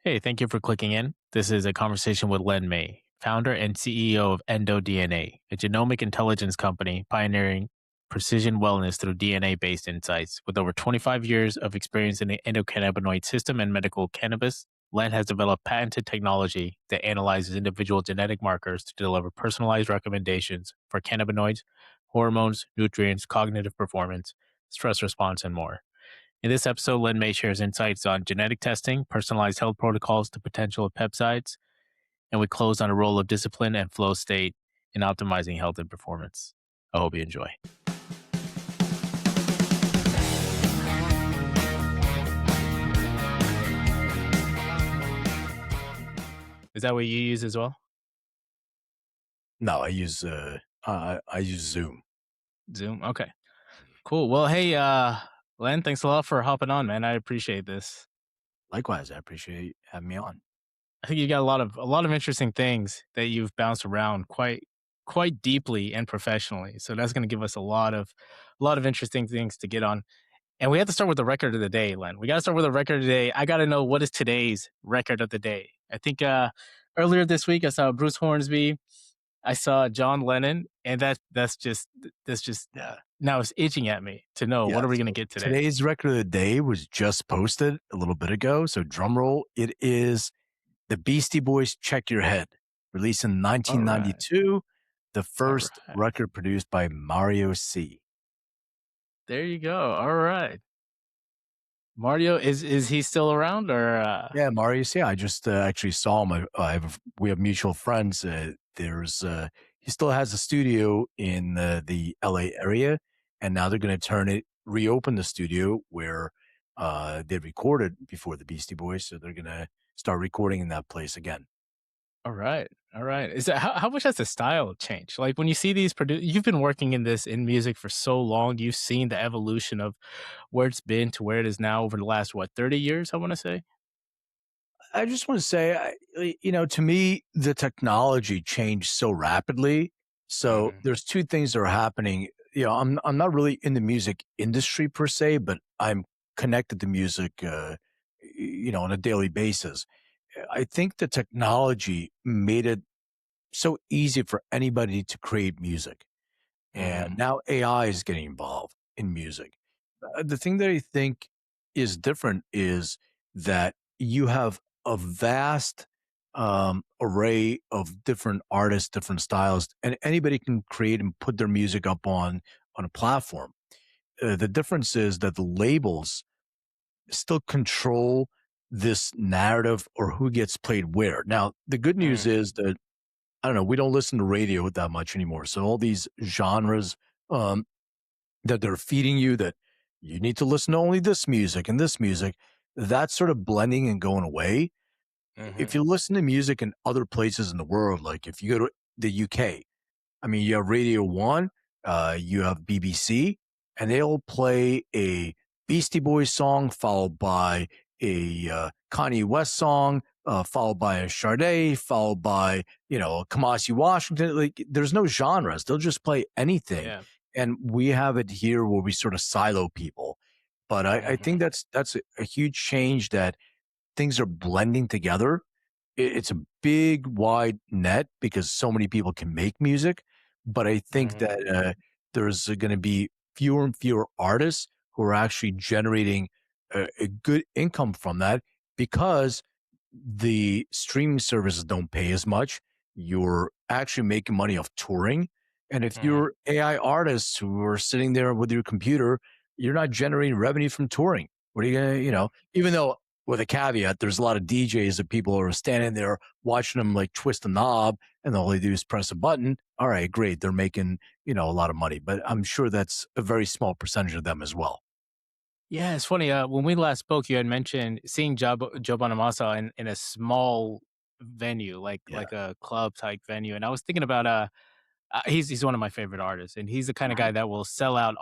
Hey, thank you for clicking in. This is a conversation with Len May, founder and CEO of EndoDNA, a genomic intelligence company pioneering precision wellness through DNA based insights. With over 25 years of experience in the endocannabinoid system and medical cannabis, Len has developed patented technology that analyzes individual genetic markers to deliver personalized recommendations for cannabinoids, hormones, nutrients, cognitive performance, stress response, and more. In this episode, Len May shares insights on genetic testing, personalized health protocols, the potential of peptides, and we close on a role of discipline and flow state in optimizing health and performance. I hope you enjoy. Is that what you use as well? No, I use Zoom. Zoom? Okay. Cool. Well, hey, Len, thanks a lot for hopping on, man. I appreciate this. Likewise, I appreciate having me on. I think you got a lot of interesting things that you've bounced around quite deeply and professionally. So that's going to give us a lot of interesting things to get on. And we have to start with the record of the day, Len. We got to start with the record of the day. I got to know, what is today's record of the day? I think earlier this week I saw Bruce Hornsby, I saw John Lennon, and that's just Yeah, now it's itching at me to know, yeah. what are we going to So get today? today's record of the day was just posted a little bit ago. So drum roll, it is the Beastie Boys' "Check Your Head," released in All right, 1992, the all first right. record produced by Mario C. There you go. All right. Mario, is he still around or Yeah, Mario C. I just actually saw him. We have mutual friends. He still has a studio in the LA area, and now they're going to reopen the studio where they recorded before the Beastie Boys. So they're going to start recording in that place again. All right. All right. Is that how much has the style changed? Like when you see these you've been working in music for so long, you've seen the evolution of where it's been to where it is now over the last 30 years, I want to say. I just want to say, to me, the technology changed so rapidly. So Mhm. there's two things that are happening. I'm not really in the music industry per se, but I'm connected to music, on a daily basis. I think the technology made it so easy for anybody to create music, and Mhm. now AI is getting involved in music. The thing that I think is different is that you have a vast array of different artists, different styles, and anybody can create and put their music up on a platform. The difference is that the labels still control this narrative or who gets played where. Now, the good news Mm. is that I don't know, we don't listen to radio that much anymore. So all these genres um, that they're feeding you, that you need to listen to only this music, that's sort of blending and going away. If Mhm. you listen to music in other places in the world, like if you go to the UK, I mean, you have Radio One, you have BBC, and they'll play a Beastie Boys song followed by a Kanye West song, followed by a Sade, followed by a Kamasi Washington. Like, there's no genres; they'll just play anything, Yeah. and we have it here where we sort of silo people. But I think Mhm. that's a huge change, that things are blending together. It's a big, wide net because so many people can make music. But I think Mhm. that there's going to be fewer and fewer artists who are actually generating a good income from that, because the streaming services don't pay as much. You're actually making money off touring. And if Mhm. you're AI artists who are sitting there with your computer, you're not generating revenue from touring. What are you going to, even though, with a caveat, there's a lot of DJs that people are standing there watching them like twist a knob, and all they do is press a button. All right, great. They're making, a lot of money, but I'm sure that's a very small percentage of them as well. Yeah, it's funny. When we last spoke, you had mentioned seeing Joe Bonamassa in a small venue, Yeah. like a club type venue, and I was thinking about he's one of my favorite artists, and he's the kind of Mhm. guy that will sell out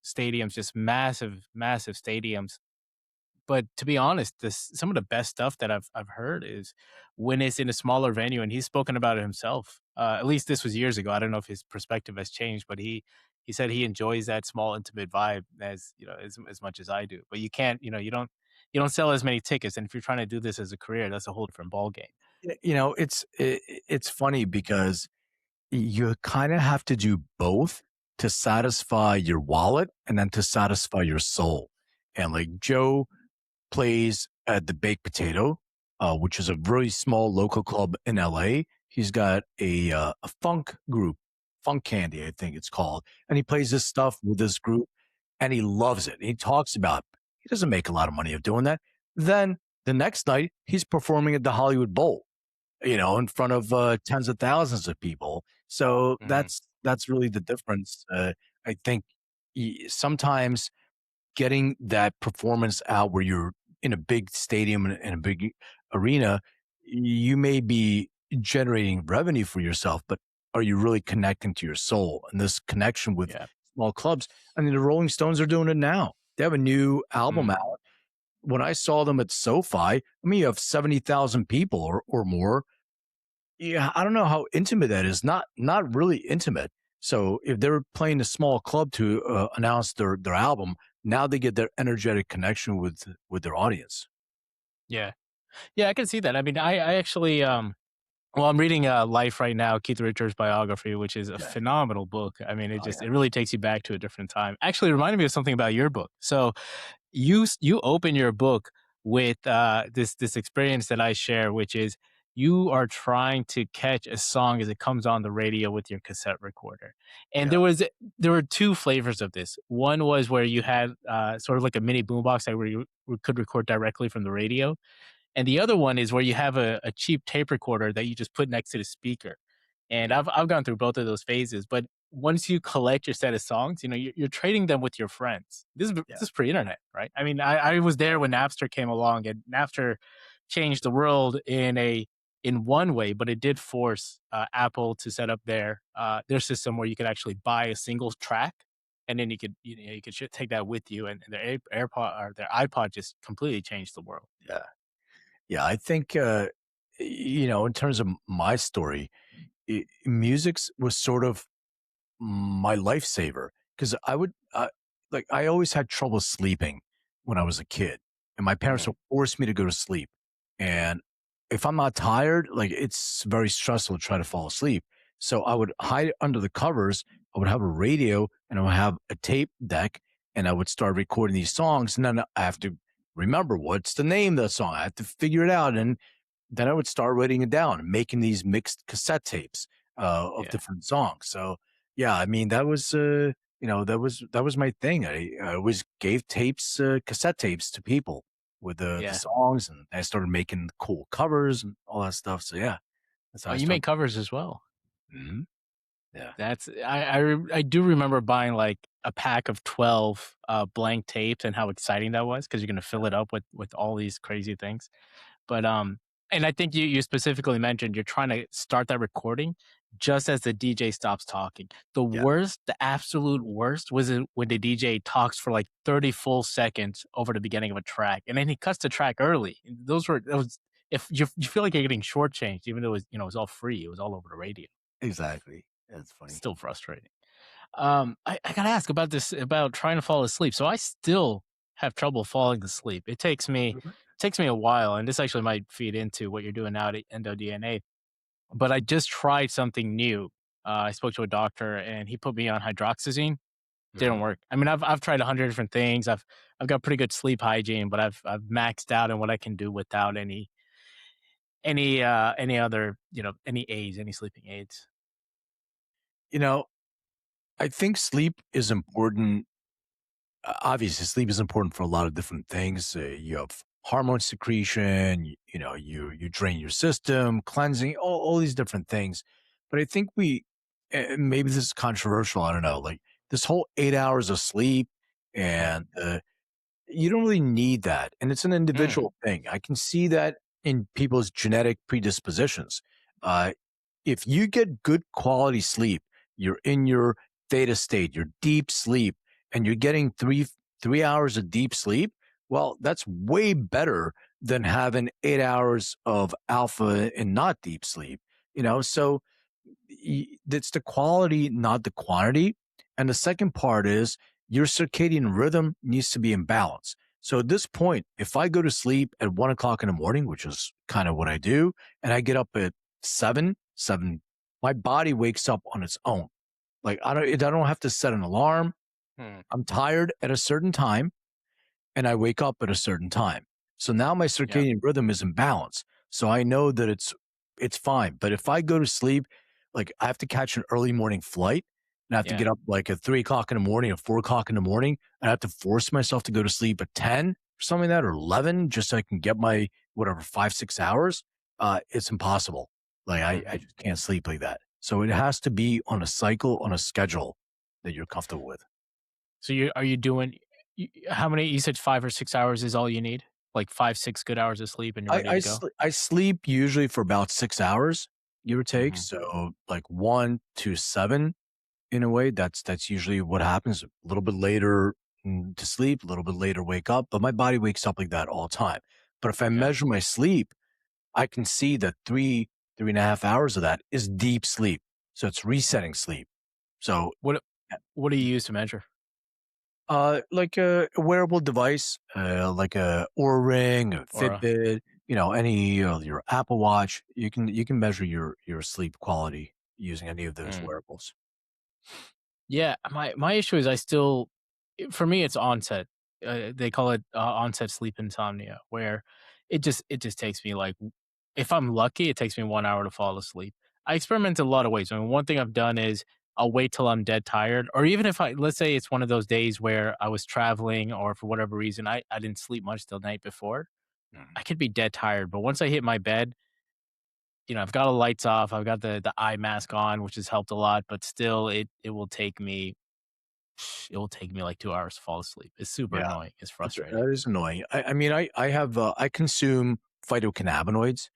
stadiums, just massive stadiums. But to be honest, this some of the best stuff that I've heard is when it's in a smaller venue, and he's spoken about it himself. At least this was years ago. I don't know if his perspective has changed, but he said he enjoys that small, intimate vibe as much as I do. But you can't, you don't sell as many tickets. And if you're trying to do this as a career, that's a whole different ball game. It's funny because you kind of have to do both to satisfy your wallet and then to satisfy your soul. And like Joe plays at the Baked Potato, which is a very small local club in LA. He's got a funk group, Funk Candy, I think it's called, and he plays this stuff with this group, and he loves it. He talks about it. He doesn't make a lot of money of doing that. Then the next night, he's performing at the Hollywood Bowl, in front of tens of thousands of people. So Hmm. that's really the difference. I think sometimes getting that performance out where you're in a big stadium and a big arena, you may be generating revenue for yourself, but are you really connecting to your soul? And this connection with Yeah. small clubs, I mean, the Rolling Stones are doing it now. They have a new album Mm. out. When I saw them at SoFi, I mean, you have 70,000 people or more. Yeah, I don't know how intimate that is. Not really intimate. So if they're playing a small club to announce their album, now they get their energetic connection with their audience. Yeah. Yeah, I can see that. I mean, I actually, well, I'm reading Life right now, Keith Richards' biography, which is a Yeah. phenomenal book. I mean, Oh yeah. it really takes you back to a different time. Actually, it reminded me of something about your book. So you open your book with this experience that I share, which is you are trying to catch a song as it comes on the radio with your cassette recorder. And Yeah. there were two flavors of this. One was where you had sort of like a mini boombox that where you could record directly from the radio, and the other one is where you have a cheap tape recorder that you just put next to the speaker. And Yeah. I've gone through both of those phases, but once you collect your set of songs, you're trading them with your friends. Yeah. This is pre-internet, right? I mean, I was there when Napster came along, and Napster changed the world in one way, but it did force Apple to set up their system where you could actually buy a single track, and then you could take that with you, and their AirPod or their iPod just completely changed the world. Yeah. Yeah. I think in terms of my story, music's was sort of my lifesaver because I always had trouble sleeping when I was a kid, and my parents Mhm. would force me to go to sleep. And if I'm not tired, like it's very stressful to try to fall asleep. So I would hide under the covers. I would have a radio and I would have a tape deck, and I would start recording these songs. And then I have to remember what's the name of the song. I have to figure it out, and then I would start writing it down and making these mixed cassette tapes of Yeah, different songs. So yeah, I mean that was that was my thing. I always gave tapes, cassette tapes to people with the yeah. songs, and I started making cool covers and all that stuff. So yeah, that's how Oh, I you started. make covers as well. Mhm. Yeah, I do remember buying like a pack of 12 blank tapes and how exciting that was because you're gonna fill it up with all these crazy things. But and I think you specifically mentioned you're trying to start that recording just as the DJ stops talking. yeah, The absolute worst was when the DJ talks for like 30 full seconds over the beginning of a track, and then he cuts the track early. That was if you feel like you're getting shortchanged, even though it was all free, it was all over the radio. exactly. That's funny. Still frustrating. I gotta ask about this about trying to fall asleep. So I still have trouble falling asleep. Takes me a while, and this actually might feed into what you're doing now at EndoDNA. But I just tried something new. I spoke to a doctor, and he put me on hydroxyzine. Didn't Mhm. work. I mean, I've tried 100 different things. I've got pretty good sleep hygiene, but I've maxed out on what I can do without any other any aids, any sleeping aids. You know, I think sleep is important. Obviously, sleep is important for a lot of different things. You have hormone secretion. You drain your system, cleansing, all these different things. But I think maybe this is controversial. I don't know. Like this whole 8 hours of sleep, and you don't really need that. And it's an Mm, individual thing. I can see that in people's genetic predispositions. Uh, if you get good quality sleep, you're in your theta state, your deep sleep, and you're getting three hours of deep sleep. Well, that's way better than having 8 hours of alpha and not deep sleep. So it's the quality, not the quantity. And the second part is your circadian rhythm needs to be in balance. So at this point, if I go to sleep at 1 o'clock in the morning, which is kind of what I do, and I get up at seven, my body wakes up on its own. Like I don't have to set an alarm. Hmm. I'm tired at a certain time and I wake up at a certain time. So now my Yeah. circadian rhythm is in balance. So I know that it's fine. But if I go to sleep, like I have to catch an early morning flight and I have to Yeah. get up like at 3 o'clock in the morning or 4 o'clock in the morning, and I have to force myself to go to sleep at 10 or something like that or 11 just so I can get my whatever 5, 6 hours. It's impossible. Like I Mhm. just can't sleep like that. So it has to be on a cycle, on a schedule that you're comfortable with. So are you doing how many, you said 5 or 6 hours is all you need? Like 5, 6 good hours of sleep and you're ready to go? I sleep usually for about 6 hours, give or take. Mhm. So like 1 to 7 in a way. That's usually what happens. A little bit later to sleep, a little bit later wake up. But my body wakes up like that all the time. But if I Yeah. measure my sleep, I can see that 3.5 hours of that is deep sleep. So it's resetting sleep. So What what do you use to measure? like a wearable device, like a Oura Ring, a Or Fitbit, any your Apple Watch. You can measure your sleep quality using any of those mm. wearables. Yeah, my issue is I still for me, it's onset. They call it, onset sleep insomnia, where it just takes me, like if I'm lucky, it takes me 1 hour to fall asleep. I experiment in a lot of ways. I mean, one thing I've done is I'll wait till I'm dead tired, or even if I let's say it's one of those days where I was traveling or for whatever reason, I didn't sleep much the night before. Mhm. I could be dead tired, but once I hit my bed, I've got the lights off, I've got the eye mask on, which has helped a lot, but still it will take me like 2 hours to fall asleep. It's super Yeah, annoying. It's frustrating. that is annoying. I mean, I have I consume phytocannabinoids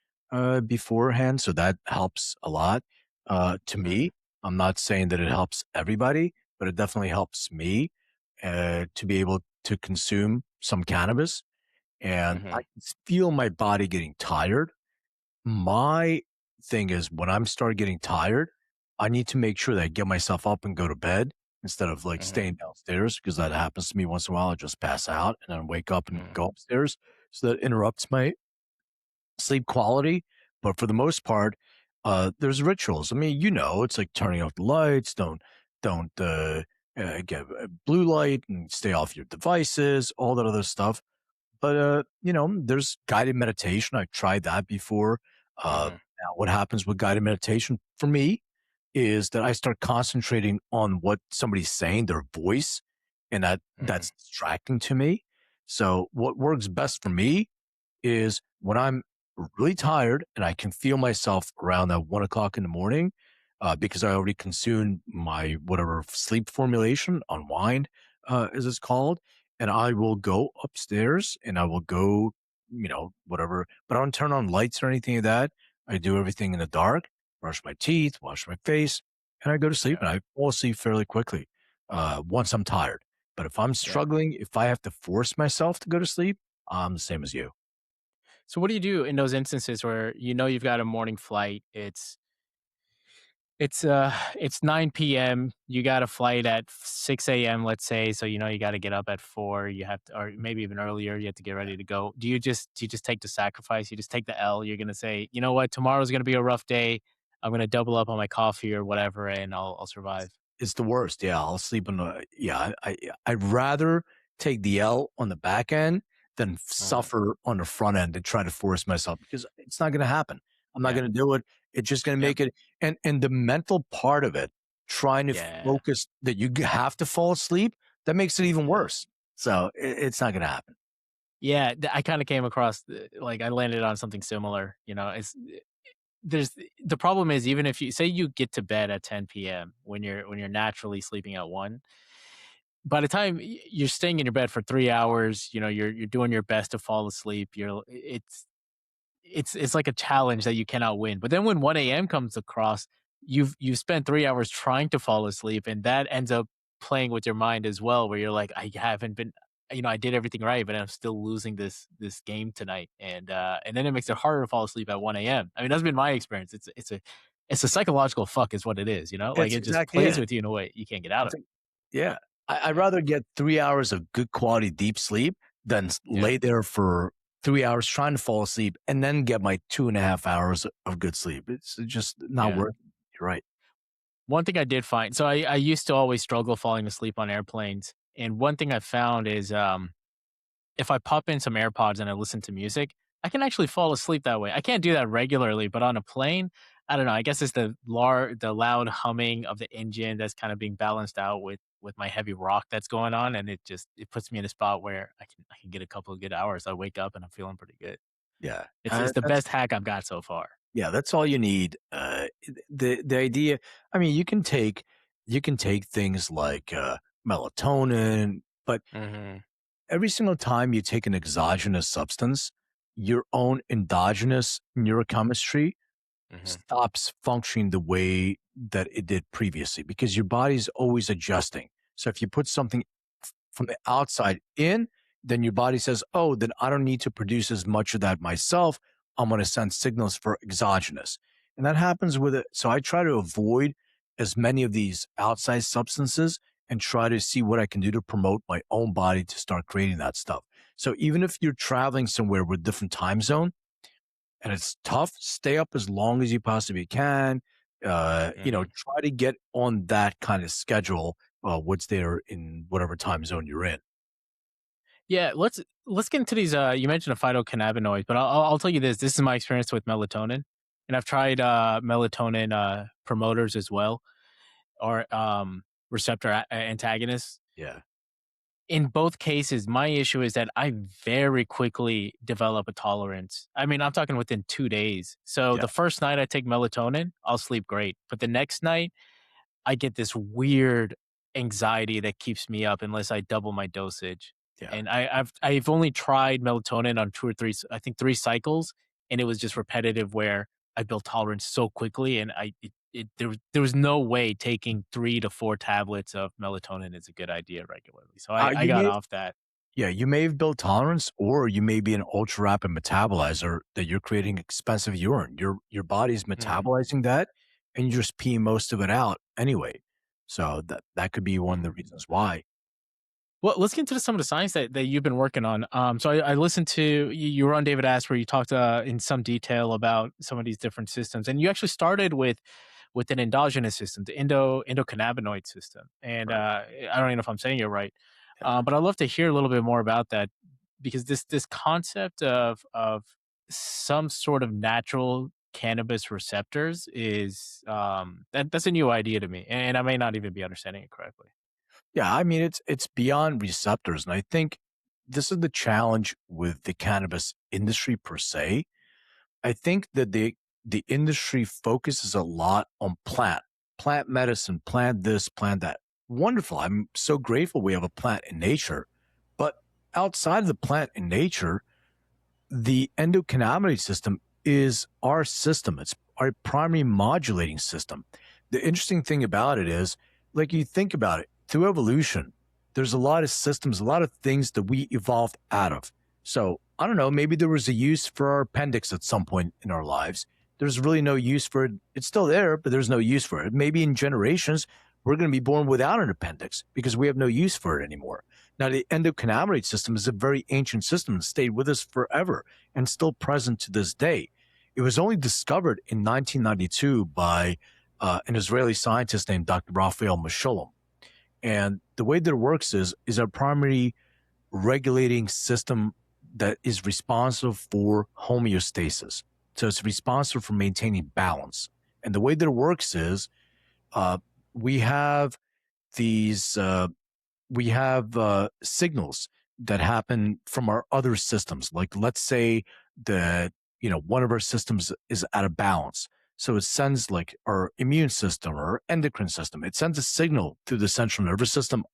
beforehand, so that helps a lot. To Mhm, me, I'm not saying that it helps everybody, but it definitely helps me to be able to consume some cannabis, and I mhm, can feel my body getting tired. My thing is when I'm start getting tired, I need to make sure that I get myself up and go to bed instead of like mhm, staying downstairs because that happens to me once in a while. I just pass out and then wake up and mhm, go upstairs. So that interrupts my sleep quality. But for the most part, there's rituals. I mean, it's like turning off the lights, don't get blue light and stay off your devices, all that other stuff. But, there's guided meditation. I've tried that before. mhm, Now what happens with guided meditation for me is that I start concentrating on what somebody's saying, their voice, and mhm, that's distracting to me. So what works best for me is when I'm really tired and I can feel myself around that 1 o'clock in the morning, because I already consumed my whatever sleep formulation, unwind, as it's called. And I will go upstairs and I will go, whatever, but I don't turn on lights or anything like that. I do everything in the dark, brush my teeth, wash my face, and I go to sleep and yeah, I fall asleep fairly quickly once I'm tired. But if I'm yeah. struggling, if I have to force myself to go to sleep, I'm the same as you. So what do you do in those instances where you've got a morning flight? It's 9 p.m. You got a flight at 6 a.m., let's say, so you got to get up at 4. You have to, or maybe even earlier. You have to get ready to go. Do you just take the sacrifice? You just take the L. You're gonna say, you know what, tomorrow's gonna be a rough day. I'm gonna double up on my coffee or whatever, and I'll survive. It's the worst. Yeah, I'll sleep in the yeah, I'd rather take the L on the back end than Uh, suffer on the front end and try to force myself because it's not gonna happen. I'm not yeah, gonna do it. It's just gonna yeah, make it and the mental part of it, trying to yeah, focus that have to fall asleep, that makes it even yeah. worse. So it's not gonna happen. Yeah, I kind of came across like I landed on something similar. There's the problem is even if you say you get to bed at 10 p.m. when you're naturally sleeping at 1, by the time you're staying in your bed for 3 hours, you're doing your best to fall asleep. It's like a challenge that you cannot win. But then when 1 a.m. comes across, you've spent 3 hours trying to fall asleep, and that ends up playing with your mind as well, where you're like, I haven't been, I did everything right, but I'm still losing this game tonight, and then it makes it harder to fall asleep at 1 a.m. I mean, that's been my experience. It's a psychological fuck, is what it is. Like It's it just exactly plays it. with you in a way you can't get out It's of. like yeah. I'd Yeah, rather get 3 hours of good quality deep sleep then Yeah. lay there for 3 hours trying to fall asleep, and then get my 2.5 hours of good sleep. It's just not Yeah. worth it. You're right. One thing I did find, so I used to always struggle falling asleep on airplanes. And one thing I found is if I pop in some AirPods and I listen to music, I can actually fall asleep that way. I can't do that regularly, but on a plane, I don't know. I guess it's the loud humming of the engine that's kind of being balanced out with my heavy rock that's going on, and it puts me in a spot where I can get a couple of good hours. I wake up and I'm feeling pretty good. Yeah. It's the That's best hack I've got so far. Yeah, that's all you need. The idea, I mean, you can take things like melatonin, but Mhm. every single time you take an exogenous substance, your own endogenous neurochemistry Mhm. stops functioning the way that it did previously because your body's always adjusting. So if you put something from the outside in, then your body says, oh, then I don't need to produce as much of that myself. I'm going to send signals for exogenous. And that happens with it. So I try to avoid as many of these outside substances and try to see what I can do to promote my own body to start creating that stuff. So even if you're traveling somewhere with different time zone, and it's tough, stay up as long as you possibly can. Mhm. Try to get on that kind of schedule. What's there in whatever time zone you're in. Yeah, let's get into these. You mentioned a phytocannabinoid, but I'll tell you this. This is my experience with melatonin, and I've tried melatonin promoters as well, or receptor antagonists. Yeah, In both cases, my issue is that I very quickly develop a tolerance. I mean, I'm talking within 2 days. So yeah, the first night I take melatonin, I'll sleep great, but the next night I get this weird anxiety that keeps me up unless I double my dosage. yeah. And I've only tried melatonin on 2 or 3 I think 3 cycles, and it was just repetitive where I built tolerance so quickly and there was no way taking 3 to 4 tablets of melatonin is a good idea regularly. So I You got may, off that. yeah, you may have built tolerance, or you may be an ultra rapid metabolizer that you're creating expensive urine. Your body's Mhm, metabolizing that, and you just pee most of it out anyway. So that could be one of the mhm. reasons why. Well, let's get into some of the science that you've been working on. So I listened to you were on David Ask where you talked in some detail about some of these different systems, and you actually started with an endogenous system, the endocannabinoid system. And Right. I don't even know if I'm saying it right, Yeah. but I'd love to hear a little bit more about that because this concept of some sort of natural cannabis receptors is that's a new idea to me, and I may not even be understanding it correctly. Yeah, I mean it's beyond receptors, and I think this is the challenge with the cannabis industry per se. I think that the industry focuses a lot on plant medicine, plant this, plant that. Wonderful. I'm so grateful we have a plant in nature, but outside of the plant in nature, the endocannabinoid system is our system. It's our primary modulating system. The interesting thing about it is, like you think about it, through evolution, there's a lot of systems, a lot of things that we evolved out of. So I don't know, maybe there was a use for our appendix at some point in our lives. There's really no use for it. It's still there, but there's no use for it. Maybe in generations, we're going to be born without an appendix because we have no use for it anymore. Now, the endocannabinoid system is a very ancient system that stayed with us forever and still present to this day. It was only discovered in 1992 by an Israeli scientist named Dr. Raphael Mechoulam. And the way that it works is a primary regulating system that is responsible for homeostasis. So it's responsible for maintaining balance. And the way that it works is uh, we have these signals that happen from our other systems. Like let's say that one of our systems is out of balance, so it sends like our immune system or our endocrine system. It sends a signal through the central nervous system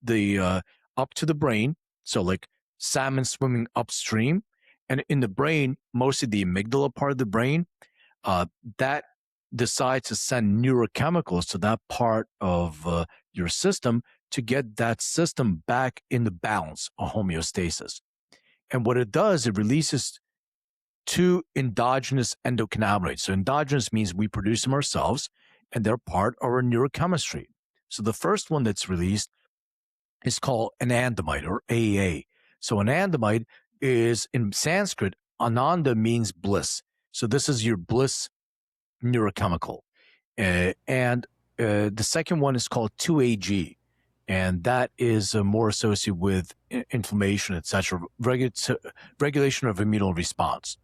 the up to the brain. So like salmon swimming upstream, and in the brain, mostly the amygdala part of the brain, uh, that decides to send neurochemicals to that part of your system to get that system back in the balance or homeostasis. And what it does, it releases two endogenous endocannabinoids. So endogenous means we produce them ourselves, and they're part of our neurochemistry. So the first one that's released is called anandamide or AAA. So anandamide is in Sanskrit, ananda means bliss. So this is your bliss neurochemical. And the second one is called 2AG, and that is more associated with inflammation, etc., regulation of immune response.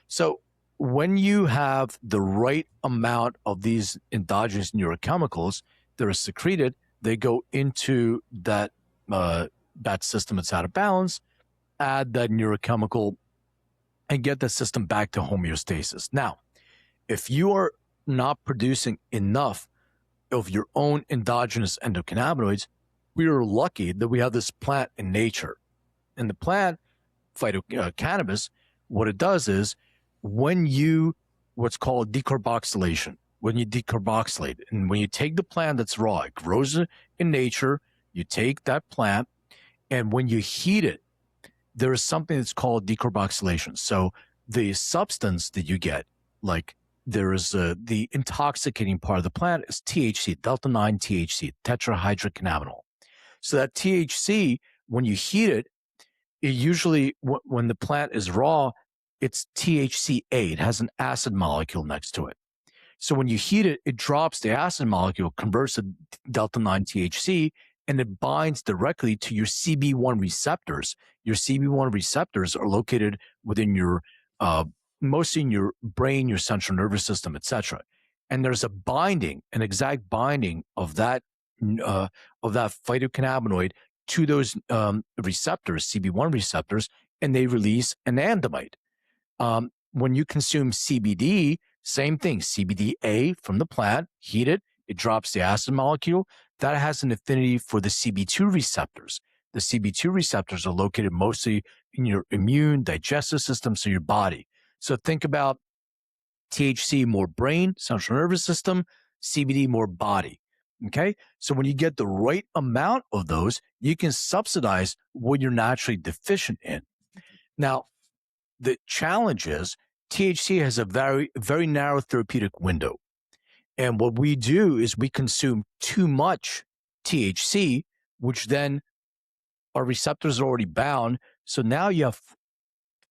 So when you have the right amount of these endogenous neurochemicals that are secreted, they go into that system that's out of balance, add that neurochemical, and get the system back to homeostasis. Now, if you are not producing enough of your own endogenous endocannabinoids, we are lucky that we have this plant in nature. And the plant, phytocannabis, what it does is what's called decarboxylation, when you decarboxylate, and when you take the plant that's raw, it grows in nature, you take that plant, and when you heat it, there is something that's called decarboxylation. So the substance that you get, like there is the intoxicating part of the plant is THC, delta 9 THC, tetrahydrocannabinol. So that THC, when you heat it, it usually, when the plant is raw, it's THCA. It has an acid molecule next to it. So when you heat it, it drops the acid molecule, converts to delta 9 THC, and it binds directly to your CB1 receptors. Your CB1 receptors are located within your, mostly in your brain, your central nervous system, etc. And there's a binding, an exact binding of that phytocannabinoid to those receptors, CB1 receptors, and they release anandamide. When you consume CBD, same thing, CBDA from the plant, heat it, it drops the acid molecule. That has an affinity for the CB2 receptors. The CB2 receptors are located mostly in your immune, digestive system, so your body. So think about THC more brain, central nervous system, CBD more body. Okay. So when you get the right amount of those, you can subsidize what you're naturally deficient in. Now, the challenge is THC has a very, very narrow therapeutic window. And what we do is we consume too much THC, which then our receptors are already bound. So now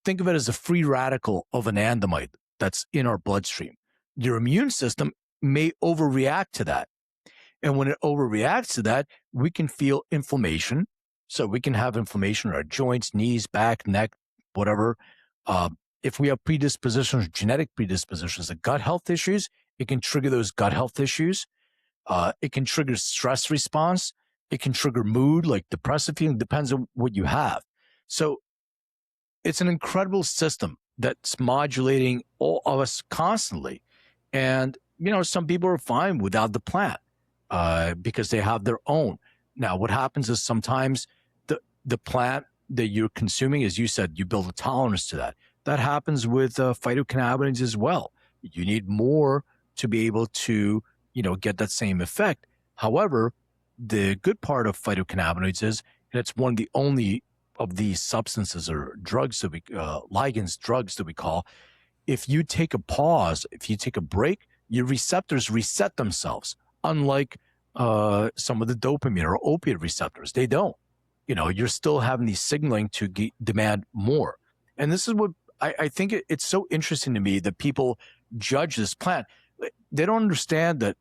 think of it as a free radical of anandamide that's in our bloodstream. Your immune system may overreact to that. And when it overreacts to that, we can feel inflammation. So we can have inflammation in our joints, knees, back, neck, whatever. If we have predispositions, genetic predispositions, the gut health issues, it can trigger those gut health issues. It can trigger stress response. It can trigger mood, like depressive feeling, depends on what you have. So it's an incredible system that's modulating all of us constantly. And, some people are fine without the plant because they have their own. Now, what happens is sometimes the plant that you're consuming, as you said, you build a tolerance to that. That happens with phytocannabinoids as well. You need more to be able to, get that same effect. However, the good part of phytocannabinoids is, and it's one of the only of these substances or drugs that ligands, drugs that we call, if you take a pause, if you take a break, your receptors reset themselves, unlike some of the dopamine or opiate receptors. They don't. You're still having these signaling to demand more. And this is what I think it's so interesting to me that people judge this plant. They don't understand that.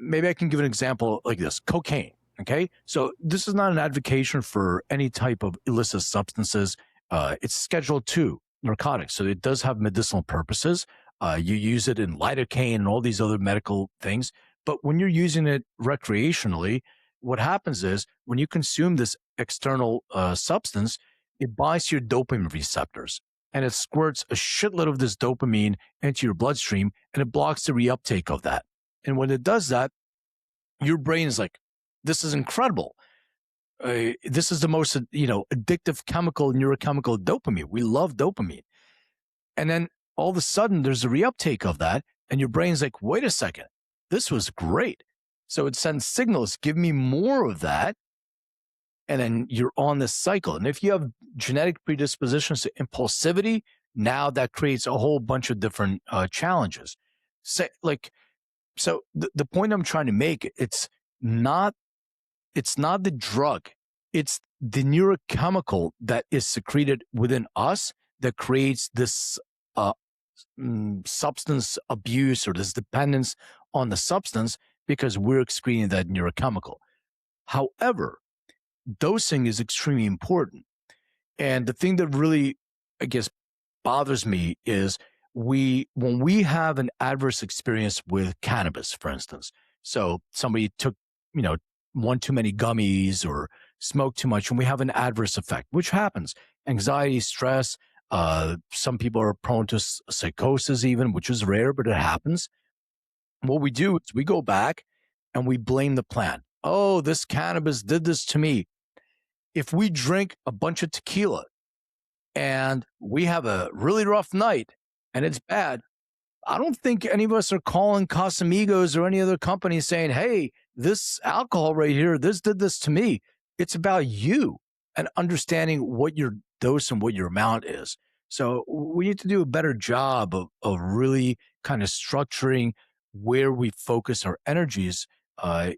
Maybe I can give an example like this: cocaine. Okay, so this is not an advocacy for any type of illicit substances. It's Schedule II narcotics, so it does have medicinal purposes. You use it in lidocaine and all these other medical things. But when you're using it recreationally, what happens is when you consume this external substance, it binds to your dopamine receptors and it squirts a shitload of this dopamine into your bloodstream and it blocks the reuptake of that. And when it does that, your brain is like, this is incredible. This is the most, addictive chemical, neurochemical, dopamine. We love dopamine. And then all of a sudden there's a reuptake of that. And your brain's like, wait a second, this was great. So it sends signals, give me more of that. And then you're on this cycle. And if you have genetic predispositions to impulsivity, now that creates a whole bunch of different challenges. So the point I'm trying to make, it's not the drug, it's the neurochemical that is secreted within us that creates this uh, substance abuse or this dependence on the substance because we're excreting that neurochemical. However, dosing is extremely important. And the thing that really, I guess, bothers me is when we have an adverse experience with cannabis, for instance. So somebody took, you know, one too many gummies or smoked too much, and we have an adverse effect, which happens. Anxiety, stress. Some people are prone to psychosis, even, which is rare, but it happens. What we do is we go back and we blame the plant. Oh, this cannabis did this to me. If we drink a bunch of tequila and we have a really rough night and it's bad, I don't think any of us are calling Casamigos or any other company saying, hey, this alcohol right here, this did this to me. It's about you and understanding what your dose and what your amount is. So we need to do a better job of really kind of structuring where we focus our energies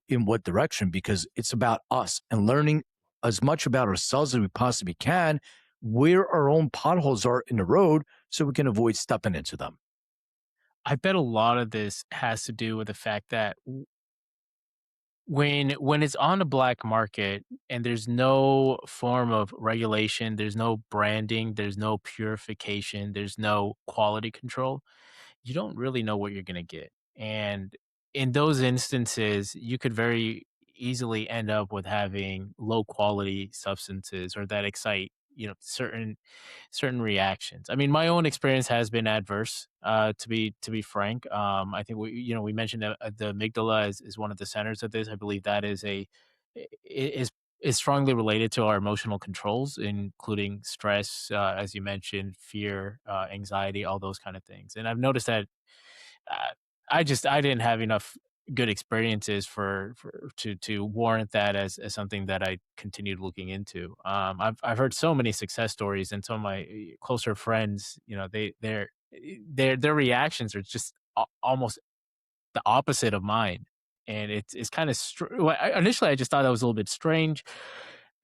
in what direction, because it's about us and learning as much about ourselves as we possibly can, where our own potholes are in the road so we can avoid stepping into them. I bet a lot of this has to do with the fact that when it's on the black market and there's no form of regulation, there's no branding, there's no purification, there's no quality control, you don't really know what you're going to get. And in those instances, you could very easily end up with having low quality substances or that excite, certain reactions. I mean, my own experience has been adverse. To be frank, I think we mentioned that the amygdala is one of the centers of this. I believe that is strongly related to our emotional controls, including stress, as you mentioned, fear, anxiety, all those kind of things. And I've noticed that uh, I didn't have enough good experiences to warrant that as something that I continued looking into. I've heard so many success stories, and some of my closer friends, their reactions are just almost the opposite of mine, and it's kind of initially I just thought that was a little bit strange.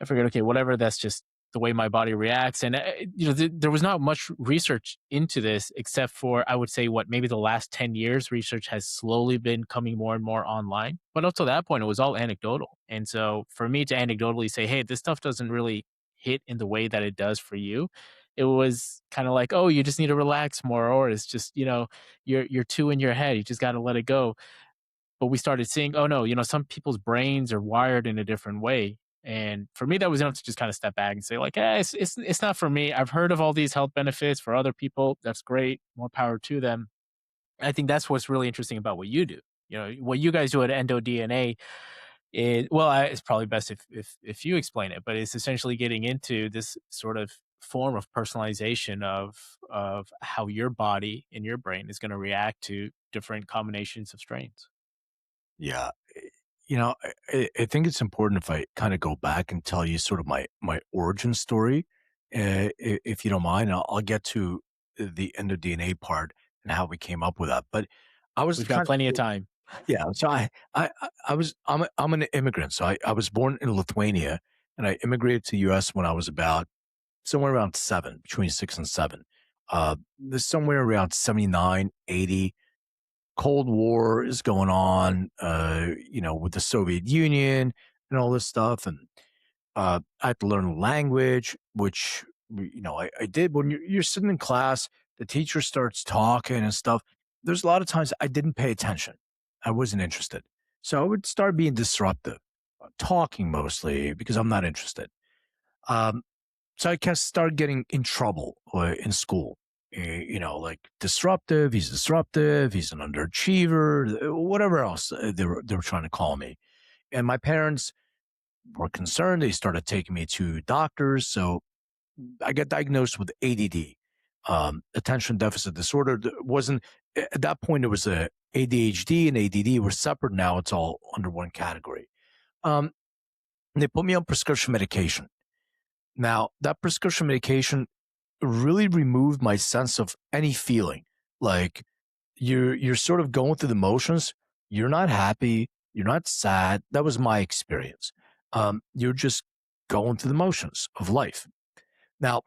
I figured, okay, whatever, that's just the way my body reacts. And there was not much research into this, except for, I would say, what, maybe the last 10 years, research has slowly been coming more and more online. But up to that point, it was all anecdotal. And so for me to anecdotally say, hey, this stuff doesn't really hit in the way that it does for you, it was kind of like, oh, you just need to relax more, or it's just, you're too in your head. You just got to let it go. But we started seeing, oh no, some people's brains are wired in a different way. And for me, that was enough to just kind of step back and say, like, it's not for me. I've heard of all these health benefits for other people. That's great. More power to them. I think that's what's really interesting about what you do. What you guys do at EndoDNA is, well, it's probably best if you explain it, but it's essentially getting into this sort of form of personalization of how your body and your brain is going to react to different combinations of strains. Yeah. I think it's important if I kind of go back and tell you sort of my origin story, if you don't mind. I'll get to the end of DNA part and how we came up with that. But I was We've got kind plenty of of time. yeah. So I'm an immigrant. So I was born in Lithuania and I immigrated to the U.S. when I was about somewhere around seven, between 6 and 7. There's somewhere around 79, 80. Cold War is going on, with the Soviet Union and all this stuff. And I had to learn language, which, I did. When you're sitting in class, the teacher starts talking and stuff. There's a lot of times I didn't pay attention. I wasn't interested. So I would start being disruptive, talking mostly because I'm not interested. Um, so I guess started getting in trouble in school. Like disruptive. He's disruptive. He's an underachiever. Whatever else they were trying to call me. And my parents were concerned. They started taking me to doctors. So I got diagnosed with ADD, attention deficit disorder. It wasn't at that point. It was a ADHD and ADD were separate. Now it's all under one category. Um, they put me on prescription medication. Now that prescription medication really removed my sense of any feeling. Like you're sort of going through the motions. You're not happy. You're not sad. That was my experience. You're just going through the motions of life. Now,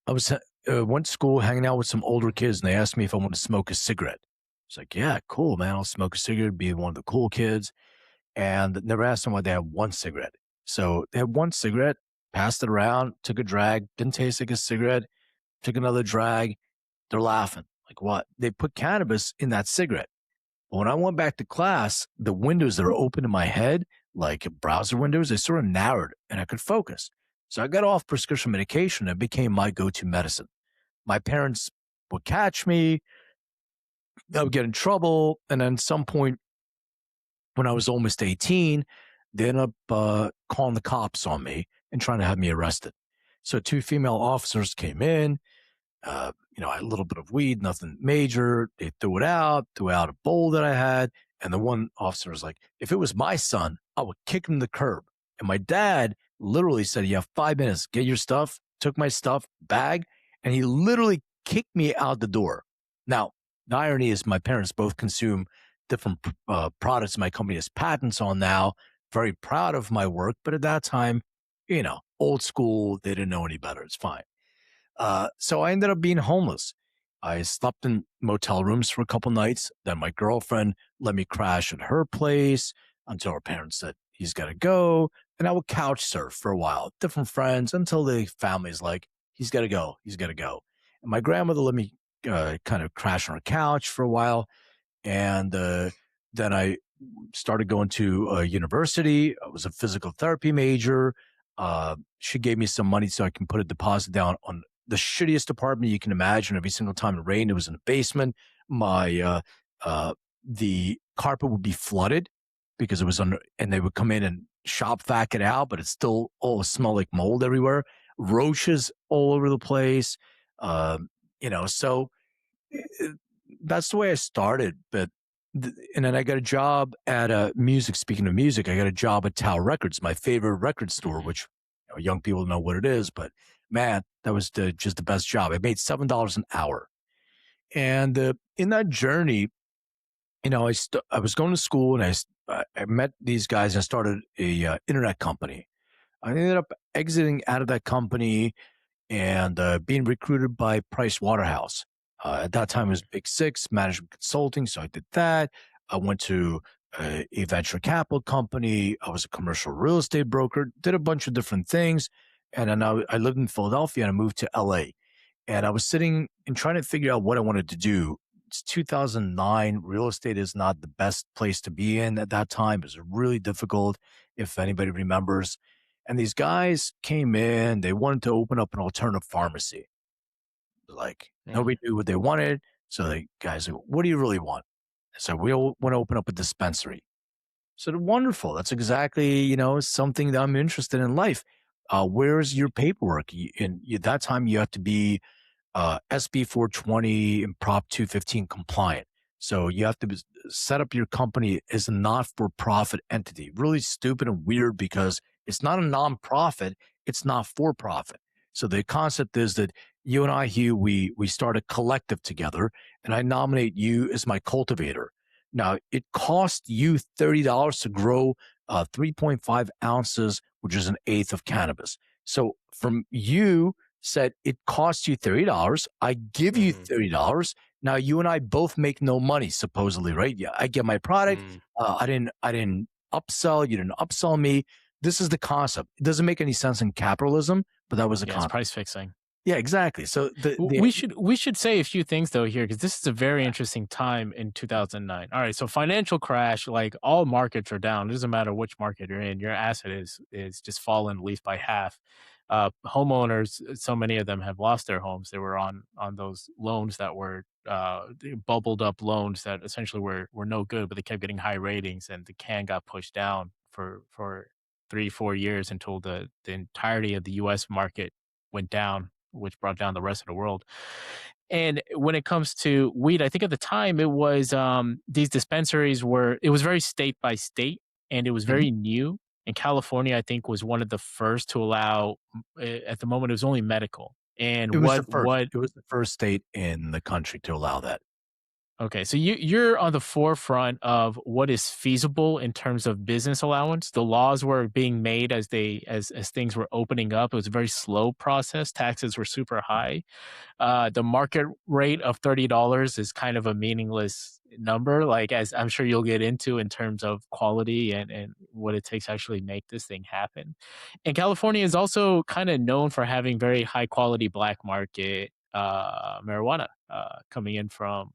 I was went to school hanging out with some older kids, and they asked me if I wanted to smoke a cigarette. It's like, yeah, cool, man. I'll smoke a cigarette, be one of the cool kids, and never asked them why they had one cigarette. So they had one cigarette, passed it around, took a drag, didn't taste like a cigarette, took another drag. They're laughing. Like, what? They put cannabis in that cigarette. But when I went back to class, the windows that are open in my head, like browser windows, they sort of narrowed and I could focus. So I got off prescription medication and it became my go to medicine. My parents would catch me, I would get in trouble. And then some point when I was almost 18, they ended up calling the cops on me and trying to have me arrested. So two female officers came in. I had a little bit of weed, nothing major. They threw out a bowl that I had. And the one officer was like, if it was my son, I would kick him to the curb. And my dad literally said, you have 5 minutes, get your stuff, took my stuff, bag, and he literally kicked me out the door. Now, the irony is my parents both consume different products my company has patents on now. Very proud of my work. But at that time, old school, they didn't know any better. It's fine. So I ended up being homeless. I slept in motel rooms for a couple nights. Then my girlfriend let me crash at her place until her parents said he's got to go. And I would couch surf for a while, different friends until the family's like, he's got to go. He's got to go. And my grandmother let me kind of crash on her couch for a while. And then I started going to a university. I was a physical therapy major. She gave me some money so I can put a deposit down on the shittiest apartment you can imagine. Every single time it rained, it was in the basement. The carpet would be flooded because it was under, and they would come in and shop vac it out, but it still all smelled like mold everywhere, roaches all over the place. So uh, that's the way I started. But and then I got a job at music. Speaking of music, I got a job at Tower Records, my favorite record store, Mhm. which young people know what it is. But man, that was just the best job. I made $7 an hour, and in that journey, I was going to school and I met these guys and I started a internet company. I ended up exiting out of that company and being recruited by Price Waterhouse. At that time, it was Mhm. Big Six Management Consulting, so I did that. I went to a venture capital company. I was a commercial real estate broker. Did a bunch of different things, and then I lived in Philadelphia and I moved to LA. And I was sitting and trying to figure out what I wanted to do. It's 2009. Real estate is not the best place to be in at that time. It was really difficult, if anybody remembers. And these guys came in, they wanted to open up an alternative pharmacy. Like Yeah. nobody knew what they wanted. So the guys, like, what do you really want? I said, we all want to open up a dispensary. So wonderful. That's exactly, something that I'm interested in life. Where's your paperwork? That time you have to be SB 420 and Prop 215 compliant. So you have to set up your company as a not for profit entity. Really stupid and weird because it's not a nonprofit, it's not for profit. So the concept is that you and I, Hugh, we start a collective together, and I nominate you as my cultivator. Now it costs you $30 to grow 3.5 ounces, which is an eighth of cannabis. So from you said it costs you $30. I give you Mhm. $30. Now you and I both make no money, supposedly, right? Yeah, I get my product. Mm. I didn't upsell. You didn't upsell me. This is the concept. It doesn't make any sense in capitalism, but that was the Yeah, it's concept. price fixing. Yeah, exactly. So the We should say a few things though here because this is a very interesting time in 2009. All right, so financial crash, like all markets are down. It doesn't matter which market you're in. Your asset is just fallen at least by half. Homeowners, so many of them have lost their homes. They were on those loans that were bubbled up loans that essentially were no good, but they kept getting high ratings, and the can got pushed down for 3 4 years until the entirety of the U.S. market went down, which brought down the rest of the world. And when it comes to weed, I think at the time it was these dispensaries were it was very state by state and it was Mhm. very new. And California, I think, was one of the first to allow. At the moment, it was only medical. And it was the first. what It was the first state in the country to allow that. Okay, so you're on the forefront of what is feasible in terms of business allowance. The laws were being made as as things were opening up. It was a very slow process. Taxes were super high. The market rate of $30 is kind of a meaningless number, like as I'm sure you'll get into in terms of quality and what it takes to actually make this thing happen. And California is also kind of known for having very high quality black market marijuana coming in from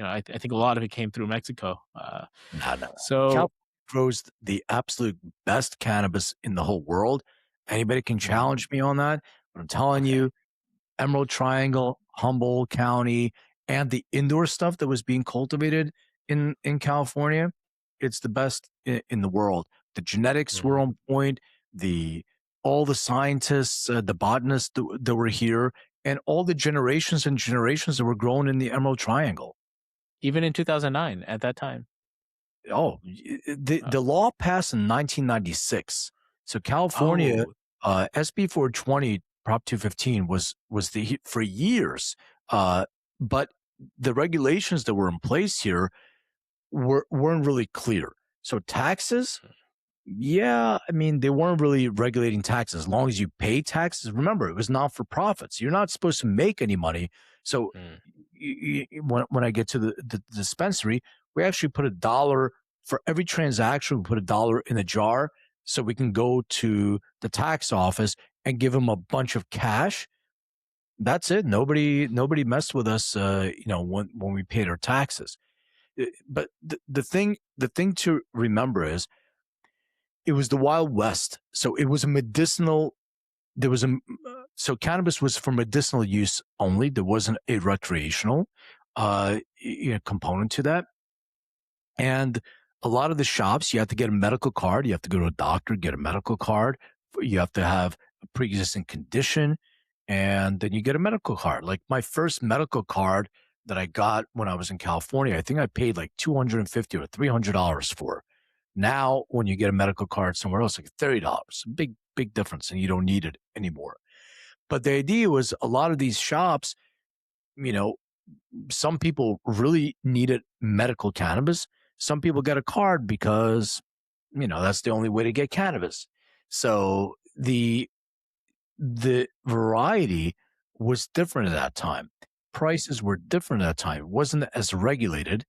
I think a lot of it came through Mexico. No, no, no. So California grows the absolute best cannabis in the whole world. Anybody can mm, challenge me on that, but I'm telling okay, you, Emerald Triangle, Humboldt County, and the indoor stuff that was being cultivated in California, it's the best in the world. The genetics were mhm. on point. The all the scientists, the botanists that were here, and all the generations and generations that were grown in the Emerald Triangle. Even in 2009, at that time. Oh, Uh, the law passed in 1996. So California, oh, SB 420, Prop 215 was the for years. But the regulations that were in place here weren't really clear. So taxes, yeah, I mean, they weren't really regulating taxes as long as you pay taxes. Remember, it was not for profits. You're not supposed to make any money. So mm, when I get to the dispensary, we actually put $1 for every transaction. We put $1 in a jar so we can go to the tax office and give them a bunch of cash. That's it. Nobody messed with us. When we paid our taxes. But the thing to remember is it was the Wild West. So it was a medicinal. There was so cannabis was for medicinal use only. There wasn't a recreational component to that. And a lot of the shops, you have to get a medical card. You have to go to a doctor, get a medical card. You have to have a pre-existing condition, and then you get a medical card. Like my first medical card that I got when I was in California, I think I paid like $250 or $300 for. Now, when you get a medical card somewhere else, like $30, big difference, and you don't need it anymore. But the idea was a lot of these shops, you know, some people really needed medical cannabis. Some people got a card because, that's the only way to get cannabis. So the variety was different at that time. Prices were different at that time. It wasn't as regulated.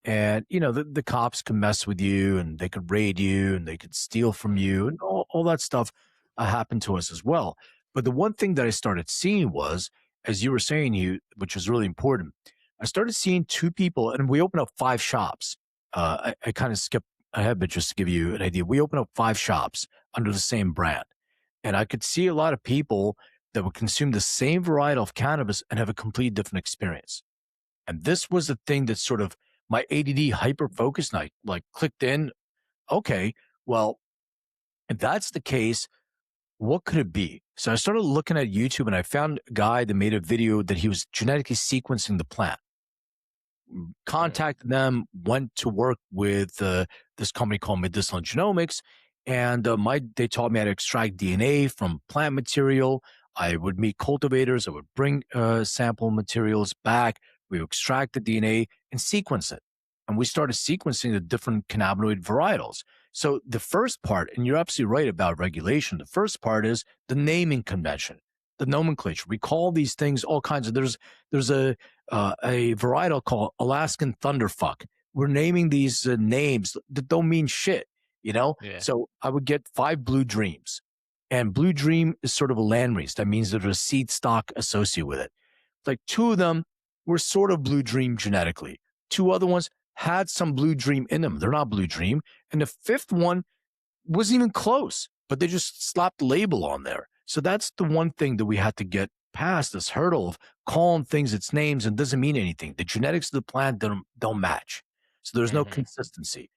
And, the cops could mess with you and they could raid you and they could steal from mm, you and all that stuff happened to us as well. But the one thing that I started seeing was, as you were saying, which was really important, I started seeing two people and we opened up five shops. I kind of skipped ahead, but just to give you an idea, we opened up five shops under the same brand. And I could see a lot of people that would consume the same variety of cannabis and have a completely different experience. And this was the thing that sort of my ADD hyper focus night like clicked in. Okay, well, if that's the case, what could it be? So I started looking at YouTube and I found a guy that made a video that he was genetically sequencing the plant. mm, Contacted them, went to work with this company called Medicinal Genomics, and they taught me how to extract DNA from plant material. I would meet cultivators. I would bring sample materials back. We would extract the DNA and sequence it. And we started sequencing the different cannabinoid varietals. So the first part, and you're absolutely right about regulation, the first part is the naming convention, the nomenclature. We call these things all kinds of, there's a varietal called Alaskan Thunderfuck. We're naming these names that don't mean shit, you know? yeah. So I would get 5 Blue Dreams. And Blue Dream is sort of a landrace. That means there's a seed stock associated with it. Like 2 of them were sort of Blue Dream genetically. 2 other ones had some Blue Dream in them. They're not Blue Dream. And the 5th one wasn't even close, but they just slapped the label on there. So that's the one thing that we had to get past, this hurdle of calling things its names and doesn't mean anything. The genetics of the plant don't match. So there's no Hmm. consistency.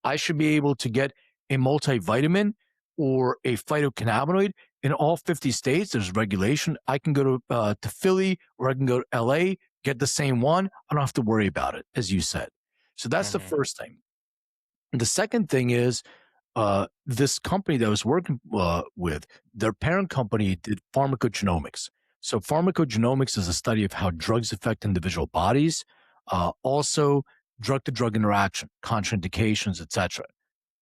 I should be able to get a multivitamin or a phytocannabinoid in all 50 states. There's regulation. I can go to Philly or I can go to LA, get the same one. I don't have to worry about it, as you said. So that's the Hmm. first thing. The second thing is this company that I was working with, their parent company did pharmacogenomics. So pharmacogenomics is a study of how drugs affect individual bodies. Also drug-to-drug interaction, contraindications, etc.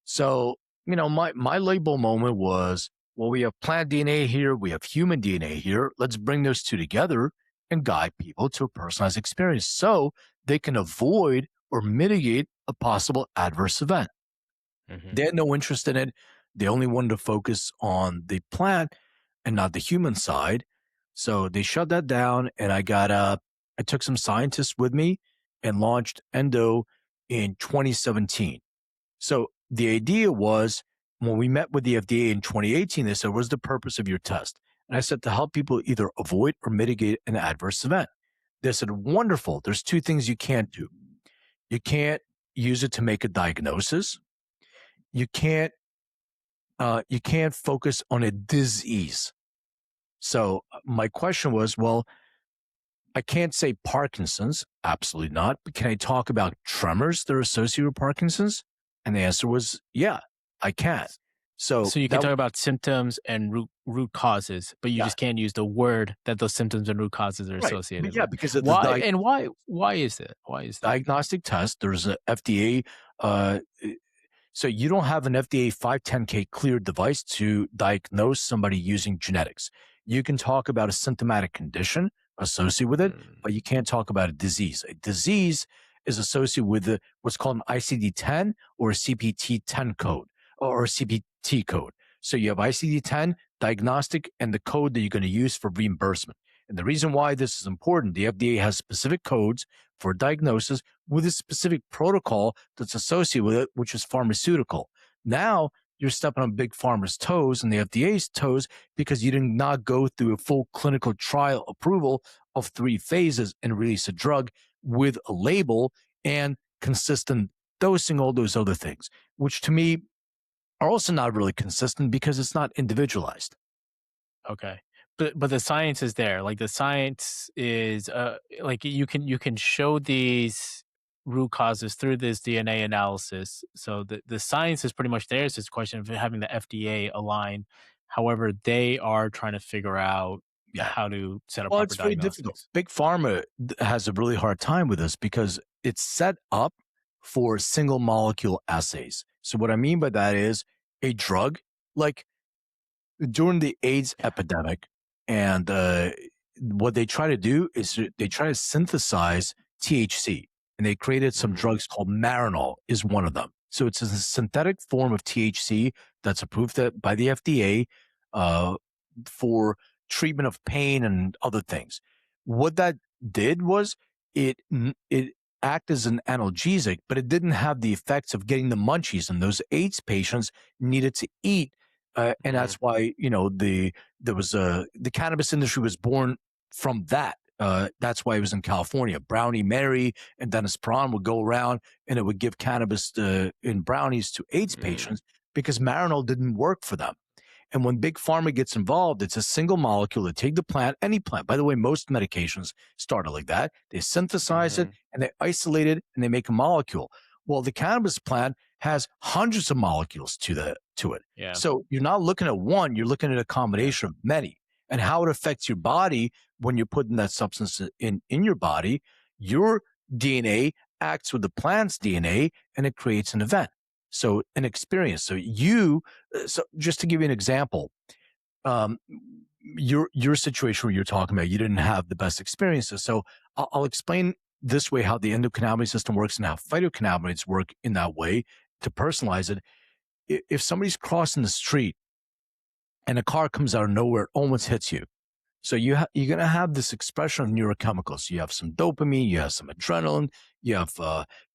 So, my light bulb moment was, well, we have plant DNA here, we have human DNA here. Let's bring those two together and guide people to a personalized experience so they can avoid or mitigate a possible adverse event. Hmm. They had no interest in it. They only wanted to focus on the plant and not the human side. So they shut that down, and I took some scientists with me and launched Endo in 2017. So the idea was, when we met with the FDA in 2018, they said, "What's the purpose of your test?" And I said, "To help people either avoid or mitigate an adverse event." They said, "Wonderful. There's two things you can't do. You can't use it to make a diagnosis. You can't focus on a disease." So my question was, well, I can't say Parkinson's, absolutely not, but can I talk about tremors that are associated with Parkinson's? And the answer was, yeah, I can. So So you can that, talk about symptoms and root causes, but you yeah, just can't use the word that those symptoms and root causes are right. But associated yeah, with. because of the Why and why is it? Why is that? diagnostic test, there's a FDA. So you don't have an FDA 510K cleared device to diagnose somebody using genetics. You can talk about a symptomatic condition associated with it, Mm, but you can't talk about a disease. A disease is associated with what's called an ICD-10 or a CPT-10 code or CPT code. So you have ICD-10 diagnostic and the code that you're going to use for reimbursement. And the reason why this is important, the FDA has specific codes for diagnosis with a specific protocol that's associated with it, which is pharmaceutical. Now you're stepping on big pharma's toes and the FDA's toes because you did not go through a full clinical trial approval of 3 phases and release a drug with a label and consistent dosing, all those other things, which to me are also not really consistent because it's not individualized. okay. But the science is there. Like the science is like you can show these root causes through this DNA analysis. So the science is pretty much there. It's just a question of having the FDA align. However, they are trying to figure out Yeah. how to set up Well, proper it's very difficult. diagnostics. Big pharma has a really hard time with this because it's set up for single molecule assays. So what I mean by that is a drug, like during the AIDS epidemic, and what they try to do is they try to synthesize THC, and they created some Hmm. drugs called Marinol is one of them. So it's a synthetic form of THC that's approved by the FDA uh, for treatment of pain and other things. What that did was it acted as an analgesic, but it didn't have the effects of getting the munchies, and those AIDS patients needed to eat, and Hmm. that's why the cannabis industry was born from that. That's why it was in California. Brownie Mary and Dennis Prawn would go around and it would give cannabis in brownies to AIDS Mm. patients because Marinol didn't work for them. And when big pharma gets involved, it's a single molecule. They take the plant, any plant. By the way, most medications started like that. They synthesize it Mhm. and they isolate it and they make a molecule. Well, the cannabis plant has hundreds of molecules to it. Yeah. So you're not looking at one, you're looking at a Yeah. combination of many. And how it affects your body when you're putting that substance in your body, your DNA acts with the plant's DNA and it creates an event. So an experience. So just to give you an example, um, your situation where you're talking about, you didn't have the best experiences. So I'll explain this way how the endocannabinoid system works and how phytocannabinoids work in that way to personalize it. If somebody's crossing the street and a car comes out of nowhere, it almost hits you. So you're going to have this expression of neurochemicals. You have some dopamine, you have some adrenaline, you have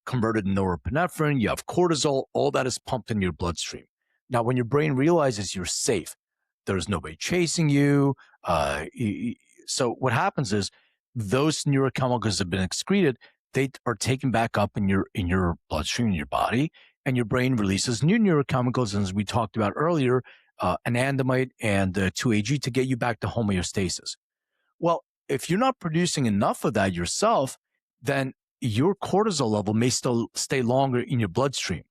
converted norepinephrine, you have cortisol. All that is pumped in your bloodstream. Now, when your brain realizes you're safe, there's nobody chasing you. So what happens is those neurochemicals have been excreted. They are taken back up in your bloodstream in your body, and your brain releases new neurochemicals. And as we talked about earlier, anandamide and 2-AG to get you back to homeostasis. Well, if you're not producing enough of that yourself, then your cortisol level may still stay longer in your bloodstream.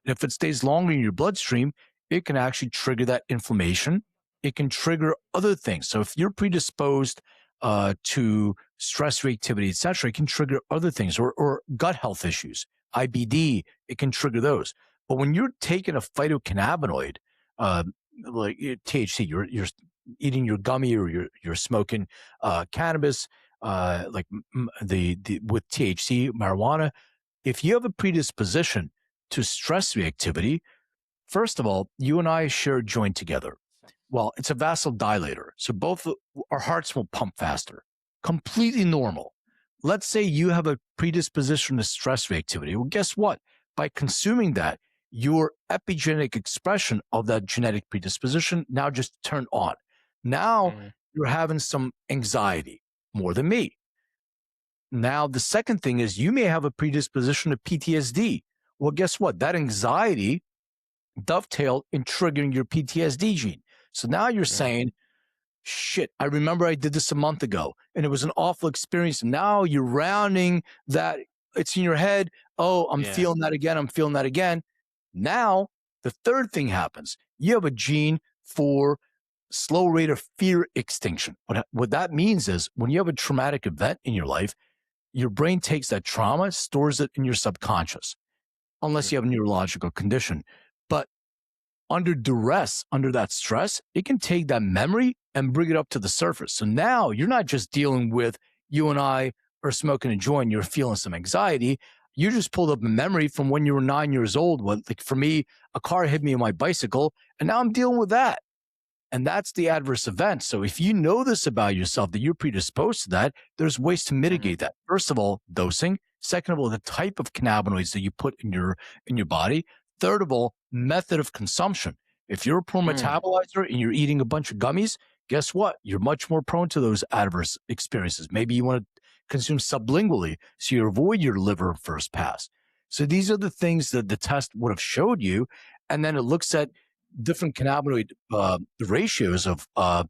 And if it stays longer in your bloodstream, it can actually trigger that inflammation. It can trigger other things. So if you're predisposed to stress reactivity, etc. It can trigger other things or gut health issues. IBD, it can trigger those. But when you're taking a phytocannabinoid, uh, like THC, you're eating your gummy or you're smoking cannabis, like the with THC, marijuana. If you have a predisposition to stress reactivity, first of all, you and I share a joint together. Well, it's a vasodilator. So both our hearts will pump faster. Completely normal. Let's say you have a predisposition to stress reactivity. Well, guess what? By consuming that, your epigenetic expression of that genetic predisposition now just turned on. Now Mm, you're having some anxiety more than me. Now, the second thing is you may have a predisposition to PTSD. Well, guess what? That anxiety dovetailed in triggering your PTSD gene. So now you're mm, saying, shit, I remember I did this a month ago and it was an awful experience. And now you're rounding that, it's in your head. Oh, I'm yeah. feeling that again. I'm feeling that again. Now, the third thing happens. You have a gene for slow rate of fear extinction. What that means is when you have a traumatic event in your life, your brain takes that trauma, stores it in your subconscious, unless Mm, you have a neurological condition. But under duress, under that stress, it can take that memory and bring it up to the surface. So now you're not just dealing with you and I are smoking a joint, you're feeling some anxiety. You just pulled up a memory from when you were 9 years old. When, like for me, a car hit me on my bicycle, and now I'm dealing with that. And that's the adverse event. So if you know this about yourself, that you're predisposed to that, there's ways to mhm, mitigate that. First of all, dosing. Second of all, the type of cannabinoids that you put in your body. Third of all, method of consumption. If you're a poor mm. metabolizer and you're eating a bunch of gummies, guess what? You're much more prone to those adverse experiences. Maybe you want to consume sublingually so you avoid your liver first pass. So these are the things that the test would have showed you. And then it looks at different cannabinoid ratios of uh,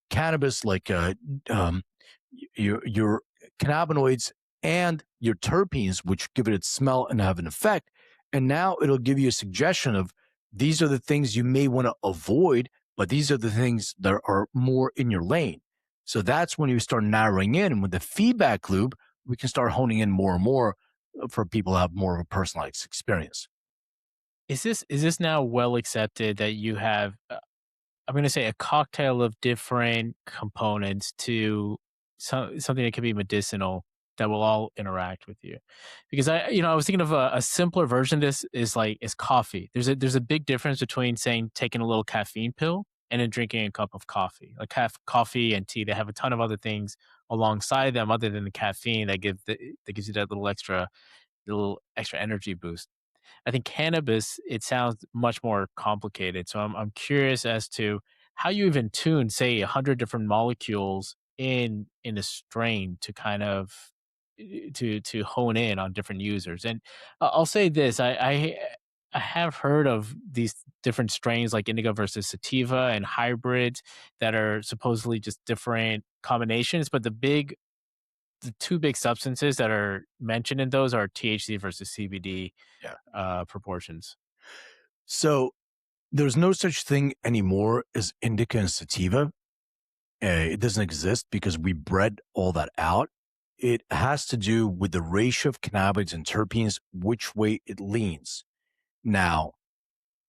cannabis, like your cannabinoids and your terpenes, which give it its smell and have an effect. And now it'll give you a suggestion of these are the things you may want to avoid, but these are the things that are more in your lane. So that's when you start narrowing in. And with the feedback loop, we can start honing in more and more for people to have more of a personalized experience. Is this now well accepted that you have I'm gonna say a cocktail of different components to something that can be medicinal that will all interact with you? Because I was thinking of a simpler version of this is coffee. There's a big difference between saying taking a little caffeine pill and then drinking a cup of coffee. Like coffee and tea, they have a ton of other things alongside them other than the caffeine that gives you that little extra energy boost. I think cannabis, it sounds much more complicated. So I'm curious as to how you even tune, say, 100 different molecules in a strain to kind of to hone in on different users. And I'll say this: I have heard of these different strains like indica versus sativa and hybrids that are supposedly just different combinations, but the two big substances that are mentioned in those are THC versus CBD Yeah. proportions. So there's no such thing anymore as indica and sativa. It doesn't exist because we bred all that out. It has to do with the ratio of cannabinoids and terpenes, which way it leans. Now,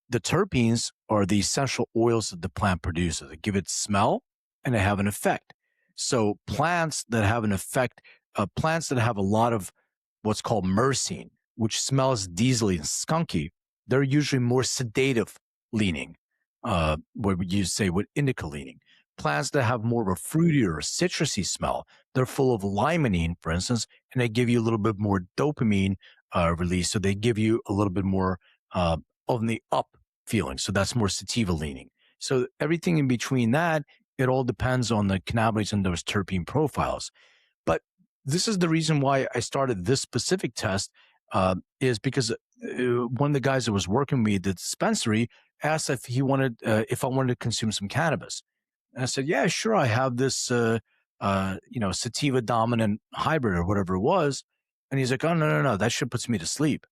the terpenes are the essential oils that the plant produces. They give it smell and they have an effect. So plants that have an effect, plants that have a lot of what's called myrcene, which smells diesely and skunky, they're usually more sedative leaning, what would you say with indica leaning. Plants that have more of a fruity or citrusy smell, they're full of limonene, for instance, and they give you a little bit more dopamine release. So they give you a little bit more uh, of the up feeling. So that's more sativa leaning. So everything in between that, it all depends on the cannabinoids and those terpene profiles. But this is the reason why I started this specific test, is because one of the guys that was working with me at the dispensary asked if I wanted to consume some cannabis. And I said, yeah, sure. I have this, sativa dominant hybrid or whatever it was. And he's like, oh, no, no, no. That shit puts me to sleep.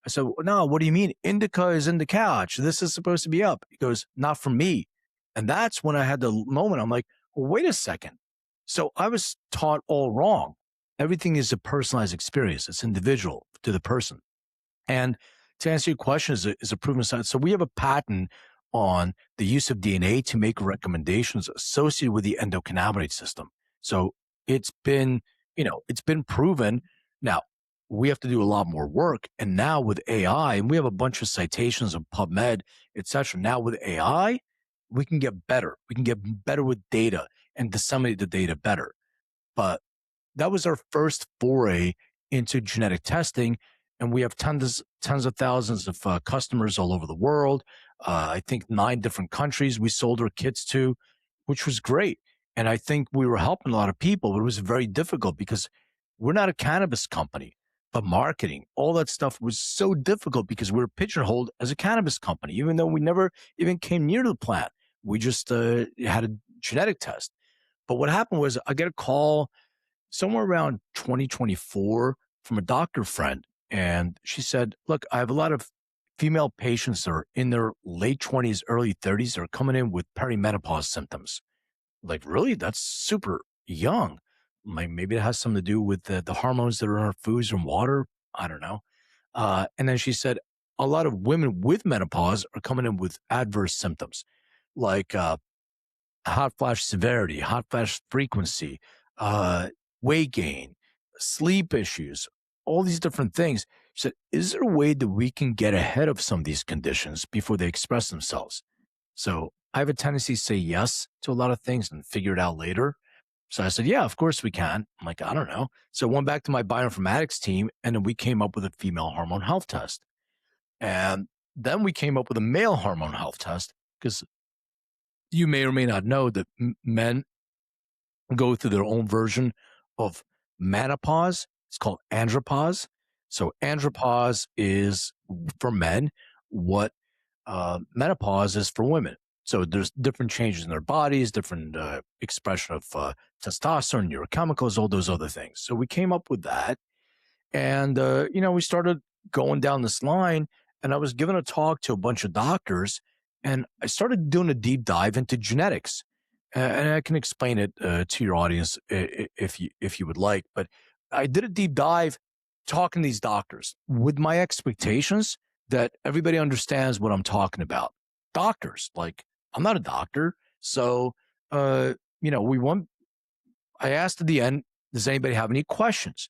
I said, no, what do you mean? Indica is in the couch. This is supposed to be up. He goes, not for me. And that's when I had the moment. I'm like, well, wait a second. So I was taught all wrong. Everything is a personalized experience. It's individual to the person. And to answer your question, is a proven science. So we have a patent on the use of DNA to make recommendations associated with the endocannabinoid system. So it's been, it's been proven. Now we have to do a lot more work. And now with AI, and we have a bunch of citations of PubMed, et cetera. Now with AI, we can get better. We can get better with data and disseminate the data better. But that was our first foray into genetic testing. And we have tens of thousands of customers all over the world. I think 9 different countries we sold our kits to, which was great. And I think we were helping a lot of people, but it was very difficult because we're not a cannabis company, but marketing, all that stuff was so difficult because we were pigeonholed as a cannabis company, even though we never even came near the plant. We just had a genetic test. But what happened was I get a call somewhere around 2024 from a doctor friend. And she said, look, I have a lot of female patients that are in their late 20s, early 30s that are coming in with perimenopause symptoms. Like, really? That's super young. Like, maybe it has something to do with the hormones that are in our foods and water. I don't know. And then she said, a lot of women with menopause are coming in with adverse symptoms like hot flash severity, hot flash frequency, uh, weight gain, sleep issues, all these different things. She said, is there a way that we can get ahead of some of these conditions before they express themselves? So I have a tendency to say yes to a lot of things and figure it out later. So I said, yeah, of course we can. I'm like, I don't know. So I went back to my bioinformatics team and then we came up with a female hormone health test. And then we came up with a male hormone health test because you may or may not know that men go through their own version of menopause. It's called andropause. So andropause is for men what menopause is for women. So there's different changes in their bodies, different expression of testosterone, neurochemicals, all those other things. So we came up with that, and we started going down this line. And I was giving a talk to a bunch of doctors, and I started doing a deep dive into genetics. And I can explain it to your audience if you would like. But I did a deep dive talking to these doctors with my expectations that everybody understands what I'm talking about. Doctors, like I'm not a doctor, so we want. I asked at the end, does anybody have any questions?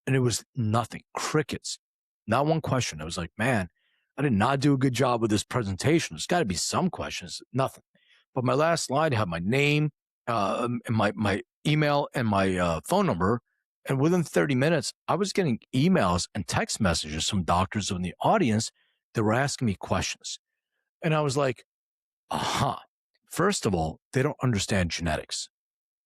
And it was nothing, crickets, not one question. I was like, man, I did not do a good job with this presentation. There's got to be some questions, nothing. But my last slide had my name, and my email and my phone number. And within 30 minutes, I was getting emails and text messages from doctors in the audience that were asking me questions. And I was like, aha. First of all, they don't understand genetics.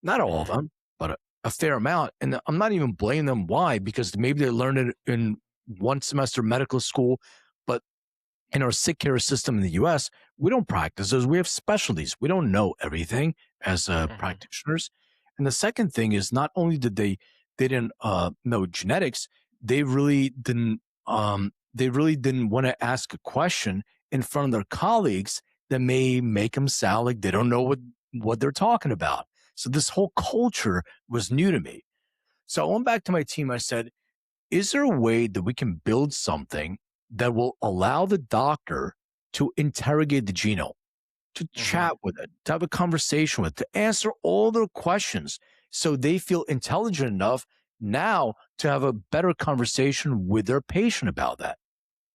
Not all of them, but a fair amount. And I'm not even blaming them. Why? Because maybe they learned it in one semester of medical school, but in our sick care system in the US, we don't practice those. We have specialties. We don't know everything as Mhm. practitioners. And the second thing is not only did they didn't know genetics, they really didn't want to ask a question in front of their colleagues that may make them sound like they don't know what they're talking about. So this whole culture was new to me. So I went back to my team. I said, is there a way that we can build something that will allow the doctor to interrogate the genome, to Mhm. chat with it, to have a conversation with, it, to answer all their questions so they feel intelligent enough now to have a better conversation with their patient about that?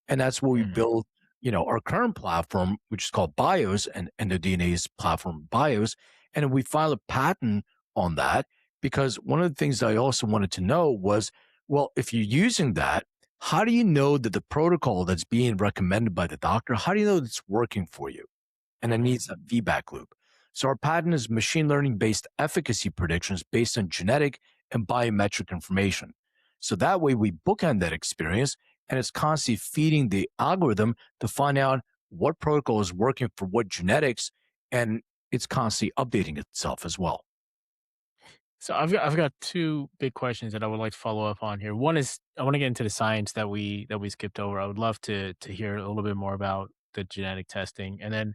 And that's where we Mhm. build, our current platform, which is called BIOS and EndoDNA's platform BIOS. And we file a patent on that because one of the things that I also wanted to know was, well, if you're using that, how do you know that the protocol that's being recommended by the doctor, how do you know that it's working for you? And it Mhm. needs a feedback loop. So our patent is machine learning based efficacy predictions based on genetic and biometric information. So that way we bookend that experience and it's constantly feeding the algorithm to find out what protocol is working for what genetics, and it's constantly updating itself as well. So I've got two big questions that I would like to follow up on here. One is I want to get into the science that we skipped over. I would love to hear a little bit more about the genetic testing, and then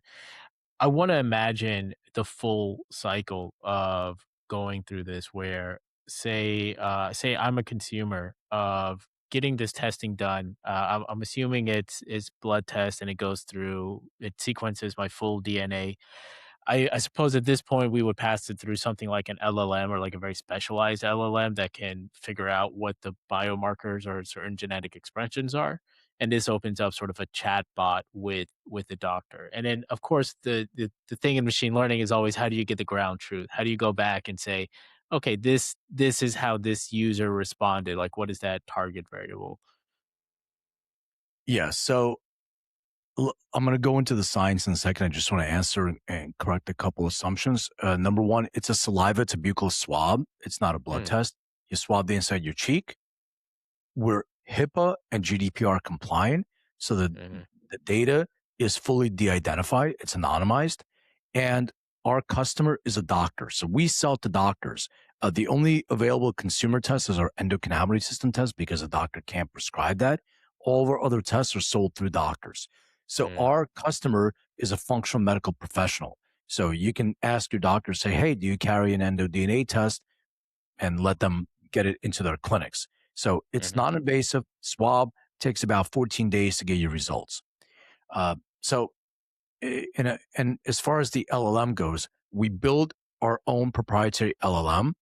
I want to imagine the full cycle of going through this where say I'm a consumer of getting this testing done. I'm assuming it's blood test and it goes through, it sequences my full DNA. I suppose at this point we would pass it through something like an LLM or like a very specialized LLM that can figure out what the biomarkers or certain genetic expressions are. And this opens up sort of a chat bot with the doctor. And then of course the thing in machine learning is always, how do you get the ground truth? How do you go back and say, okay, this is how this user responded. Like what is that target variable? Yeah. So I'm going to go into the science in a second. I just want to answer and correct a couple assumptions. Number one, it's a saliva to buccal swab. It's not a blood Mm, test. You swab the inside your cheek. We're HIPAA and GDPR compliant, so mhm, the data is fully de-identified. It's anonymized, and our customer is a doctor, so we sell to doctors. The only available consumer test is our endocannabinoid system test because a doctor can't prescribe that. All of our other tests are sold through doctors. So mm, our customer is a functional medical professional. So you can ask your doctor, say, "Hey, do you carry an EndoDNA test?" and let them get it into their clinics. So it's mhm, non-invasive swab, takes about 14 days to get your results. So and as far as the LLM goes, we build our own proprietary LLM.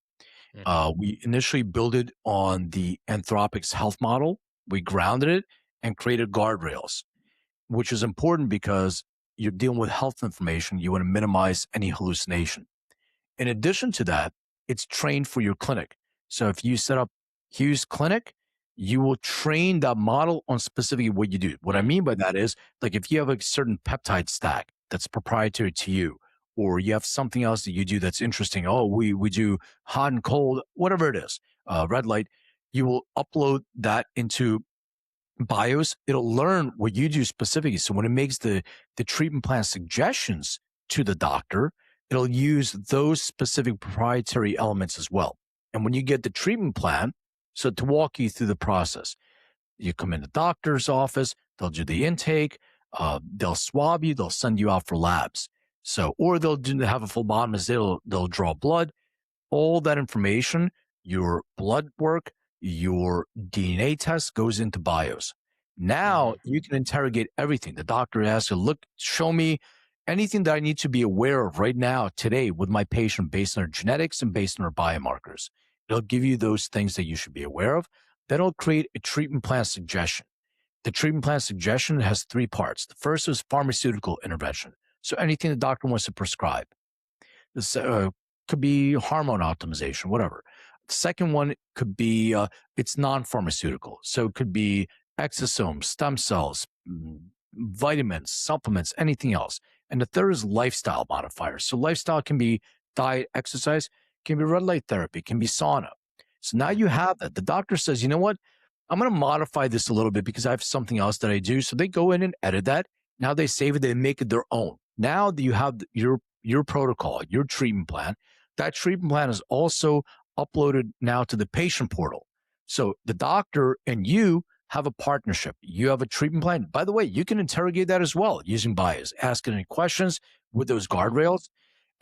mhm, We initially built it on the Anthropic's health model. We grounded it and created guardrails, which is important because you're dealing with health information. You want to minimize any hallucination. In addition to that, it's trained for your clinic. So if you set up Hughes Clinic, you will train that model on specifically what you do. What I mm, mean by that is, like, if you have a certain peptide stack that's proprietary to you, or you have something else that you do that's interesting. Oh, we do hot and cold, whatever it is, red light. You will upload that into BIOS. It'll learn what you do specifically. So when it makes the treatment plan suggestions to the doctor, it'll use those specific proprietary elements as well. And when you get the treatment plan, so to walk you through the process, you come in the doctor's office, they'll do the intake, they'll swab you, they'll send you out for labs. So, or have a phlebotomist, they'll draw blood, all that information, your blood work, your DNA test goes into BIOS. Now mhm, you can interrogate everything. The doctor asks you, look, show me anything that I need to be aware of right now, today, with my patient based on their genetics and based on their biomarkers. It'll give you those things that you should be aware of. Then it'll create a treatment plan suggestion. The treatment plan suggestion has three parts. The first is pharmaceutical intervention. So anything the doctor wants to prescribe. This could be hormone optimization, whatever. The second one could be it's non-pharmaceutical, so it could be exosomes, stem cells, vitamins, supplements, anything else. And the third is lifestyle modifiers. So lifestyle can be diet, exercise, can be red light therapy, can be sauna. So now you mhm, have that. The doctor says, you know what? I'm going to modify this a little bit because I have something else that I do. So they go in and edit that. Now they save it, they make it their own. Now that you have your protocol, your treatment plan, that treatment plan is also uploaded now to the patient portal. So the doctor and you have a partnership. You have a treatment plan. By the way, you can interrogate that as well using bias, asking any questions with those mhm, guardrails.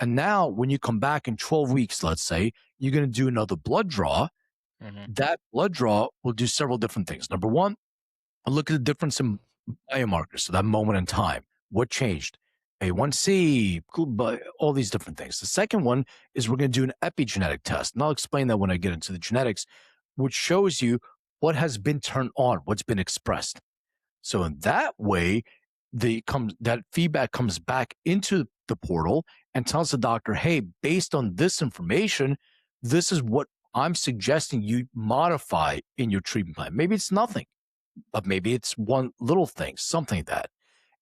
And now when you come back in 12 weeks, let's say, you're going to do another blood draw. mhm, That blood draw will do several different things. Number one, I'll look at the difference in biomarkers, so that moment in time. What changed? A1C, all these different things. The second one is we're going to do an epigenetic test. And I'll explain that when I get into the genetics, which shows you what has been turned on, what's been expressed. So in that way, that feedback comes back into the portal and tells the doctor, hey, based on this information, this is what I'm suggesting you modify in your treatment plan. Maybe it's nothing, but maybe it's one little thing, something like that.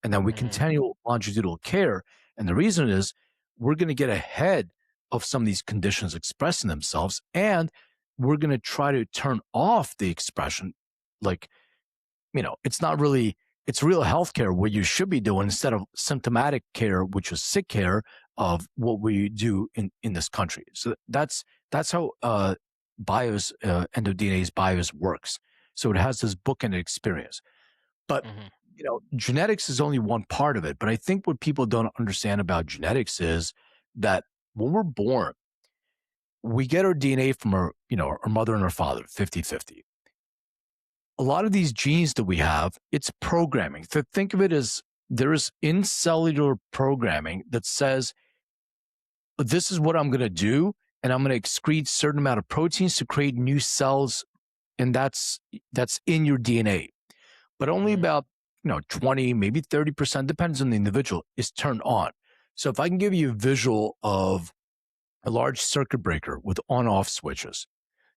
And then we mhm, continue longitudinal care. And the reason is we're going to get ahead of some of these conditions expressing themselves. And we're going to try to turn off the expression. Like, it's not really, it's real healthcare what you should be doing instead of symptomatic care, which is sick care of what we do in this country. So that's how BIOS, EndoDNA's BIOS works. So it has this bookended experience. But mhm, genetics is only one part of it. But I think what people don't understand about genetics is that when we're born, we get our DNA from our mother and our father, 50-50. A lot of these genes that we have, it's programming. So think of it as there is incellular programming that says, this is what I'm going to do, and I'm going to excrete certain amount of proteins to create new cells, and that's in your DNA. But only Mhm. about 20, maybe 30%, depends on the individual, is turned on. So if I can give you a visual of a large circuit breaker with on-off switches.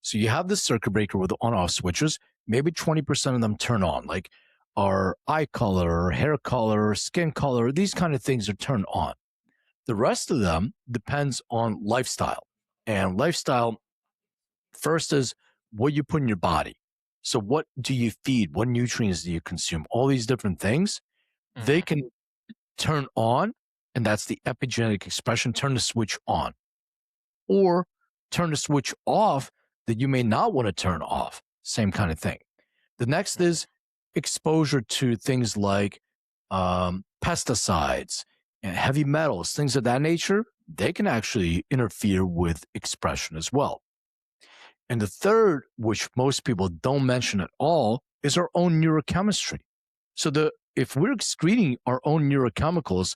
So you have this circuit breaker with on-off switches, maybe 20% of them turn on, like our eye color, hair color, skin color, these kind of things are turned on. The rest of them depends on lifestyle. And lifestyle, first is what you put in your body. So what do you feed? What nutrients do you consume? All these different things, they Mhm. can turn on, and that's the epigenetic expression, turn the switch on, or turn the switch off that you may not want to turn off. Same kind of thing. The next Mhm. is exposure to things like pesticides and heavy metals, things of that nature. They can actually interfere with expression as well. And the third, which most people don't mention at all, is our own neurochemistry. So if we're excreting our own neurochemicals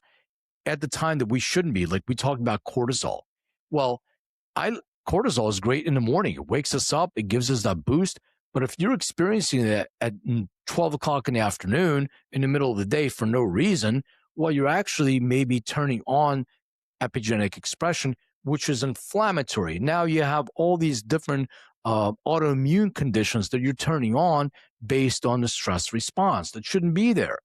at the time that we shouldn't be, like we talked about cortisol. Well, I cortisol is great in the morning. It wakes us up. It gives us that boost. But if you're experiencing that at 12 o'clock in the afternoon in the middle of the day for no reason, well, you're actually maybe turning on epigenetic expression, which is inflammatory. Now you have all these different autoimmune conditions that you're turning on based on the stress response that shouldn't be there.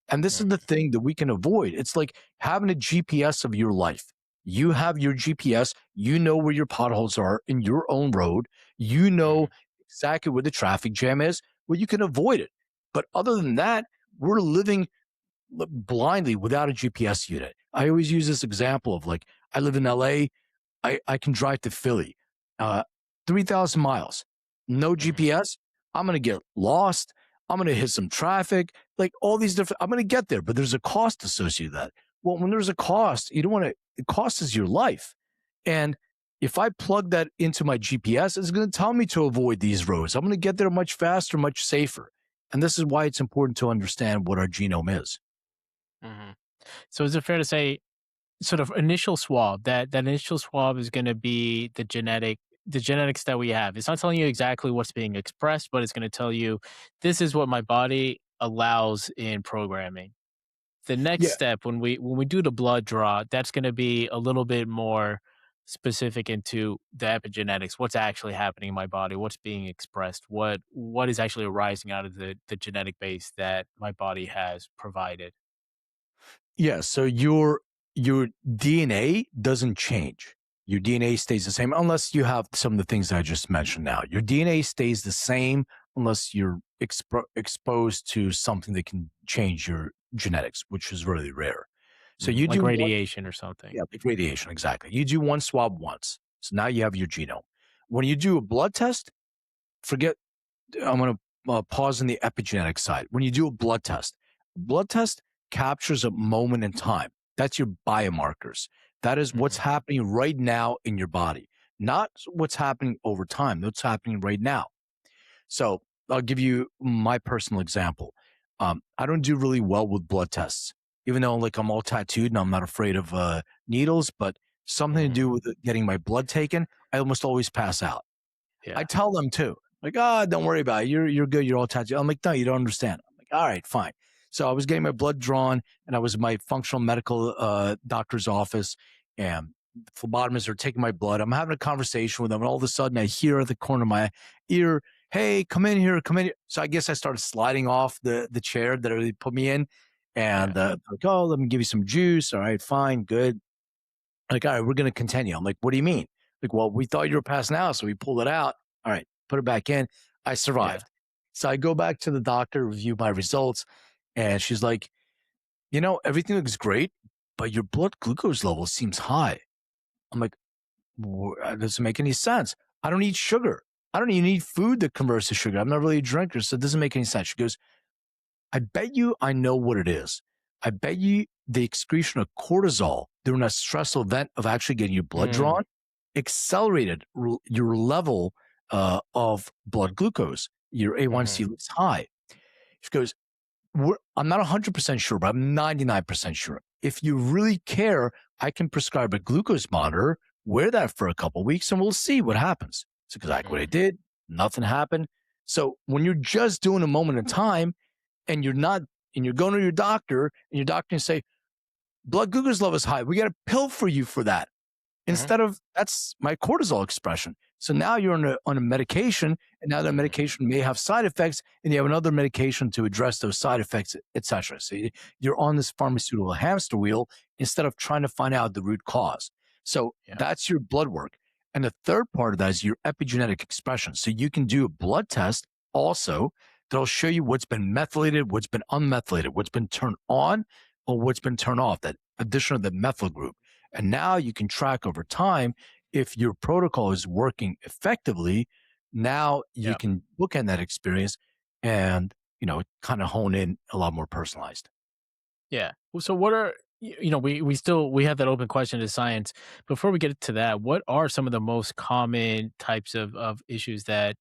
And this is the Mhm. thing that we can avoid. It's like having a GPS of your life. You have your GPS, you know where your potholes are in your own road, you know Mhm. exactly where the traffic jam is, where you can avoid it. But other than that, we're living blindly without a GPS unit. I always use this example of like, I live in LA, I can drive to Philly, uh, 3,000 miles, no Mhm. GPS. I'm going to get lost. I'm going to hit some traffic, like all these different, I'm going to get there, but there's a cost associated with that. Well, when there's a cost, you don't want to, the cost is your life. And if I plug that into my GPS, it's going to tell me to avoid these roads. I'm going to get there much faster, much safer. And this is why it's important to understand what our genome is. Mhm. So is it fair to say, sort of initial swab, that initial swab is going to be the genetics that we have. It's not telling you exactly what's being expressed, but it's going to tell you this is what my body allows in programming. The next Yeah. step when we do the blood draw, that's going to be a little bit more specific into the epigenetics, what's actually happening in my body, what's being expressed, what is actually arising out of the genetic base that my body has provided. Yeah, so your DNA doesn't change. Your DNA stays the same unless you have some of the things that I just mentioned now. Your DNA stays the same unless you're exposed to something that can change your genetics, which is really rare. So Mhm. you Like do one, radiation or something. yeah, like radiation, exactly. You do one swab once. So now you have your genome. When you do a blood test, forget I'm going to pause on the epigenetic side. When you do a blood test captures a moment in time. That's your biomarkers. That is what's Mhm. happening right now in your body, not what's happening over time. What's happening right now. So I'll give you my personal example. I don't do really well with blood tests, even though like I'm all tattooed and I'm not afraid of needles, but something to Mhm. do with getting my blood taken, I almost always pass out. I Yeah. tell them too, like, don't worry about it. You're good. You're all tattooed. I'm like, no, you don't understand. I'm like, all right, fine. So I was getting my blood drawn, and I was in my functional medical doctor's office, and the phlebotomists are taking my blood. I'm having a conversation with them, and all of a sudden, I hear at the corner of my ear, "Hey, come in here, come in here." So I guess I started sliding off the chair that they put me in, and Yeah. like, oh, let me give you some juice. All right, fine, good. Like, all right, we're going to continue. I'm like, what do you mean? Like, well, we thought you were passing out, so we pulled it out. All right, put it back in. I Yeah. survived. So I go back to the doctor, review my results, and she's like, everything looks great, but your blood glucose level seems high. I'm like, that doesn't make any sense. I don't eat sugar. I don't even eat food that converts to sugar. I'm not really a drinker, so it doesn't make any sense. She goes, I bet you I know what it is. I bet you the excretion of cortisol during a stressful event of actually getting your blood Mm, drawn accelerated your level of blood glucose. Your mm-hmm, A1C was high. She goes, I'm not 100% sure, but I'm 99% sure. If you really care, I can prescribe a glucose monitor, wear that for a couple of weeks, and we'll see what happens. It's exactly what I mm, did. Nothing happened. So when you're just doing a moment in time and you're not, and you're going to your doctor and your doctor can say, blood glucose level is high. We got a pill for you for that. mm-hmm, Instead of that's my cortisol expression. So now you're on a medication, and now that mm, medication may have side effects, and you have another medication to address those side effects, etc. So you're on this pharmaceutical hamster wheel instead of trying to find out the root cause. So yeah, that's your blood work. And the third part of that is your epigenetic expression. So you can do a blood test also that'll show you what's been methylated, what's been unmethylated, what's been turned on, or what's been turned off, that addition of the methyl group. And now you can track over time if your protocol is working effectively. Now you yeah, can bookend that experience and, kind of hone in a lot more personalized. yeah. Well, so what are we have that open question to science. Before we get to that, what are some of the most common types of issues that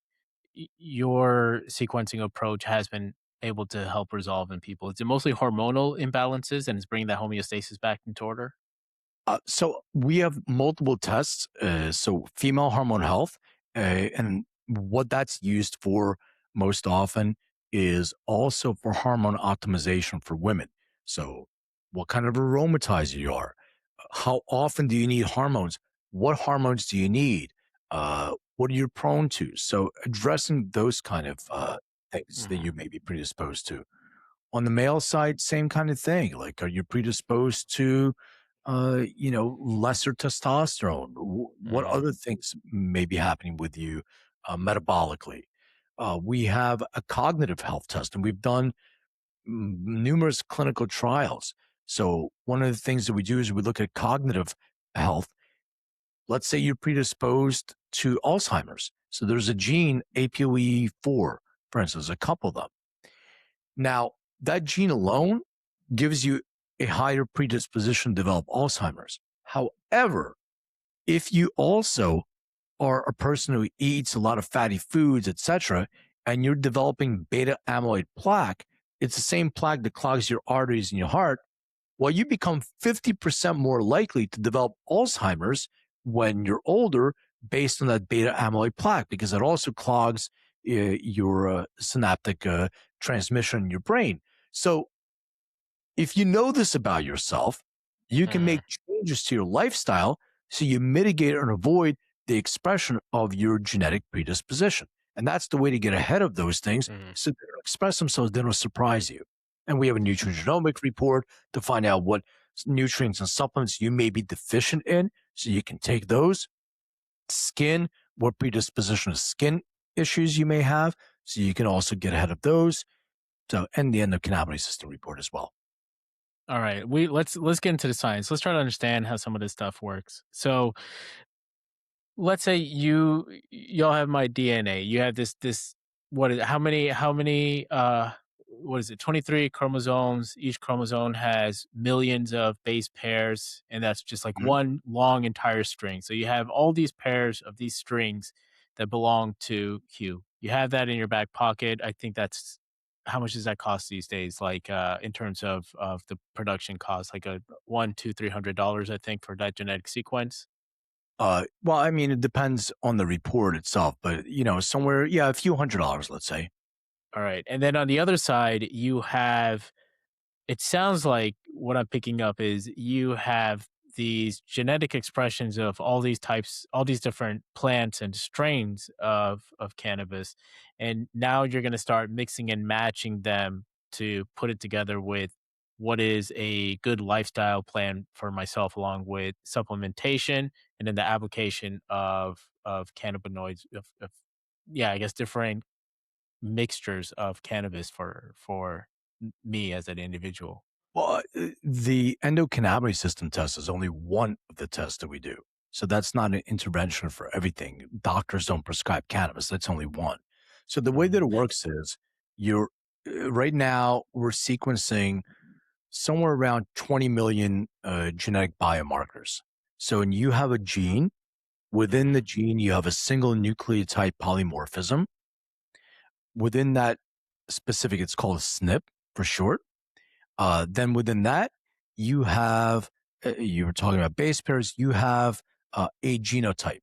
your sequencing approach has been able to help resolve in people? Is it mostly hormonal imbalances and it's bringing that homeostasis back into order? So we have multiple tests. So female hormone health, and what that's used for most often is also for hormone optimization for women. So what kind of aromatizer you are, how often do you need hormones? What hormones do you need? What are you prone to? So addressing those kind of things that Mhm, you may be predisposed to. On the male side, same kind of thing. Like, are you predisposed to, lesser testosterone? What mhm, other things may be happening with you metabolically? We have a cognitive health test, and we've done numerous clinical trials. So, one of the things that we do is we look at cognitive health. Let's say you're predisposed to Alzheimer's. So, there's a gene, APOE4, for instance, a couple of them. Now, that gene alone gives you a higher predisposition to develop Alzheimer's. However, if you also are a person who eats a lot of fatty foods, etc., and you're developing beta amyloid plaque, it's the same plaque that clogs your arteries in your heart. Well, you become 50% more likely to develop Alzheimer's when you're older based on that beta amyloid plaque because it also clogs your synaptic transmission in your brain. So if you know this about yourself, you can mhm, make changes to your lifestyle so you mitigate and avoid the expression of your genetic predisposition. And that's the way to get ahead of those things mhm. so they don't express themselves, they don't surprise you. And we have a nutrigenomic report to find out what nutrients and supplements you may be deficient in so you can take those. Skin, what predisposition of skin issues you may have so you can also get ahead of those. So, and the endocannabinoid system report as well. All right, let's get into the science. Let's try to understand how some of this stuff works. So, let's say y'all have my DNA. You have this what is it? How many what is it? 23 chromosomes. Each chromosome has millions of base pairs and that's just like Mhm. one long entire string. So you have all these pairs of these strings that belong to Q. You have that in your back pocket. I think that's how much does that cost these days? Like in terms of the production cost, like a one, two, $300, I think, for that genetic sequence. Well, I mean, it depends on the report itself, but somewhere, yeah, a few $100s, let's say. All right. And then on the other side, you have it sounds like what I'm picking up is you have these genetic expressions of all these types, all these different plants and strains of cannabis. And now you're going to start mixing and matching them to put it together with what is a good lifestyle plan for myself along with supplementation and then the application of cannabinoids of yeah, I guess different mixtures of cannabis for me as an individual. Well, the endocannabinoid system test is only one of the tests that we do. So that's not an intervention for everything. Doctors don't prescribe cannabis. That's only one. So the way that Mhm, it works is you're right now we're sequencing somewhere around 20 million genetic biomarkers. So when you have a gene, within the gene, you have a single nucleotide polymorphism. Within that specific, it's called a SNP for short. Then within that, you have, you were talking about base pairs, you have a genotype.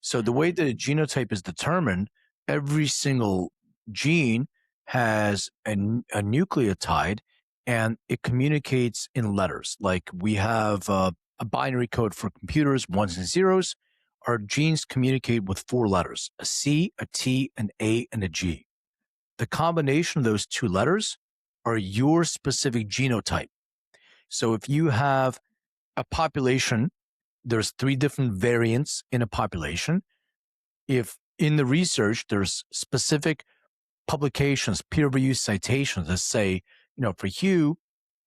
So the way that a genotype is determined, every single gene has a nucleotide and it communicates in letters. Like we have a binary code for computers, ones and zeros. Our genes communicate with 4 letters, a C, a T, an A, and a G. The combination of those 2 letters are your specific genotype. So if you have a population, there's 3 different variants in a population. If in the research, there's specific publications, peer-reviewed citations that say, for you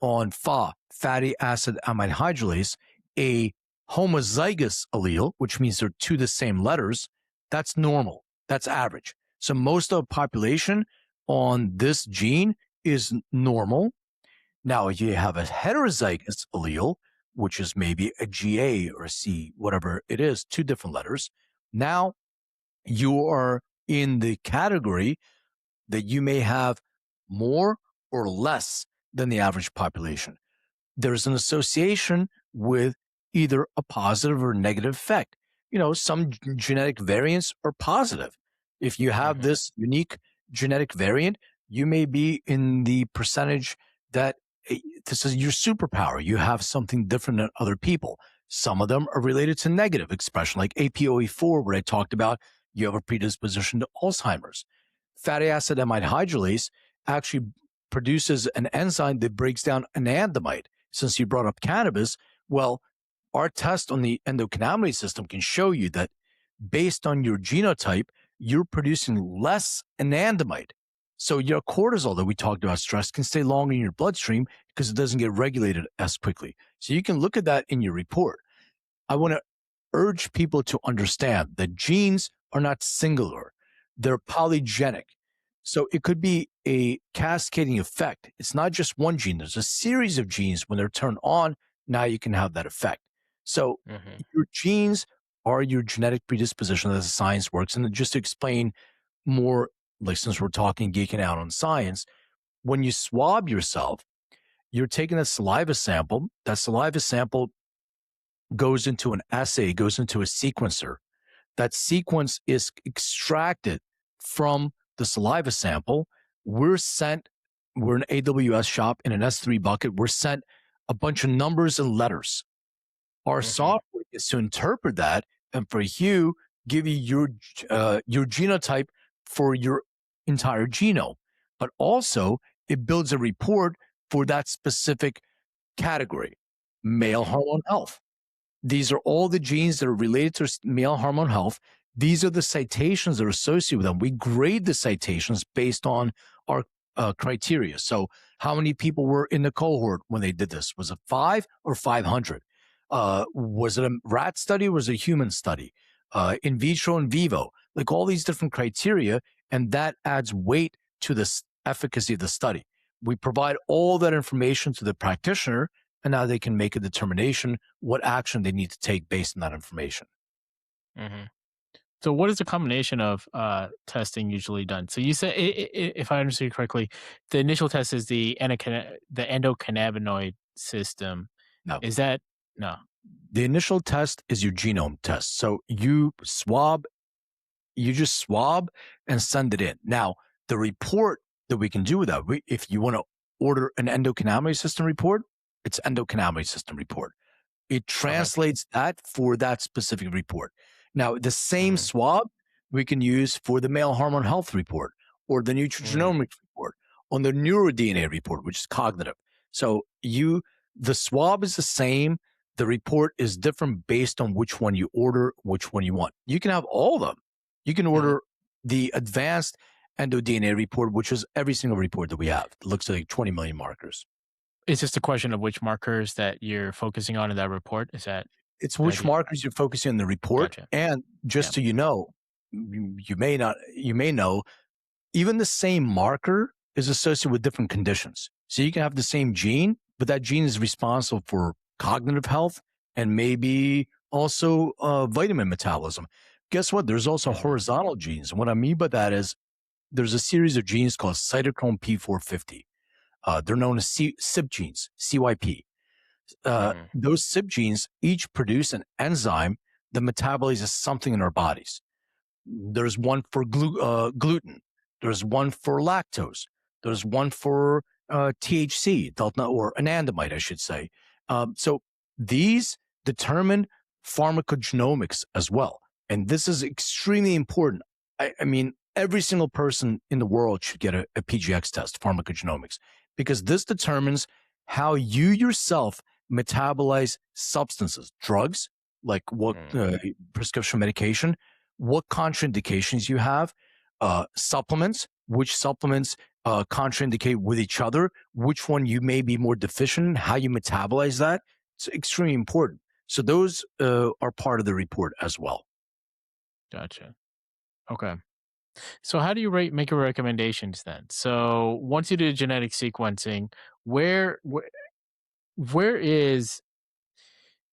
on fatty acid amide hydrolase, a homozygous allele, which means they're 2 the same letters, that's normal. That's average. So most of the population on this gene is normal. Now, you have a heterozygous allele, which is maybe a GA or a C, whatever it is, 2 different letters. Now, you are in the category that you may have more or less than the average population. There's an association with either a positive or negative effect. Some genetic variants are positive. If you have this unique genetic variant, you may be in the percentage that this is your superpower. You have something different than other people. Some of them are related to negative expression, like APOE4, where I talked about you have a predisposition to Alzheimer's. Fatty acid amide hydrolase actually produces an enzyme that breaks down anandamide. Since you brought up cannabis, well, our test on the endocannabinoid system can show you that based on your genotype, you're producing less anandamide. So your cortisol that we talked about, stress, can stay longer in your bloodstream because it doesn't get regulated as quickly. So you can look at that in your report. I want to urge people to understand that genes are not singular. They're polygenic. So it could be a cascading effect. It's not just one gene. There's a series of genes. When they're turned on, now you can have that effect. So your genes are your genetic predisposition as the science works. And just to explain more, like since we're talking geeking out on science, when you swab yourself, you're taking a saliva sample. That saliva sample goes into an assay, goes into a sequencer. That sequence is extracted from the saliva sample. We're an AWS shop in an S3 bucket. We're sent a bunch of numbers and letters. Our software is to interpret that and for you, give you your genotype for your entire genome. But also, it builds a report for that specific category, male hormone health. These are all the genes that are related to male hormone health. These are the citations that are associated with them. We grade the citations based on our criteria. So how many people were in the cohort when they did this? Was it 5 or 500? Was it a rat study or was it a human study? In vitro and vivo, like all these different criteria, and that adds weight to the efficacy of the study. We provide all that information to the practitioner, and now they can make a determination what action they need to take based on that information. So what is the combination of testing usually done? So you said, if I understand you correctly, the initial test is the endocannabinoid system. No. Is that no? The initial test is your genome test. So you just swab and send it in. Now, the report that we can do with that, if you want to order an endocannabinoid system report, it's endocannabinoid system report. It translates that for that specific report. Now, the same swab we can use for the male hormone health report or the nutrigenomics report on the neuroDNA report, which is cognitive. So the swab is the same. The report is different based on which one you order, which one you want. You can have all of them. You can order the advanced EndoDNA report, which is every single report that we have. It looks like 20 million markers. It's just a question of which markers that you're focusing on in that report. Is that? It's which markers you're focusing on in the report. Gotcha. And just so you know, you may know, even the same marker is associated with different conditions. So you can have the same gene, but that gene is responsible for cognitive health and maybe also vitamin metabolism. Guess what? There's also Mhm. horizontal genes. And what I mean by that is there's a series of genes called cytochrome P450. They're known as CYP genes, CYP. Mhm. Those CYP genes each produce an enzyme that metabolizes something in our bodies. There's one for gluten. There's one for lactose. There's one for THC, delta, or anandamide, I should say. So these determine pharmacogenomics as well. And this is extremely important. I mean, every single person in the world should get a PGX test, pharmacogenomics, because this determines how you yourself metabolize substances, drugs, like what Mhm. prescription medication, what contraindications you have, supplements, which supplements contraindicate with each other, which one you may be more deficient in, how you metabolize that. It's extremely important. So those are part of the report as well. Gotcha. Okay. So how do you make your recommendations then? So once you do genetic sequencing, where where, where is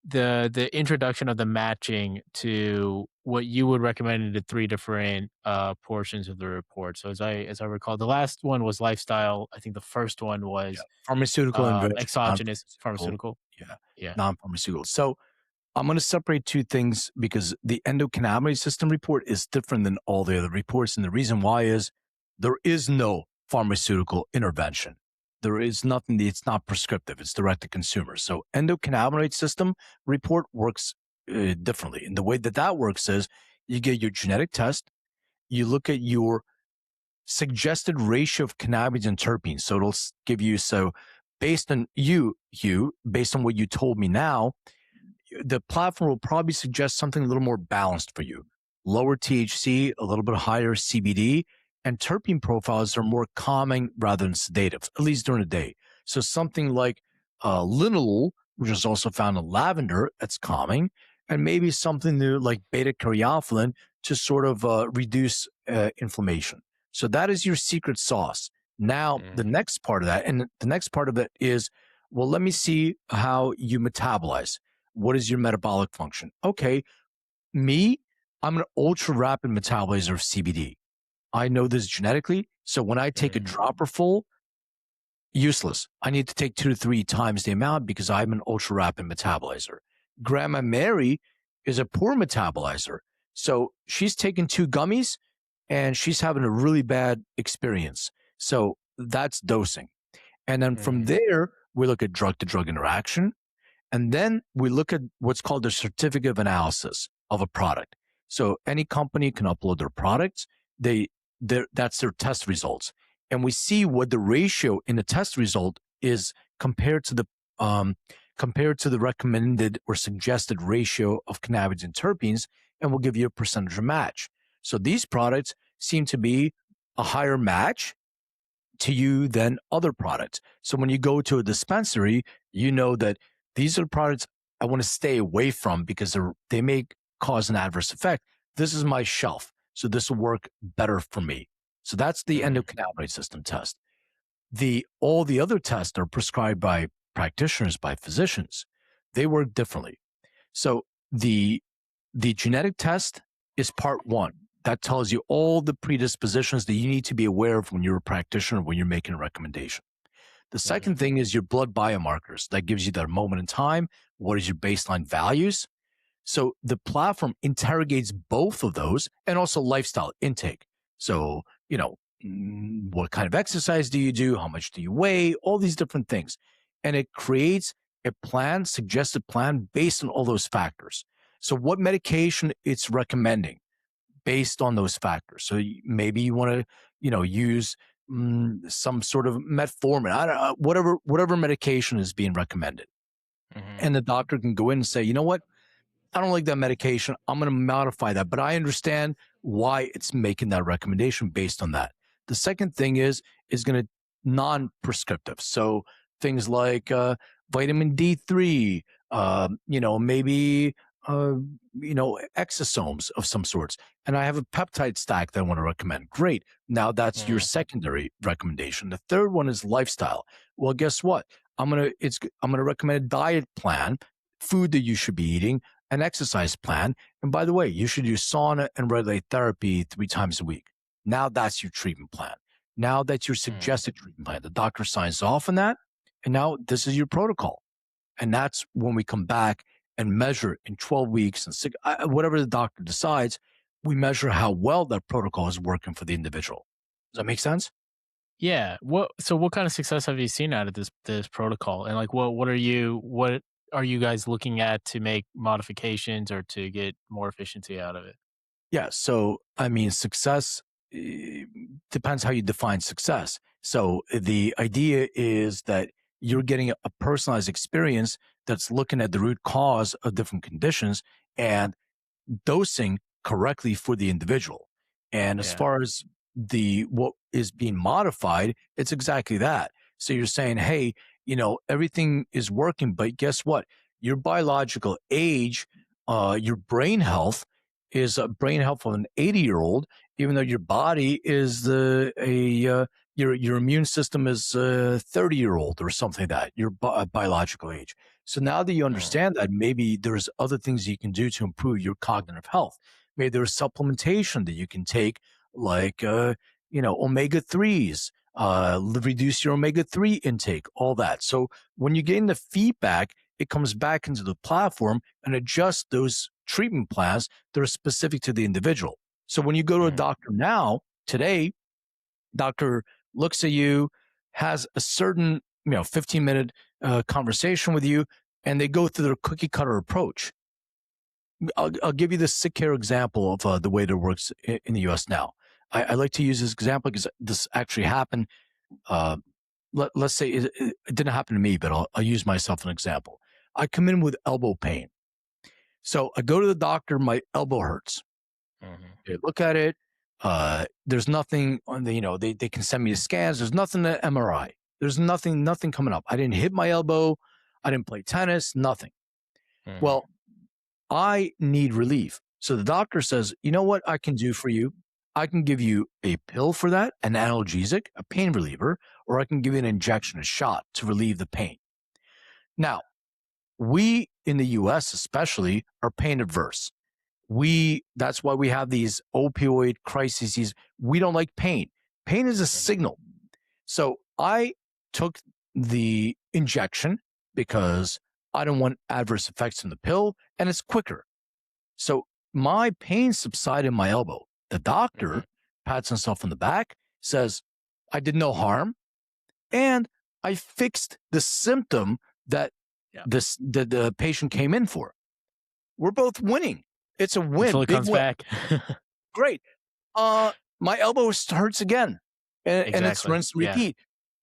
the introduction of the matching to what you would recommend in the three different portions of the report? So as I recall, the last one was lifestyle. I think the first one Yeah. was Pharmaceutical intervention, exogenous non-pharmaceutical. pharmaceutical. Yeah. Yeah. Non-pharmaceutical. So I'm going to separate two things because the endocannabinoid system report is different than all the other reports. And the reason why is there is no pharmaceutical intervention. There is nothing, it's not prescriptive, it's direct to consumer. So, endocannabinoid system report works differently. And the way that that works is you get your genetic test, you look at your suggested ratio of cannabinoids and terpenes. So, it'll give you, so based on based on what you told me now, the platform will probably suggest something a little more balanced for you. Lower THC, a little bit higher CBD, and terpene profiles are more calming rather than sedative, at least during the day. So something like linalool, which is also found in lavender, that's calming, and maybe something new like beta caryophyllene to sort of reduce inflammation. So that is your secret sauce. Now, the Mhm. next part of that, and the next part of it is, well, let me see how you metabolize. What is your metabolic function? Okay, me, I'm an ultra rapid metabolizer of CBD. I know this genetically. So when I take a Mhm. dropper full, useless. I need to take 2 to 3 times the amount because I'm an ultra rapid metabolizer. Grandma Mary is a poor metabolizer. So she's taking 2 gummies and she's having a really bad experience. So that's dosing. And then from Mhm. there, we look at drug to drug interaction. And then we look at what's called the certificate of analysis of a product. So any company can upload their products. That's their test results. And we see what the ratio in the test result is compared to the um, recommended or suggested ratio of cannabinoids and terpenes, and we'll give you a percentage of match. So these products seem to be a higher match to you than other products. So when you go to a dispensary, you know that these are products I want to stay away from because they may cause an adverse effect. This is my shelf. So this will work better for me. So that's the Mhm. endocannabinoid system test. All the other tests are prescribed by practitioners, by physicians. They work differently. So the genetic test is part one. That tells you all the predispositions that you need to be aware of when you're a practitioner, when you're making a recommendation. The second Mhm. thing is your blood biomarkers. That gives you that moment in time. What is your baseline values? So the platform interrogates both of those and also lifestyle intake. So, what kind of exercise do you do? How much do you weigh? All these different things. And it creates a plan, suggested plan based on all those factors. So what medication it's recommending based on those factors. So maybe you want to, use some sort of metformin, I don't know, whatever medication is being recommended. Mhm. And the doctor can go in and say, you know what? I don't like that medication. I'm going to modify that, but I understand why it's making that recommendation based on that. The second thing is going to non-prescriptive. So things like vitamin D3, maybe exosomes of some sorts. And I have a peptide stack that I want to recommend. Great. Now that's your Mhm. secondary recommendation. The third one is lifestyle. Well, guess what? I'm gonna recommend a diet plan, food that you should be eating, an exercise plan, and by the way, you should do sauna and red light therapy 3 times a week. Now that's your treatment plan. Now that's your Mm. suggested treatment plan. The doctor signs off on that, and now this is your protocol. And that's when we come back and measure in 12 weeks and whatever the doctor decides, we measure how well that protocol is working for the individual. Does that make sense? Yeah. What kind of success have you seen out of this protocol? And like what are you guys looking at to make modifications or to get more efficiency out of it? Yeah. So, I mean, success eh, depends how you define success. So, the idea is that you're getting a personalized experience that's looking at the root cause of different conditions and dosing correctly for the individual. And as Yeah. far as the what is being modified, it's exactly that. So you're saying, hey, everything is working, but guess what? Your biological age, your brain health is a brain health of an 80-year-old, even though your body is your immune system is 30-year-old or something like that, your biological age. So now that you Mm. understand that, maybe there's other things you can do to improve your cognitive health. Maybe there's supplementation that you can take, like omega threes, reduce your omega three intake, all that. So when you gain the feedback, it comes back into the platform and adjusts those treatment plans that are specific to the individual. So when you go to a Mm. doctor now, today, doctor looks at you, has a certain 15-minute conversation with you, and they go through their cookie cutter approach. I'll give you the sick care example of the way that it works in the U.S. now. I like to use this example because this actually happened. Uh, let's say it didn't happen to me, but I'll use myself as an example. I come in with elbow pain. So I go to the doctor, my elbow hurts. Mhm. They look at it. There's nothing on the, they can send me the scans. There's nothing to MRI. There's nothing coming up. I didn't hit my elbow. I didn't play tennis, nothing. Mhm. Well, I need relief. So the doctor says, you know what I can do for you? I can give you a pill for that, an analgesic, a pain reliever, or I can give you an injection, a shot to relieve the pain. Now, we in the US especially are pain averse. That's why we have these opioid crises. We don't like pain. Pain is a Mhm. signal. So I took the injection because I don't want adverse effects from the pill and it's quicker. So my pain subsided in my elbow. The Mhm. doctor pats himself on the back, says, I did no harm, and I fixed the symptom that Yeah. the patient came in for. We're both winning. It's a Until win, it big comes win. back. Great. My elbow hurts again, and it's Exactly. rinse and Yeah. repeat.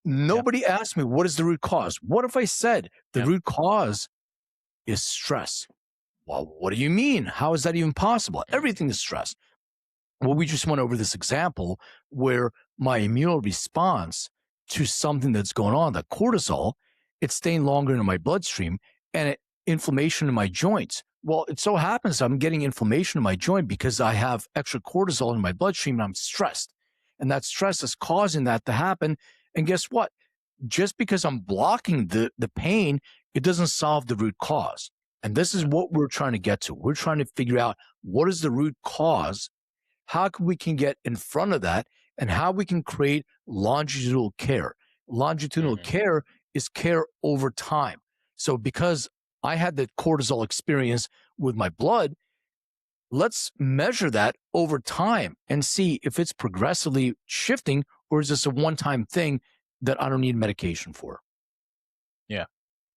Yep. Nobody asked me what is the root cause. What if I said the Yep. root cause is stress? Well, what do you mean? How is that even possible? Mm. Everything is stress. Well, we just went over this example where my immune response to something that's going on, the cortisol, it's staying longer in my bloodstream and inflammation in my joints. Well, it so happens I'm getting inflammation in my joint because I have extra cortisol in my bloodstream and I'm stressed. And that stress is causing that to happen. And guess what? Just because I'm blocking the pain, it doesn't solve the root cause. And this is Yeah. what we're trying to get to. We're trying to figure out what is the root cause, how we can get in front of that, and how we can create longitudinal care. Longitudinal Mhm. care is care over time. So because I had the cortisol experience with my blood, let's measure that over time and see if it's progressively shifting or is this a one-time thing that I don't need medication for. Yeah.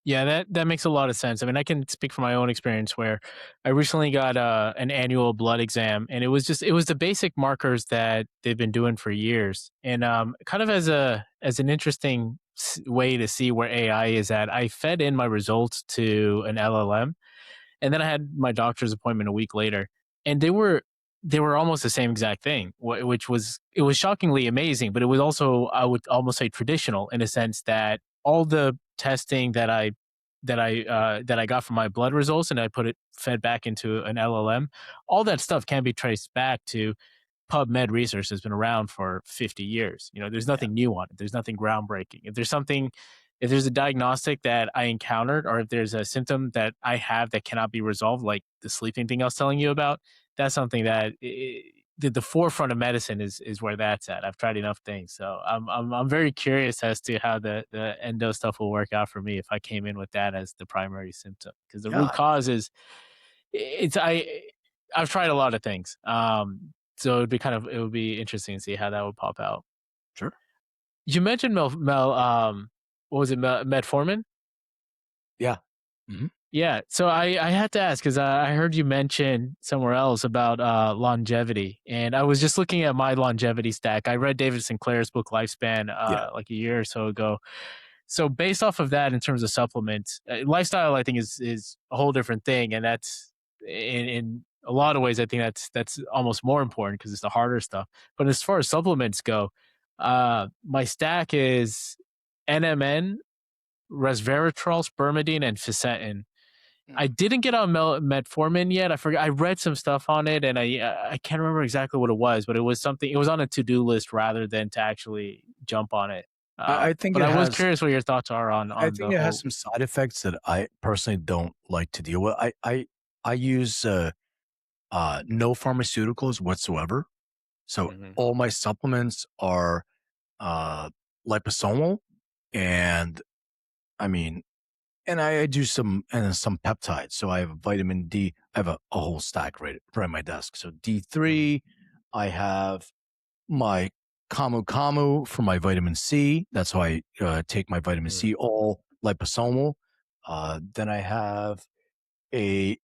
Yeah, that makes a lot of sense. I mean, I can speak from my own experience where I recently got an annual blood exam, and it was the basic markers that they've been doing for years. And kind of as an interesting way to see where AI is at, I fed in my results to an LLM, and then I had my doctor's appointment a week later, and they were almost the same exact thing, which was it was shockingly amazing, but it was also I would almost say traditional in a sense that all the testing that I got from my blood results and I put it fed back into an LLM, all that stuff can be traced back to PubMed research that's been around for 50 years. You know, there's Yeah. nothing new on it. There's nothing groundbreaking. If there's something if there's a diagnostic that I encountered, or if there's a symptom that I have that cannot be resolved, like the sleeping thing I was telling you about, that's something that the forefront of medicine is where that's at. I've tried enough things, so I'm very curious as to how the endo stuff will work out for me if I came in with that as the primary symptom, because the root Yeah, cause is it's I've tried a lot of things. So it would be interesting to see how that would pop out. sure. You mentioned what was it, metformin? Yeah. Mhm. Yeah. So I had to ask because I heard you mention somewhere else about longevity, and I was just looking at my longevity stack. I read David Sinclair's book Lifespan Yeah. like a year or so ago. So based off of that, in terms of supplements, lifestyle, I think is a whole different thing, and that's in a lot of ways, I think that's almost more important because it's the harder stuff. But as far as supplements go, my stack is NMN, resveratrol, spermidine, and fisetin. I Mhm. didn't get on metformin yet. I forgot. I read some stuff on it, and I can't remember exactly what it was, but it was something. It was on a to do list rather than to actually jump on it. I think But it I was has curious what your thoughts are I on think the it has whole. some side effects that I personally don't like to deal with. I use, no pharmaceuticals whatsoever. So Mhm, all my supplements are, uh, liposomal, and I mean I do some peptides. So I have vitamin D. I have a whole stack right on my desk. So mhm, D3, I have my Camu Camu for my vitamin C. That's how I take my vitamin mhm, C, all liposomal. Then I have a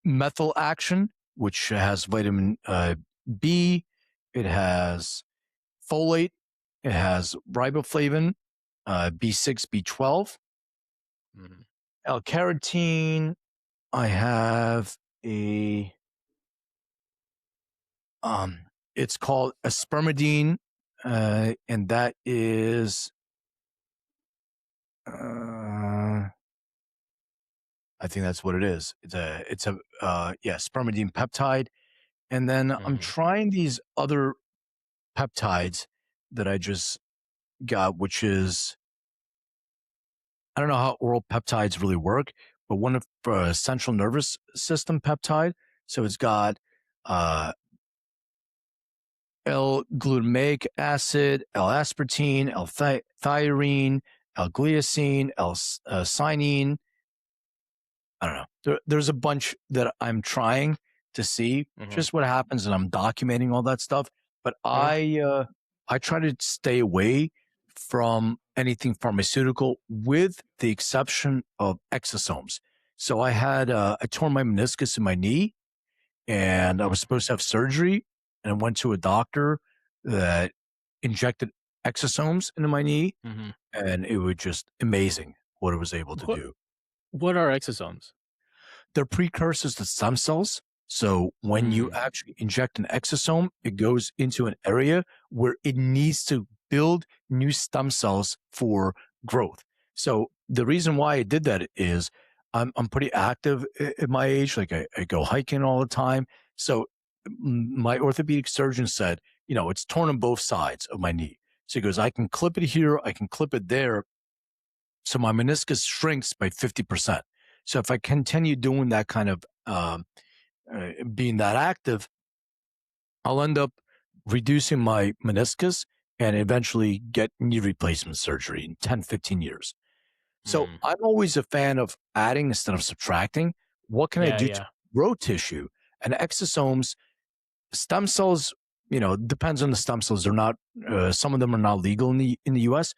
methyl action, which has vitamin B. It has folate. It has riboflavin, B6, B12, mhm, L-carotene. I have a um, it's called aspermidine, and that is I think that's what it is. It's a yeah, spermidine peptide. And then I'm mhm, trying these other peptides that I just got, which is I don't know how oral peptides really work, but one of central nervous system peptide. So it's got uh, L-glutamic acid, L-aspartame, L-thyrine, L-glycine, L-cynine. I don't know. There's a bunch that I'm trying to see mhm. just what happens, and I'm documenting all that stuff. But Okay. I try to stay away from anything pharmaceutical, with the exception of exosomes. So I tore my meniscus in my knee, and I Mm, was supposed to have surgery, and I went to a doctor that injected exosomes into my knee, mhm. and it was just amazing what it was able to What do. what are exosomes? They're precursors to stem cells. So when you Mm, actually inject an exosome, it goes into an area where it needs to build new stem cells for growth. So the reason why I did that is I'm pretty active at my age. Like I go hiking all the time. So my orthopedic surgeon said, it's torn on both sides of my knee. So he goes, I can clip it here, I can clip it there, so my meniscus shrinks by 50%. So if I continue doing that kind of being that active, I'll end up reducing my meniscus and eventually get knee replacement surgery in 10, 15 years. So mm. I'm always a fan of adding instead of subtracting. What can I Yeah, do to yeah. grow tissue? And exosomes, stem cells, depends on the stem cells. They're not, some of them are not legal in the US,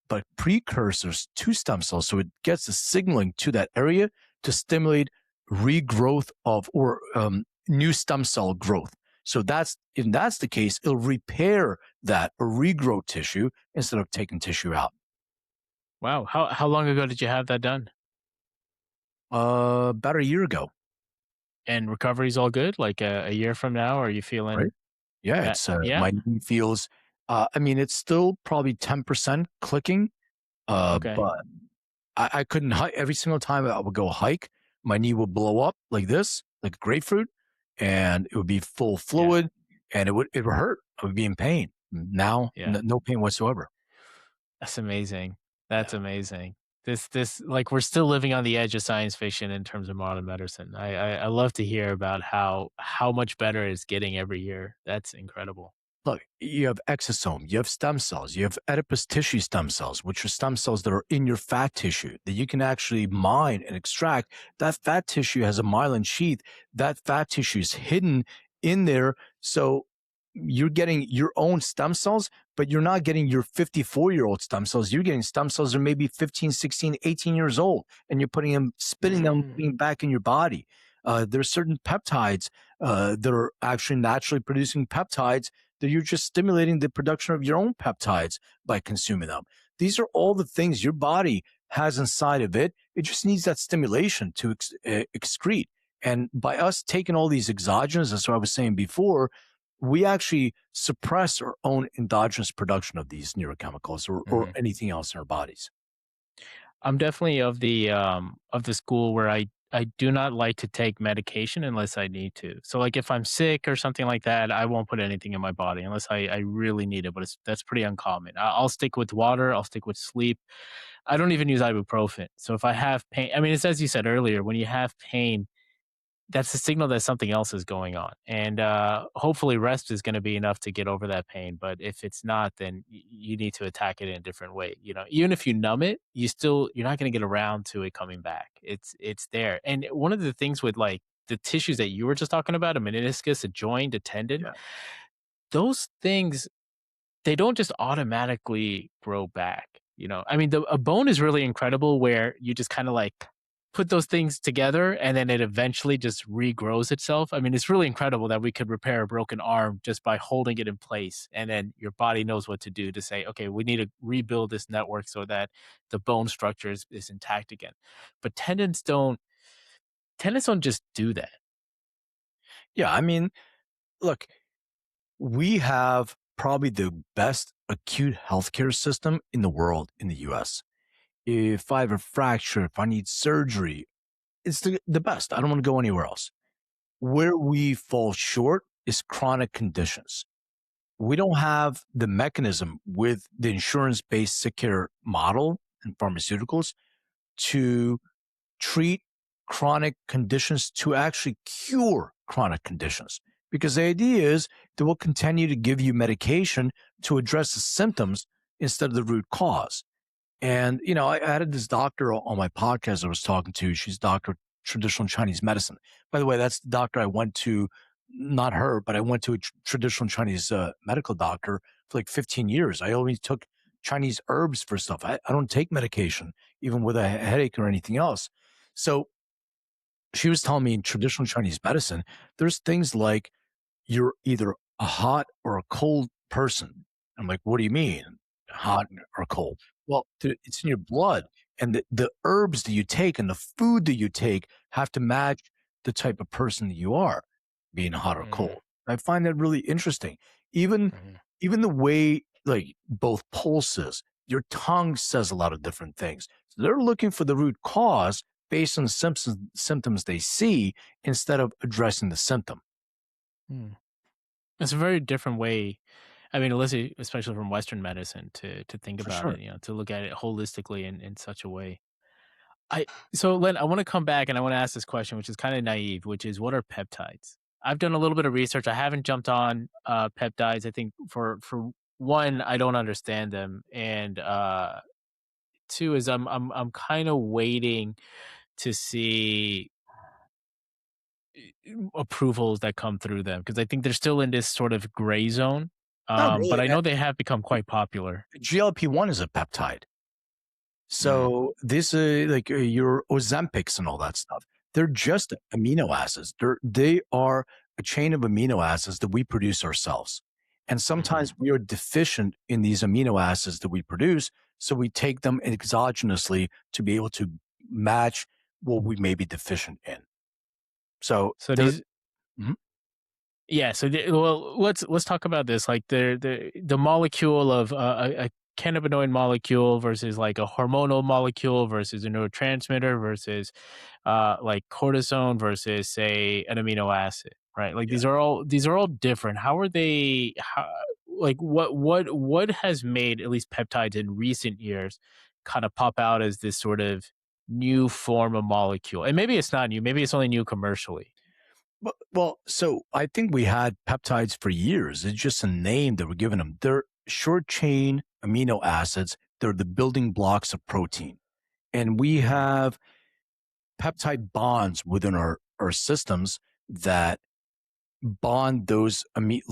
but precursors to stem cells. So it gets the signaling to that area to stimulate regrowth of or new stem cell growth. So if that's the case, it'll repair that or regrow tissue instead of taking tissue out. Wow. How long ago did you have that done? About a year ago, And recovery's all good? Like a year from now, are you right? feeling Yeah, that? it's Yeah. my knee feels. I mean, it's still probably 10% clicking, Okay. but I couldn't hike every single time I would go hike. My knee would blow up like this, like a grapefruit, and it would be full Yeah. fluid, and it would hurt. I would be in pain. Now, Yeah. no pain whatsoever. That's amazing. That's Yeah. amazing. This like we're still living on the edge of science fiction in terms of modern medicine. I love to hear about how much better it's getting every year. That's incredible. Look, you have exosome, you have stem cells, you have adipose tissue stem cells, which are stem cells that are in your fat tissue that you can actually mine and extract. That fat tissue has a myelin sheath. That fat tissue is hidden in there. So you're getting your own stem cells, but you're not getting your 54-year-old stem cells. You're getting stem cells that are maybe 15, 16, 18 years old, and you're putting them, spinning them, Mm, putting them back in your body. There's certain peptides that are actually naturally producing peptides that you're just stimulating the production of your own peptides by consuming them. These are all the things your body has inside of it. It just needs that stimulation to excrete. And by us taking all these exogenous, that's what I was saying before, we actually suppress our own endogenous production of these neurochemicals or mhm. anything else in our bodies. I'm definitely of the school where I do not like to take medication unless I need to. So like if I'm sick or something like that, I won't put anything in my body unless I really need it. But that's pretty uncommon. I'll stick with water. I'll stick with sleep. I don't even use ibuprofen. So if I have pain, I mean, it's as you said earlier, when you have pain, that's a signal that something else is going on. And hopefully rest is going to be enough to get over that pain. But if it's not, then you need to attack it in a different way. You know, even if you numb it, you're not going to get around to it coming back. It's there. And one of the things with like the tissues that you were just talking about, a meniscus, a joint, a tendon, Yeah. those things, they don't just automatically grow back, you know? I mean, a bone is really incredible where you just kinda, like, put those things together and then it eventually just regrows itself. I mean, it's really incredible that we could repair a broken arm just by holding it in place, and then your body knows what to do to say, "Okay, we need to rebuild this network so that the bone structure is intact again." But tendons don't just do that. Yeah. I mean, look, we have probably the best acute healthcare system in the world in the US. If I have a fracture, if I need surgery, it's the best. I don't want to go anywhere else. Where we fall short is chronic conditions. We don't have the mechanism with the insurance based sick care model and pharmaceuticals to treat chronic conditions, to actually cure chronic conditions. Because the idea is that we'll continue to give you medication to address the symptoms instead of the root cause. And, I had this doctor on my podcast I was talking to. She's a doctor of traditional Chinese medicine. By the way, that's the doctor I went to, not her, but I went to a traditional Chinese medical doctor for like 15 years. I always took Chinese herbs for stuff. I don't take medication, even with a headache or anything else. So she was telling me in traditional Chinese medicine, there's things like you're either a hot or a cold person. I'm like, what do you mean? Hot or cold? Well, it's in your blood. And the herbs that you take and the food that you take have to match the type of person that you are, being hot or Mhm, cold. I find that really interesting. Even mhm. even the way like both pulses, your tongue says a lot of different things. So they're looking for the root cause based on the symptoms they see instead of addressing the symptom. Hmm. It's a very different way. I mean, especially from Western medicine to think For about sure. it, you know, to look at it holistically in such a way. I so Len, I want to come back and I want to ask this question, which is kind of naive, which is what are peptides? I've done a little bit of research. I haven't jumped on peptides. I think for one, I don't understand them, and two is I'm kind of waiting to see approvals that come through them because I think they're still in this sort of gray zone. Not But really. I know they have become quite popular. GLP-1 is a peptide. Mm, So this like your Ozempics and all that stuff. They're just amino acids. They are a chain of amino acids that we produce ourselves. And mhm. sometimes we are deficient in these amino acids that we produce, so we take them exogenously to be able to match what we may be deficient in. So So there. these, Mhm. yeah. So well, let's talk about this. Like the molecule of a cannabinoid molecule versus like a hormonal molecule versus a neurotransmitter versus like cortisone versus say an amino acid, right? Like Yeah. these are all different. How are they? Like what has made at least peptides in recent years kind of pop out as this sort of new form of molecule. And maybe it's not new, maybe it's only new commercially. Well, so I think we had peptides for years. It's just a name that we're giving them. They're short chain amino acids. They're the building blocks of protein. And we Mhm, have peptide bonds within our systems that bond those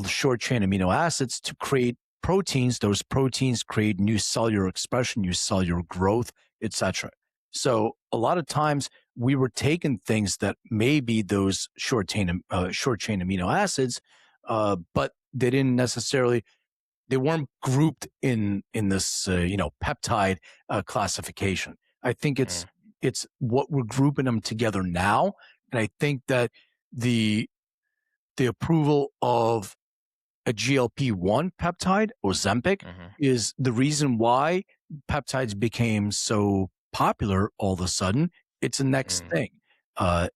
short chain amino acids to create proteins. Those proteins create new cellular expression, new cellular growth, etc. So a lot of times we were taking things that may be those short chain amino acids, but they didn't necessarily they weren't grouped in this peptide classification. I think mm, it's what we're grouping them together now, and I think that the the approval of a GLP-1 peptide, Ozempic, mhm, is the reason why peptides became so popular all of a sudden. It's the next mm, thing.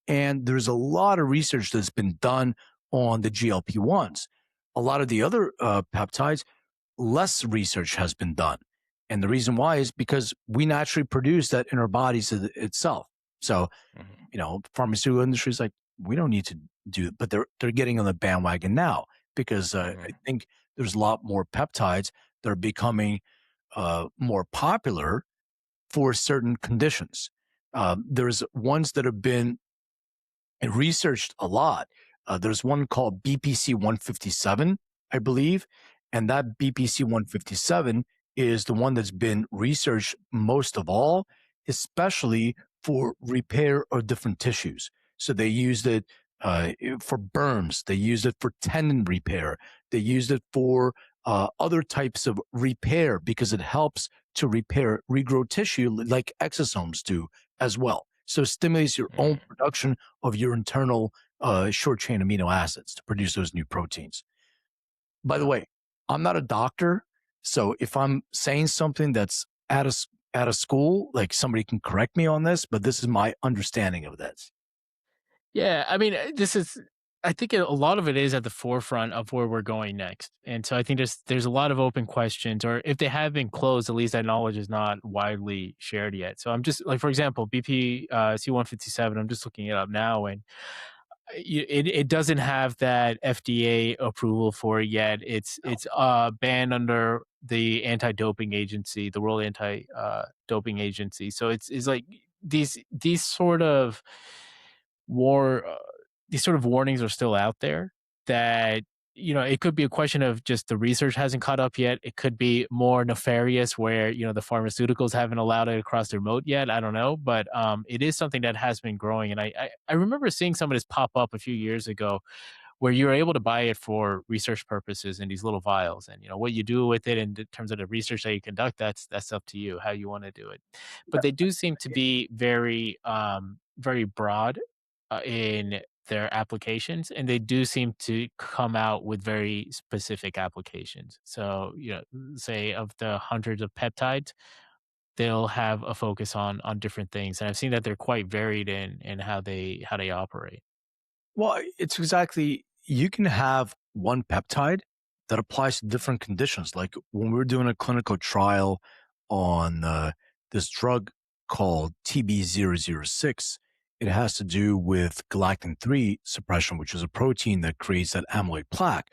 And there's a lot of research that's been done on the GLP-1s. A lot of the other peptides, less research has been done. And the reason why is because we naturally produce that in our bodies itself. So mhm, the pharmaceutical industry is like, we don't need to do, but they're getting on the bandwagon now because I mhm, think there's a lot more peptides that are becoming more popular for certain conditions. There's ones that have been researched a lot. There's one called BPC 157, I believe, and that BPC 157 is the one that's been researched most of all, especially for repair of different tissues. So they used it for burns, they used it for tendon repair, they used it for other types of repair because it helps to repair regrow tissue like exosomes do as well. So it stimulates your own mm. production of your internal short chain amino acids to produce those new proteins. By the way, I'm not a doctor, so if I'm saying something that's out of school, like somebody can correct me on this, but this is my understanding of this. Yeah, I mean, I think a lot of it is at the forefront of where we're going next, and so I think there's a lot of open questions, or if they have been closed, at least that knowledge is not widely shared yet. So I'm just like, for example, BP C157. I'm just looking it up now, and it doesn't have that FDA approval for it yet. No. It's banned under the anti-doping agency, the World Anti-Doping Agency. So it's like these sort of war these sort of warnings are still out there that it could be a question of just the research hasn't caught up yet. It could be more nefarious where the pharmaceuticals haven't allowed it across their moat yet. I don't know, but it is something that has been growing, and I remember seeing some of this pop up a few years ago where you're able to buy it for research purposes in these little vials, and what you do with it in terms of the research that you conduct, that's up to you how you want to do it. But they do seem to be very broad in their applications, and they do seem to come out with very specific applications. So say of the hundreds of peptides, they'll have a focus on different things, and I've seen that they're quite varied in how they operate. Well, it's exactly, you can have one peptide that applies to different conditions. Like when we were doing a clinical trial on this drug called TB006, it has to do with galactin 3 suppression, which is a protein that creates that amyloid plaque.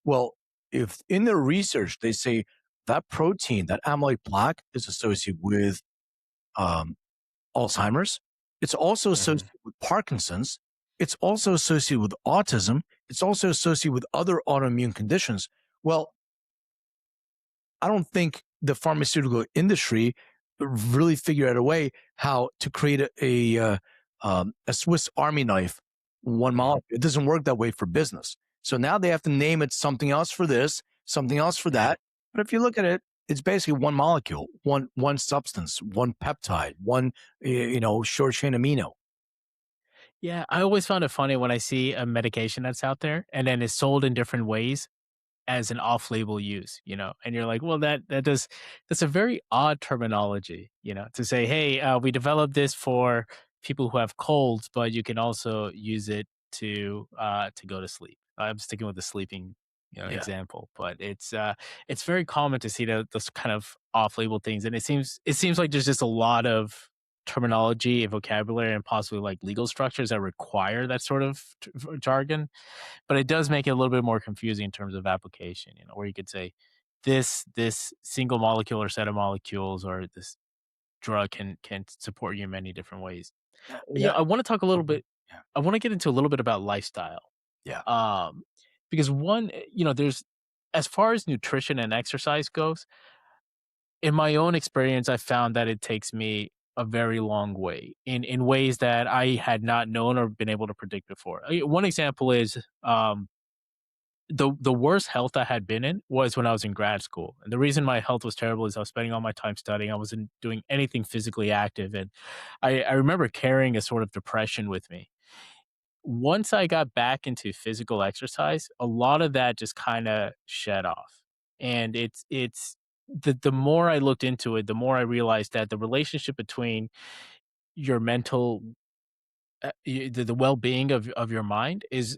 Well, if in their research they say that protein, that amyloid plaque, is associated with um, Alzheimer's. It's also Mhm, associated with Parkinson's. It's also associated with autism. It's also associated with other autoimmune conditions. Well, I don't think the pharmaceutical industry really figured out a way how to create a Swiss Army knife, one mhm, molecule. It doesn't work that way for business. So now they have to name it something else for this, something else for mhm. that. But if you look at it, it's basically one molecule, one substance, one peptide, one short chain amino. Yeah, I always found it funny when I see a medication that's out there and then it's sold in different ways as an off-label use, and you're like, well, that's a very odd terminology, to say, hey, we developed this for people who have colds, but you can also use it to go to sleep. I'm sticking with the sleeping, Yeah. example, but it's very common to see those kind of off-label things, and it seems like there's just a lot of terminology and vocabulary and possibly like legal structures that require that sort of jargon, but it does make it a little bit more confusing in terms of application, where you could say this single molecule or set of molecules or this drug can support you in many different ways. Yeah. I want to talk a little bit. Yeah. I want to get into a little bit about lifestyle, Yeah. um, because one, there's as far as nutrition and exercise goes. In my own experience, I found that it takes me a very long way in ways that I had not known or been able to predict before. One example is the worst health I had been in was when I was in grad school. And the reason my health was terrible is I was spending all my time studying. I wasn't doing anything physically active. And I remember carrying a sort of depression with me. Once I got back into physical exercise, a lot of that just kind of shed off. And it's the more I looked into it, the more I realized that the relationship between your mental the well-being of your mind is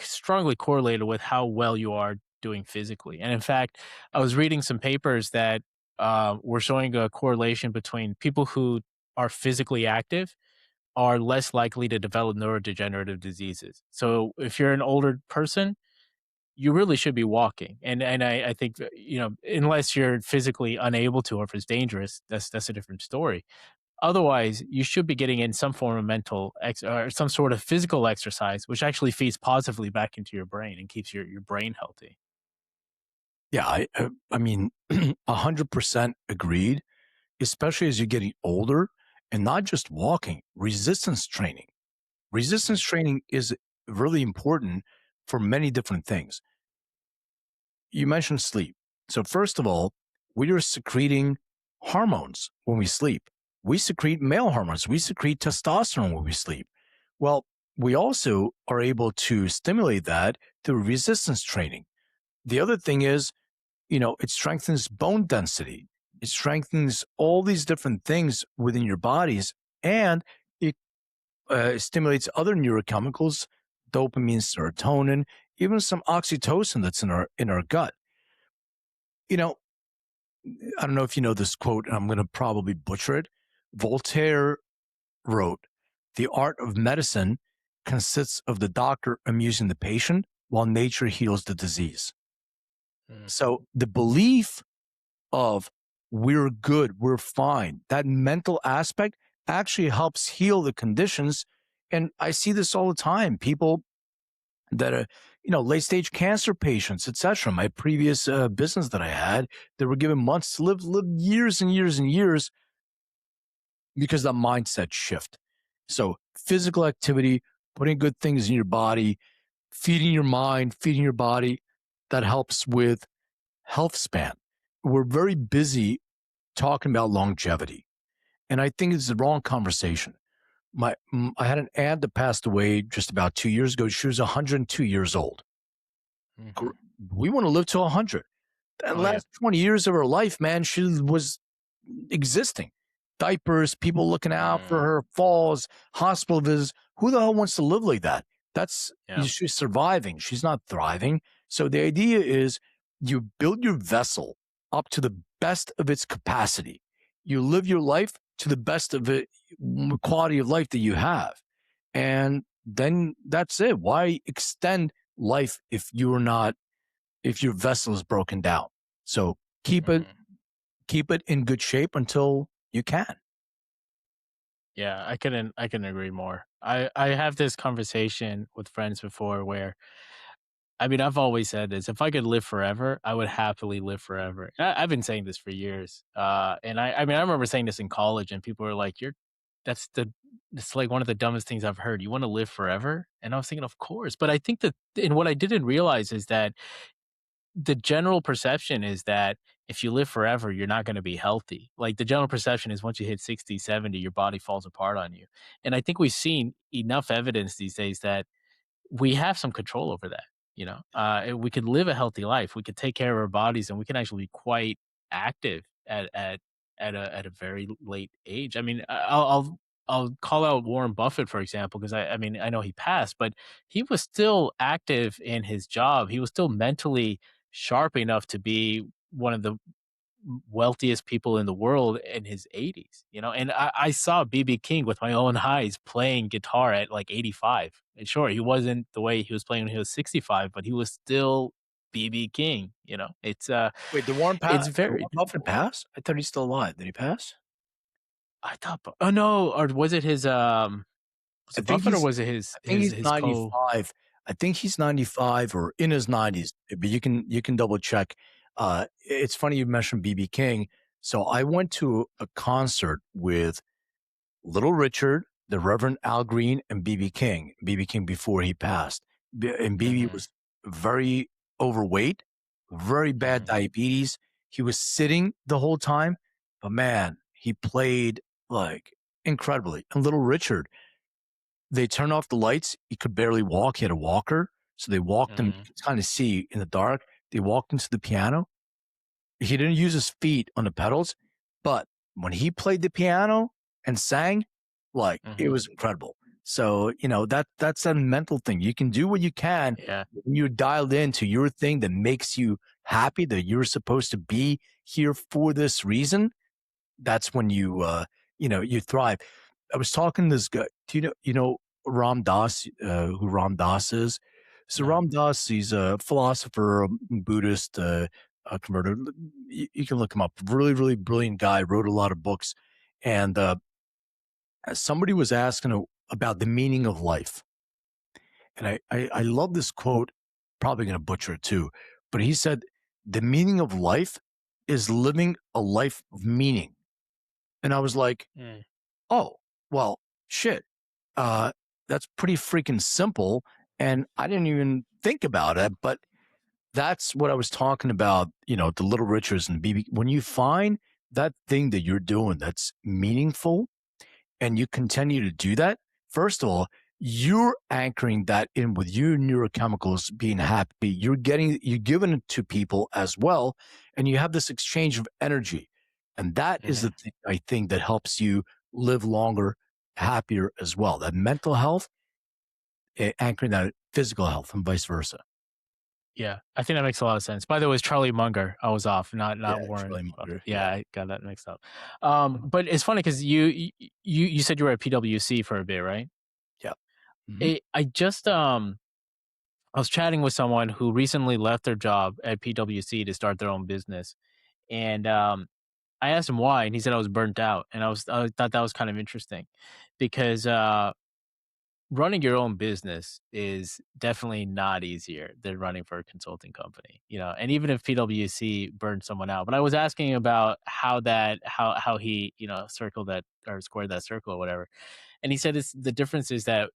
strongly correlated with how well you are doing physically. And in fact, I was reading some papers that were showing a correlation between people who are physically active are less likely to develop neurodegenerative diseases. So if you're an older person, you really should be walking. And I think that, unless you're physically unable to, or if it's dangerous, that's a different story. Otherwise, you should be getting in some form of or some sort of physical exercise, which actually feeds positively back into your brain and keeps your brain healthy. Yeah. I mean, 100% agreed, especially as you're getting older and not just walking, resistance training. Resistance Mhm. training is really important for many different things. You mentioned sleep. So, first of all, we are secreting hormones when we sleep. We secrete male hormones. We secrete testosterone when we sleep. Well, we also are able to stimulate that through resistance training. The other thing is, it strengthens bone density. It strengthens all these different things within your bodies, and it stimulates other neurochemicals, dopamine, serotonin, even some oxytocin that's in our gut. You know, I don't know if you know this quote, and I'm going to probably butcher it. Voltaire wrote, "The art of medicine consists of the doctor amusing the patient while nature heals the disease." Mhm. So the belief of we're good, we're fine, that mental aspect actually helps heal the conditions. And I see this all the time. People that are, late stage cancer patients, etc. My previous business that I had, they were given months to live years and years and years because that mindset shift. So physical activity, putting good things in your body, feeding your mind, feeding your body, that helps with health span. We're very busy talking about longevity, and I think it's the wrong conversation. I had an aunt that passed away just about 2 years ago. She was 102 years old. Mhm. We want to live to 100. That Oh yeah. last 20 years of her life, man, she was existing. Diapers, people looking out for Mm, her, falls, hospital visits. Who the hell wants to live like that? yeah. She's surviving. She's not thriving. So the idea is you build your vessel up to the best of its capacity. You live your life to the best of it, quality of life that you have. And then that's it. Why extend life if your vessel is broken down? So keep it Mhm. keep it in good shape until you can. Yeah, I couldn't agree more. I have this conversation with friends before where I mean, I've always said this, if I could live forever, I would happily live forever. I've been saying this for years. And I mean, I remember saying this in college and people were like, that's the, it's like one of the dumbest things I've heard. You want to live forever? And I was thinking, of course. But I think that, and what I didn't realize is that the general perception is that if you live forever, you're not going to be healthy. Like the general perception is once you hit 60, 70, your body falls apart on you. And I think we've seen enough evidence these days that we have some control over that. And we could live a healthy life. We could take care of our bodies, and we can actually be quite active at a very late age. I mean, I'll call out Warren Buffett for example, because I mean I know he passed, but he was still active in his job. He was still mentally sharp enough to be one of the wealthiest people in the world in his 80s, you know. And I saw BB King with my own eyes playing guitar at like 85. And sure, he wasn't the way he was playing when he was 65, but he was still BB King, you know. Wait, It's Did very Warren Buffett pass? I thought he's still alive. Did he pass? I thought oh no, or was it his was I it think Buffett or he's was it his I think he's his co 95. I think he's 95 or in his 90s, but you can double check. It's funny you mentioned BB King. So I went to a concert with Little Richard, the Reverend Al Green, and BB King. BB King before he passed. And BB Mhm, was very overweight, very bad mhm, diabetes. He was sitting the whole time, but man, he played like incredibly. And Little Richard, they turned off the lights. He could barely walk. He had a walker. So they walked him, you mhm, could kind of see in the dark. They walked into the piano. He didn't use his feet on the pedals, but when he played the piano and sang, like it mhm. was incredible. So, that's a mental thing. You can do what you can Yeah, when you're dialed into your thing that makes you happy, that you're supposed to be here for this reason. That's when you thrive. I was talking to this guy. Do you know Ram Dass, who Ram Dass is? So no. Ram Dass, he's a philosopher, Buddhist, converted. You can look him up. Really, really brilliant guy. Wrote a lot of books. And somebody was asking about the meaning of life, and I love this quote. Probably going to butcher it too, but he said the meaning of life is living a life of meaning. And I was like, Mm, oh, well, shit. Uh, that's pretty freaking simple. And I didn't even think about it, but that's what I was talking about, the Little Richards and BB. When you find that thing that you're doing that's meaningful and you continue to do that, first of all, you're anchoring that in with your neurochemicals being happy. You're giving it to people as well. And you have this exchange of energy. And that is the mhm. thing I think that helps you live longer, happier as well. That mental health, anchoring that physical health and vice versa. Yeah, I think that makes a lot of sense. By the way, it's Charlie Munger. I was off, Yeah, not Warren Charlie Buffett. Munger. Yeah, Yeah. I got that mixed up. But it's funny because you said you were at PwC for a bit, right? Yeah. Mhm. I just I was chatting with someone who recently left their job at PwC to start their own business, and I asked him why, and he said I was burnt out, and I thought that was kind of interesting because running your own business is definitely not easier than running for a consulting company, you know, and even if PwC burned someone out. But I was asking about how he, you know, circled that or squared that circle or whatever. And he said it's the difference is that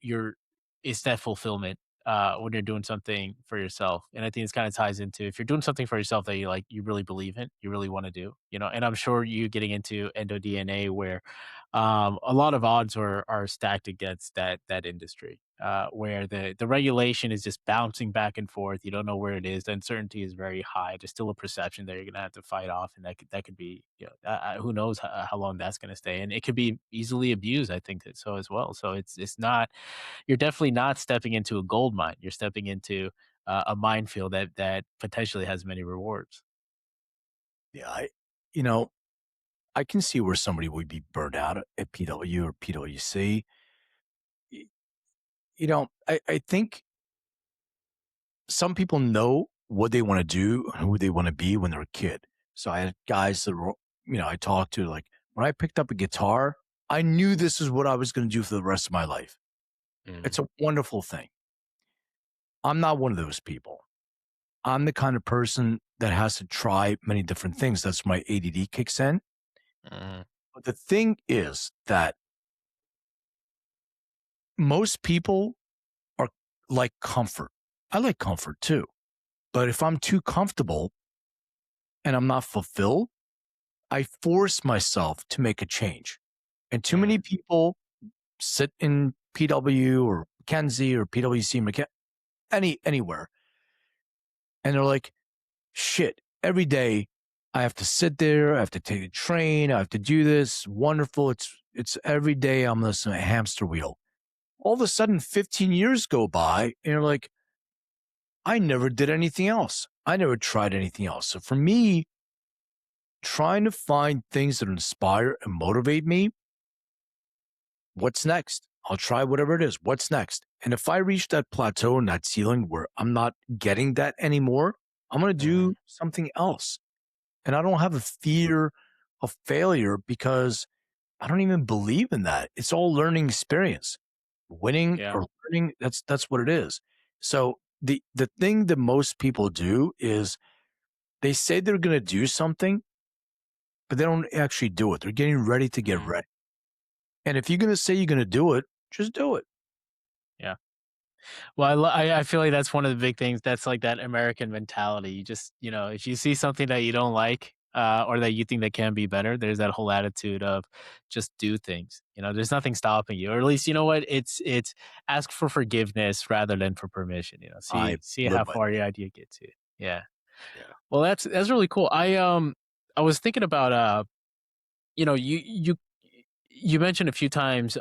it's that fulfillment when you're doing something for yourself. And I think this kind of ties into if you're doing something for yourself that you really believe in, you really want to do, you know. And I'm sure you getting into EndoDNA where a lot of odds are stacked against that industry, where the regulation is just bouncing back and forth. You don't know where it is. The uncertainty is very high. There's still a perception that you're gonna have to fight off, and that could be, you know, who knows how long that's gonna stay, and it could be easily abused. I think that so as well. So it's not you're definitely not stepping into a gold mine. You're stepping into a minefield that potentially has many rewards. Yeah. You know, I can see where somebody would be burned out at PW or PwC. Y- I think some people know what they want to do and who they want to be when they're a kid. So I had guys that were, I talked to like when I picked up a guitar, I knew this is what I was going to do for the rest of my life. Mm, It's a wonderful thing. I'm not one of those people. I'm the kind of person that has to try many different things. That's why my ADD kicks in. mhm, But the thing is that most people are like comfort. I like comfort too. But if I'm too comfortable and I'm not fulfilled, I force myself to make a change. And too mm, many people sit in PW or Kenzie or PwC, anywhere, and they're like, shit, every day I have to sit there, I have to take a train, I have to do this. Wonderful. It's every day I'm listening to a hamster wheel. All of a sudden, 15 years go by, and you're like, I never did anything else. I never tried anything else. So for me, trying to find things that inspire and motivate me. What's next? I'll try whatever it is. What's next? And if I reach that plateau and that ceiling where I'm not getting that anymore, I'm going to Mhm. do something else. And I don't have a fear of failure because I don't even believe in that. It's all learning experience. Winning Yeah. or learning, that's what it is. So the thing that most people do is they say they're going to do something, but they don't actually do it. They're getting ready to get Mhm. ready. And if you're going to say you're going to do it, just do it. Yeah. Well, I feel like that's one of the big things. That's like that American mentality. You just, if you see something that you don't like, or that you think that can be better, there's that whole attitude of just do things. There's nothing stopping you, or at least you know what? It's ask for forgiveness rather than for permission. I See live how by far that. your idea gets you. Yeah. Yeah. Well, that's really cool. I was thinking about you mentioned a few times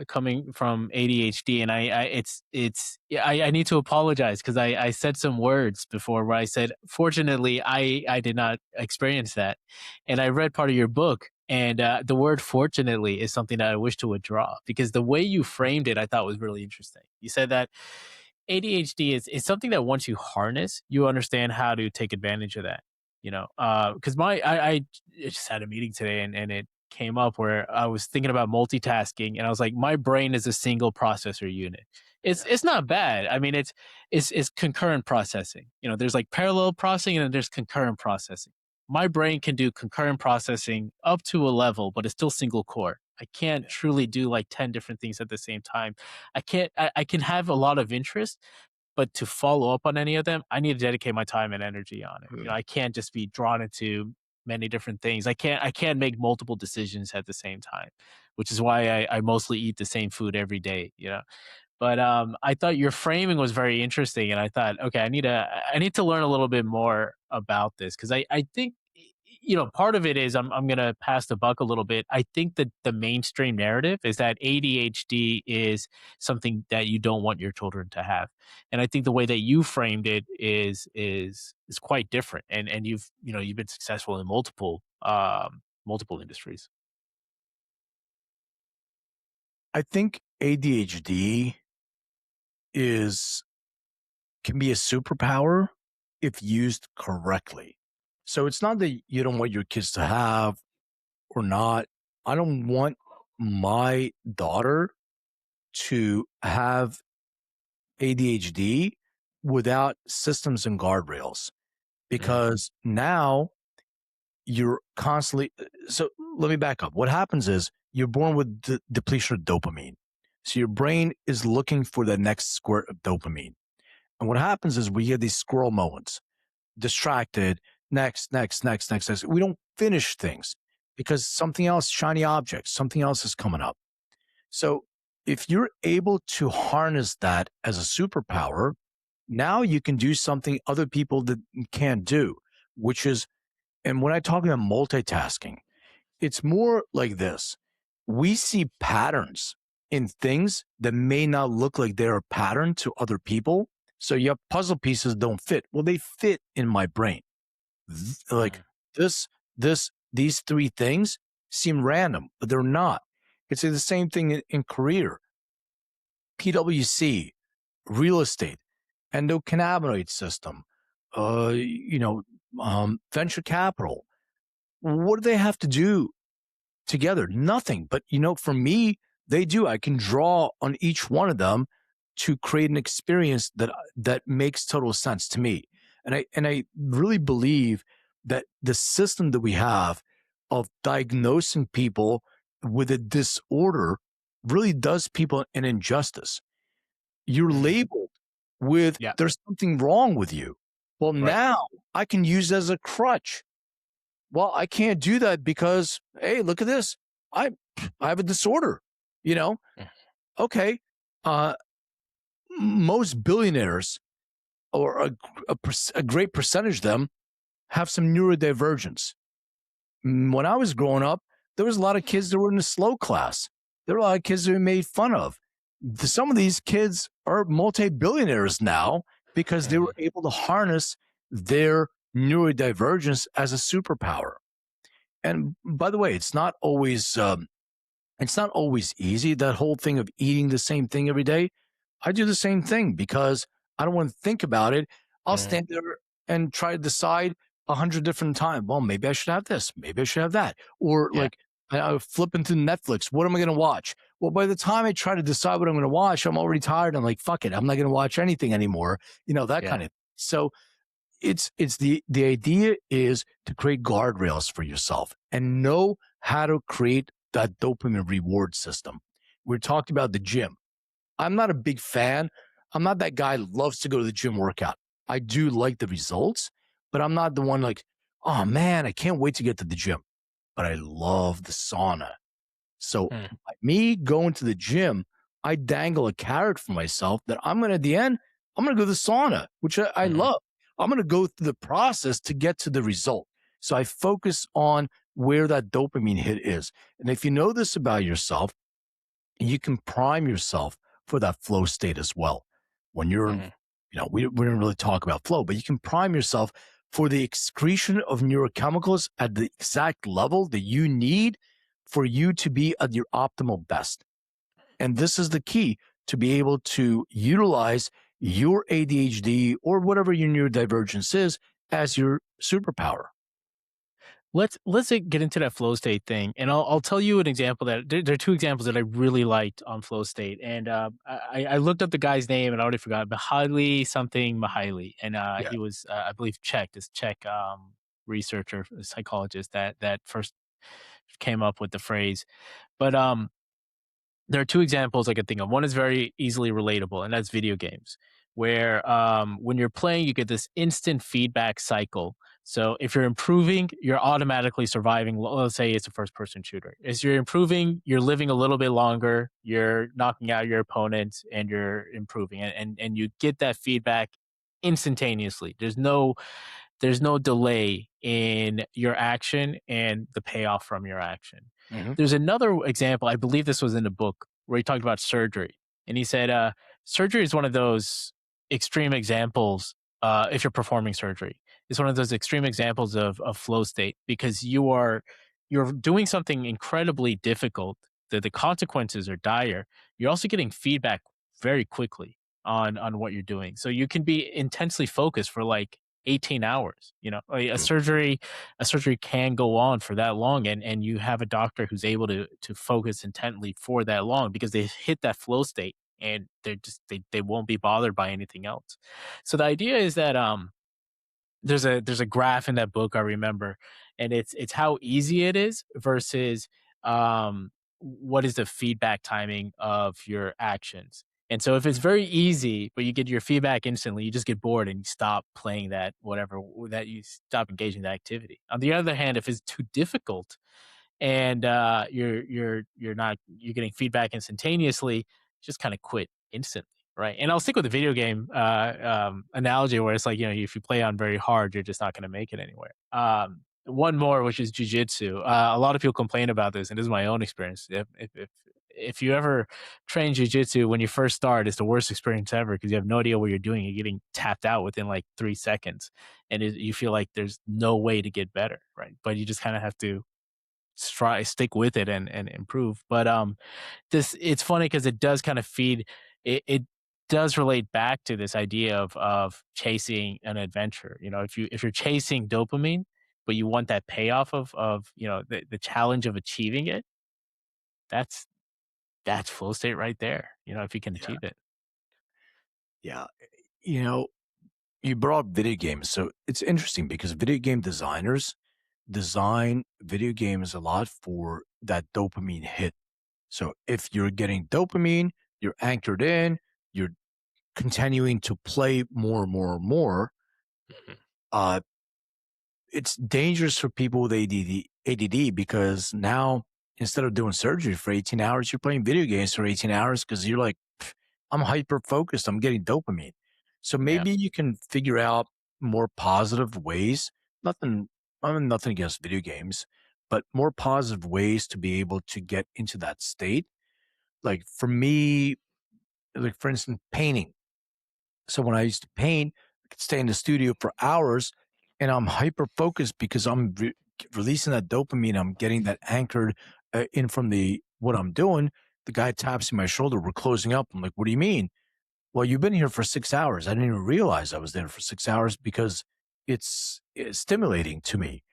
coming from ADHD, and I need to apologize because I said some words before where I said fortunately I did not experience that, and I read part of your book, and the word fortunately is something that I wish to withdraw because the way you framed it I thought was really interesting. You said that ADHD is something that once you harness, you understand how to take advantage of that. Because I just had a meeting today and it came up where I was thinking about multitasking and I was like, my brain is a single processor unit. It's Yeah. it's not bad. I mean, it's concurrent processing. There's like parallel processing and then there's concurrent processing. My brain can do concurrent processing up to a level, but it's still single core. I can't Yeah. truly do like 10 different things at the same time. I can have a lot of interest, but to follow up on any of them, I need to dedicate my time and energy on it. Hmm. I can't just be drawn into many different things. I can't make multiple decisions at the same time, which is why I mostly eat the same food every day. But I thought your framing was very interesting, and I thought, okay, I need to learn a little bit more about this because I think part of it is I'm gonna pass the buck a little bit. I think that the mainstream narrative is that ADHD is something that you don't want your children to have, and I think the way that you framed it is quite different, and you've been successful in multiple industries. I think ADHD is can be a superpower if used correctly. So it's not that you don't want your kids to have or not. I don't want my daughter to have ADHD without systems and guardrails Mm, because now you're constantly. So let me back up. What happens is you're born with depletion of dopamine. So your brain is looking for the next squirt of dopamine. And what happens is we get these squirrel moments, distracted, next. We don't finish things because something else, shiny object, something else is coming up. So if you're able to harness that as a superpower, now you can do something other people that can't do, which is, and when I talk about multitasking, it's more like this. We see patterns in things that may not look like they're a pattern to other people. So your puzzle pieces don't fit. Well, they fit in my brain. Like mm, this, these three things seem random, but they're not. It's the same thing in career. PWC, real estate, endocannabinoid system, uh, you know, venture capital. What do they have to do together? Nothing. But for me, they do. I can draw on each one of them to create an experience that makes total sense to me. And I really believe that the system that we have of diagnosing people with a disorder really does people an injustice. You're mm. labeled with Yeah, there's something wrong with you. Well, right. now I can use it as a crutch. Well, I can't do that because, hey, look at this. I I have a disorder. You know, Mm, okay. Uh, most billionaires, or a great percentage of them, have some neurodivergence. When I was growing up, there was a lot of kids that were in the slow class. There were a lot of kids that were made fun of. Some of these kids are multi-billionaires now because they were mm. able to harness their neurodivergence as a superpower. And by the way, it's not always easy. That whole thing of eating the same thing every day. I do the same thing because I don't want to think about it. I'll Mhm. stand there and try to decide 100 different times. Well, maybe I should have this. Maybe I should have that. Or Yeah. like I flip into Netflix. What am I going to watch? Well, by the time I try to decide what I'm going to watch, I'm already tired. I'm like, fuck it. I'm not going to watch anything anymore. That Yeah. kind of. So it's the idea is to create guardrails for yourself and know how to create that dopamine reward system. We talked about the gym. I'm not a big fan. I'm not that guy who loves to go to the gym workout. I do like the results, but I'm not the one like, oh man, I can't wait to get to the gym. But I love the sauna. So Mm. by me going to the gym, I dangle a carrot for myself that I'm going to, at the end, I'm going to go to the sauna, which I Mhm. love. I'm going to go through the process to get to the result. So I focus on where that dopamine hit is. And if you know this about yourself, you can prime yourself for that flow state as well. When you're, Mhm. we didn't really talk about flow, but you can prime yourself for the excretion of neurochemicals at the exact level that you need for you to be at your optimal best. And this is the key to be able to utilize your ADHD or whatever your neurodivergence is as your superpower. Let's get into that flow state thing, and I'll tell you an example that there are two examples that I really liked on flow state, and I looked up the guy's name and I already forgot, Mihaly something Mihaly, and Yeah. he was I believe Czech researcher, psychologist that first came up with the phrase, but there are two examples I could think of. One is very easily relatable, and that's video games, where when you're playing, you get this instant feedback cycle. So if you're improving, you're automatically surviving. Let's say it's a first person shooter. As you're improving, you're living a little bit longer, you're knocking out your opponent, and you're improving. And you get that feedback instantaneously. There's no delay in your action and the payoff from your action. Hmm. There's another example, I believe this was in the book, where he talked about surgery. And he said, surgery is one of those extreme examples, if you're performing surgery. It's one of those extreme examples of flow state because you're doing something incredibly difficult, that the consequences are dire. You're also getting feedback very quickly on what you're doing. So you can be intensely focused for like 18 hours. Like a surgery can go on for that long, and you have a doctor who's able to focus intently for that long because they hit that flow state and they won't be bothered by anything else. So the idea is that there's a graph in that book I remember, and it's how easy it is versus what is the feedback timing of your actions. And so if it's very easy, but you get your feedback instantly, you just get bored and you stop playing that whatever that you stop engaging that activity. On the other hand, if it's too difficult and you're getting feedback instantaneously, just kind of quit instantly, right? And I'll stick with the video game analogy where it's like, if you play on very hard, you're just not going to make it anywhere. One more, which is jujitsu. A lot of people complain about this, and this is my own experience. If you ever train jujitsu, when you first start, it's the worst experience ever because you have no idea what you're doing. You're getting tapped out within like 3 seconds, and you feel like there's no way to get better, right? But you just kind of have to stick with it and improve. But this it's funny because it does kind of feed it does relate back to this idea of chasing an adventure. If you're chasing dopamine, but you want that payoff of the challenge of achieving it, that's that's flow state right there. If you can Yeah. achieve it. Yeah. You know, you brought up video games. So it's interesting because video game designers design video games a lot for that dopamine hit. So if you're getting dopamine, you're anchored in, you're continuing to play more and more and more. Mhm. Uh, it's dangerous for people with ADD because now instead of doing surgery for 18 hours, you're playing video games for 18 hours because you're like, "Pff, I'm hyper focused. I'm getting dopamine." So Yeah. maybe you can figure out more positive ways. Nothing, I mean, nothing against video games, but more positive ways to be able to get into that state. Like for me, like for instance, painting. So when I used to paint, I could stay in the studio for hours and I'm hyper focused because I'm releasing that dopamine. I'm getting that anchored in from the what I'm doing. The guy taps me my shoulder. We're closing up. I'm like, what do you mean? Well, you've been here for 6 hours. I didn't even realize I was there for 6 hours because it's stimulating to me,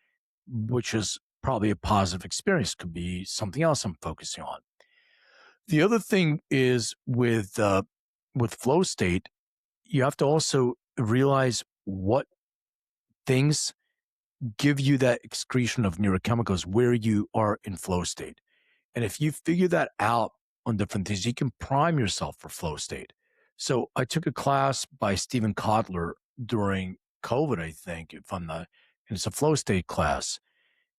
which is probably a positive experience. Could be something else I'm focusing on. The other thing is with flow state, you have to also realize what things give you that excretion of neurochemicals where you are in flow state. And if you figure that out on different things, you can prime yourself for flow state. So I took a class by Stephen Kotler during COVID, I think, if I'm not, and it's a flow state class.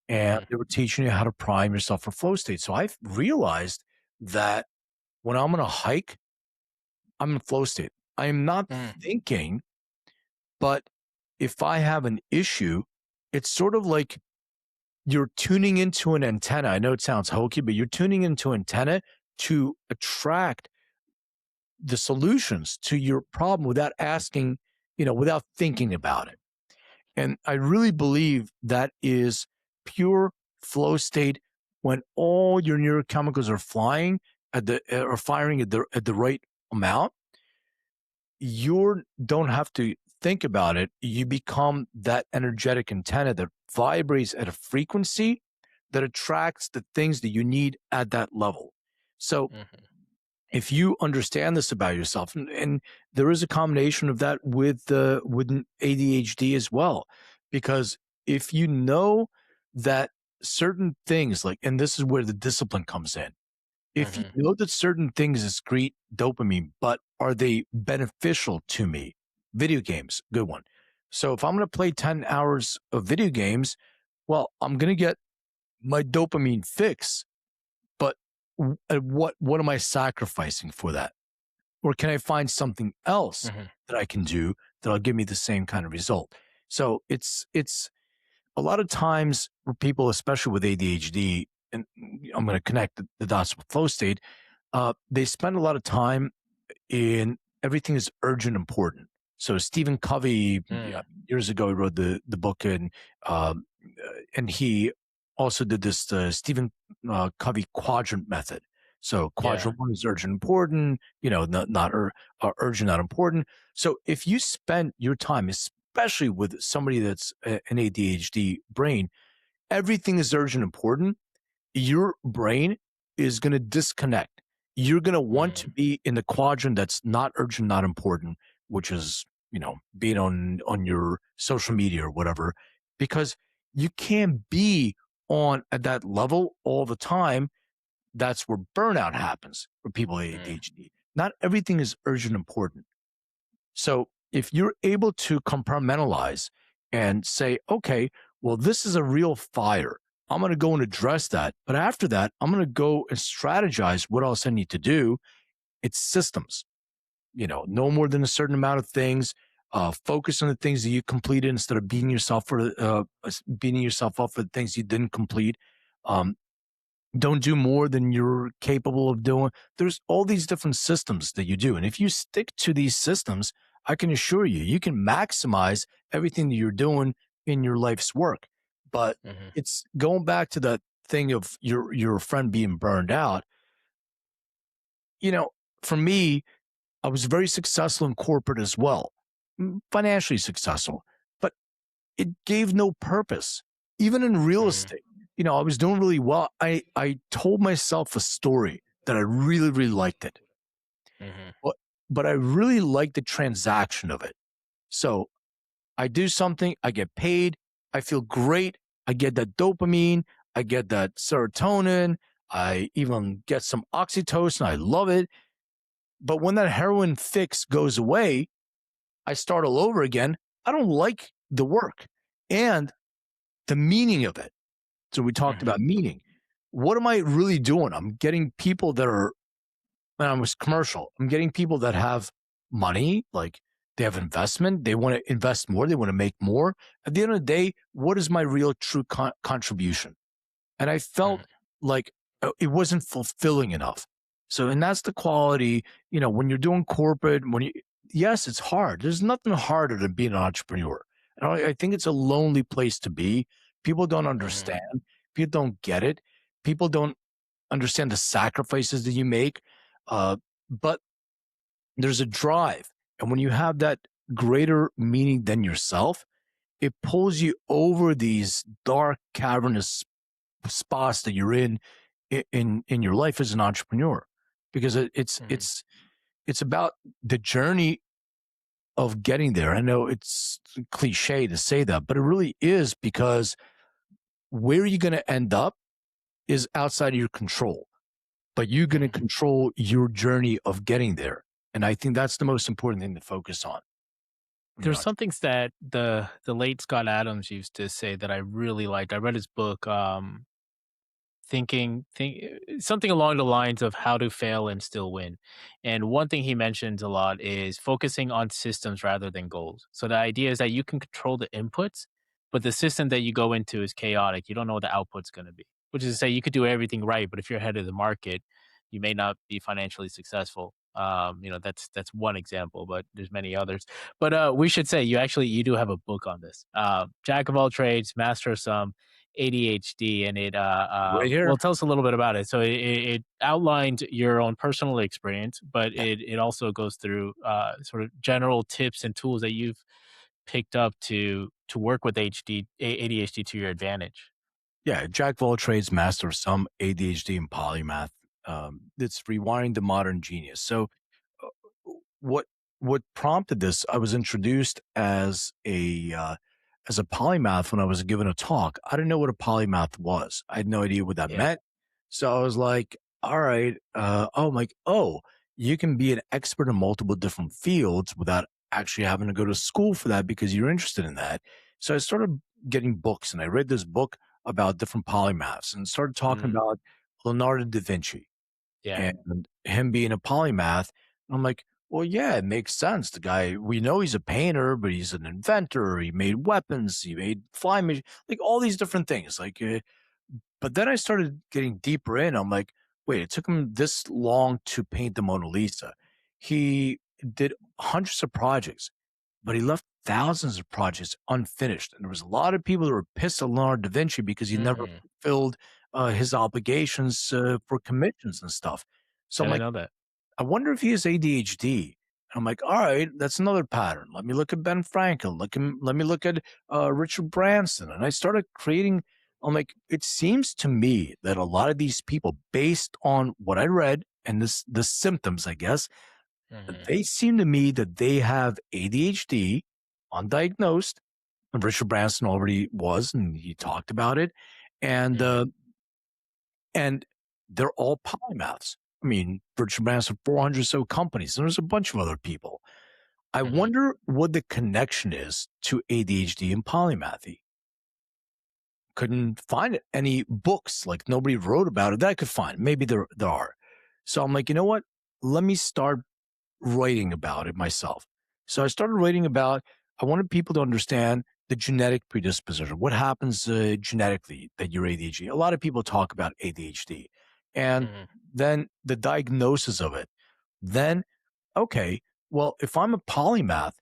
And Mhm. they were teaching you how to prime yourself for flow state. So I realized that when I'm on a hike, I'm in flow state. I am not Mm. thinking, but if I have an issue, it's sort of like you're tuning into an antenna. I know it sounds hokey, but you're tuning into antenna to attract the solutions to your problem without asking, without thinking about it. And I really believe that is pure flow state when all your neurochemicals are flying or firing at the right amount. You don't have to think about it. You become that energetic antenna that vibrates at a frequency that attracts the things that you need at that level. So Mhm. if you understand this about yourself, and there is a combination of that with ADHD as well, because if you know that certain things and this is where the discipline comes in. If you Mhm. know that certain things excrete dopamine, but are they beneficial to me? Video games, good one. So if I'm going to play 10 hours of video games, well, I'm going to get my dopamine fix, but what am I sacrificing for that? Or can I find something else Mhm. that I can do that'll give me the same kind of result? So it's a lot of times for people, especially with ADHD, and I'm going to connect the dots with flow state. They spend a lot of time in everything is urgent important. So Stephen Covey, yeah, Mm. years ago, he wrote the book, and he also did this Stephen Covey quadrant method. So Yeah. quadrant one is urgent important, not urgent, not important. So if you spend your time, especially with somebody that's an ADHD brain, everything is urgent important, your brain is going to disconnect. You're going to want to Mm. be in the quadrant that's not urgent, not important, which is, being on your social media or whatever, because you can't be on at that level all the time. That's where burnout happens for people with Mm. ADHD. Not everything is urgent important. So if you're able to compartmentalize and say, okay, well, this is a real fire. I'm going to go and address that. But after that, I'm going to go and strategize what else I need to do. It's systems, no more than a certain amount of things. Focus on the things that you completed instead of beating yourself up for the things you didn't complete. Um, don't do more than you're capable of doing. There's all these different systems that you do. And if you stick to these systems, I can assure you, you can maximize everything that you're doing in your life's work. But Mhm. it's going back to that thing of your friend being burned out. You know, for me, I was very successful in corporate as well, financially successful, but it gave no purpose. Even in real Mhm. estate, I was doing really well. I told myself a story that I really, really liked it, Mhm. but I really liked the transaction of it. So I do something, I get paid, I feel great, I get that dopamine, I get that serotonin, I even get some oxytocin, I love it. But when that heroin fix goes away, I start all over again. I don't like the work and the meaning of it. So we talked Mhm. about meaning. What am I really doing? I'm getting people that are, and I was commercial. I'm getting people that have money, like they have investment. They want to invest more. They want to make more. At the end of the day, what is my real true contribution? And I felt Mhm. like it wasn't fulfilling enough. So, and that's the quality, when you're doing corporate, yes, it's hard. There's nothing harder than being an entrepreneur. And I think it's a lonely place to be People don't Mhm. understand. People don't get it. People don't understand the sacrifices that you make. But there's a drive. And when you have that greater meaning than yourself, it pulls you over these dark, cavernous spots that you're in your life as an entrepreneur, because Mhm. it's about the journey of getting there. I know it's cliche to say that, but it really is, because where you're going to end up is outside of your control, but you're going to Mhm. control your journey of getting there. And I think that's the most important thing to focus on when you're There's on. some things that the late Scott Adams used to say that I really liked. I read his book, something along the lines of how to fail and still win. And one thing he mentions a lot is focusing on systems rather than goals. So the idea is that you can control the inputs, but the system that you go into is chaotic. You don't know what the output's going to be, which is to say you could do everything right, but if you're ahead of the market, you may not be financially successful. That's one example, but there's many others. But we should say you do have a book on this. Jack of all trades, master of some, ADHD, and Right well, here. tell us a little bit about it. So it outlined your own personal experience, but it also goes through sort of general tips and tools that you've picked up to work with ADHD to your advantage. Yeah, jack of all trades, master of some, ADHD and polymath. It's rewiring the modern genius. So, uh, what what prompted this? I was introduced as a polymath when I was given a talk. I didn't know what a polymath was. I had no idea what that Yeah. meant. So I was like, "All right, I'm like, oh, you can be an expert in multiple different fields without actually having to go to school for that because you're interested in that." So I started getting books, and I read this book about different polymaths and started talking Mm, about Leonardo da Vinci yeah. and him being a polymath. And I'm like, well, yeah, it makes sense. The guy, we know he's a painter, but he's an inventor. He made weapons. He made flying machines, like all these different things. But then I started getting deeper in. I'm like, wait, it took him this long to paint the Mona Lisa. He did hundreds of projects, but he left thousands of projects unfinished. And there was a lot of people that were pissed at Leonardo da Vinci because he never Mm, fulfilled his obligations for commissions and stuff. So I I'm didn't like, know that. I wonder if he has ADHD. I'm like, all right, that's another pattern. Let me look at Ben Franklin. Let me look at Richard Branson. And I started creating. I'm like, it seems to me that a lot of these people, based on what I read and the symptoms, I guess, Hmm. they seem to me that they have ADHD, undiagnosed. And Richard Branson already was, and he talked about it. And Hmm. and they're all polymaths. I mean, Richard Branson, 400 so companies, and there's a bunch of other people. I Hmm. wonder what the connection is to ADHD and polymathy. Couldn't find any books, like nobody wrote about it that I could find. Maybe there are. So I'm like, you know what? Let me start writing about it myself. So I started writing about, I wanted people to understand the genetic predisposition. What happens genetically that you're ADHD? A lot of people talk about ADHD and Hmm. then the diagnosis of it. Then, okay, well, if I'm a polymath,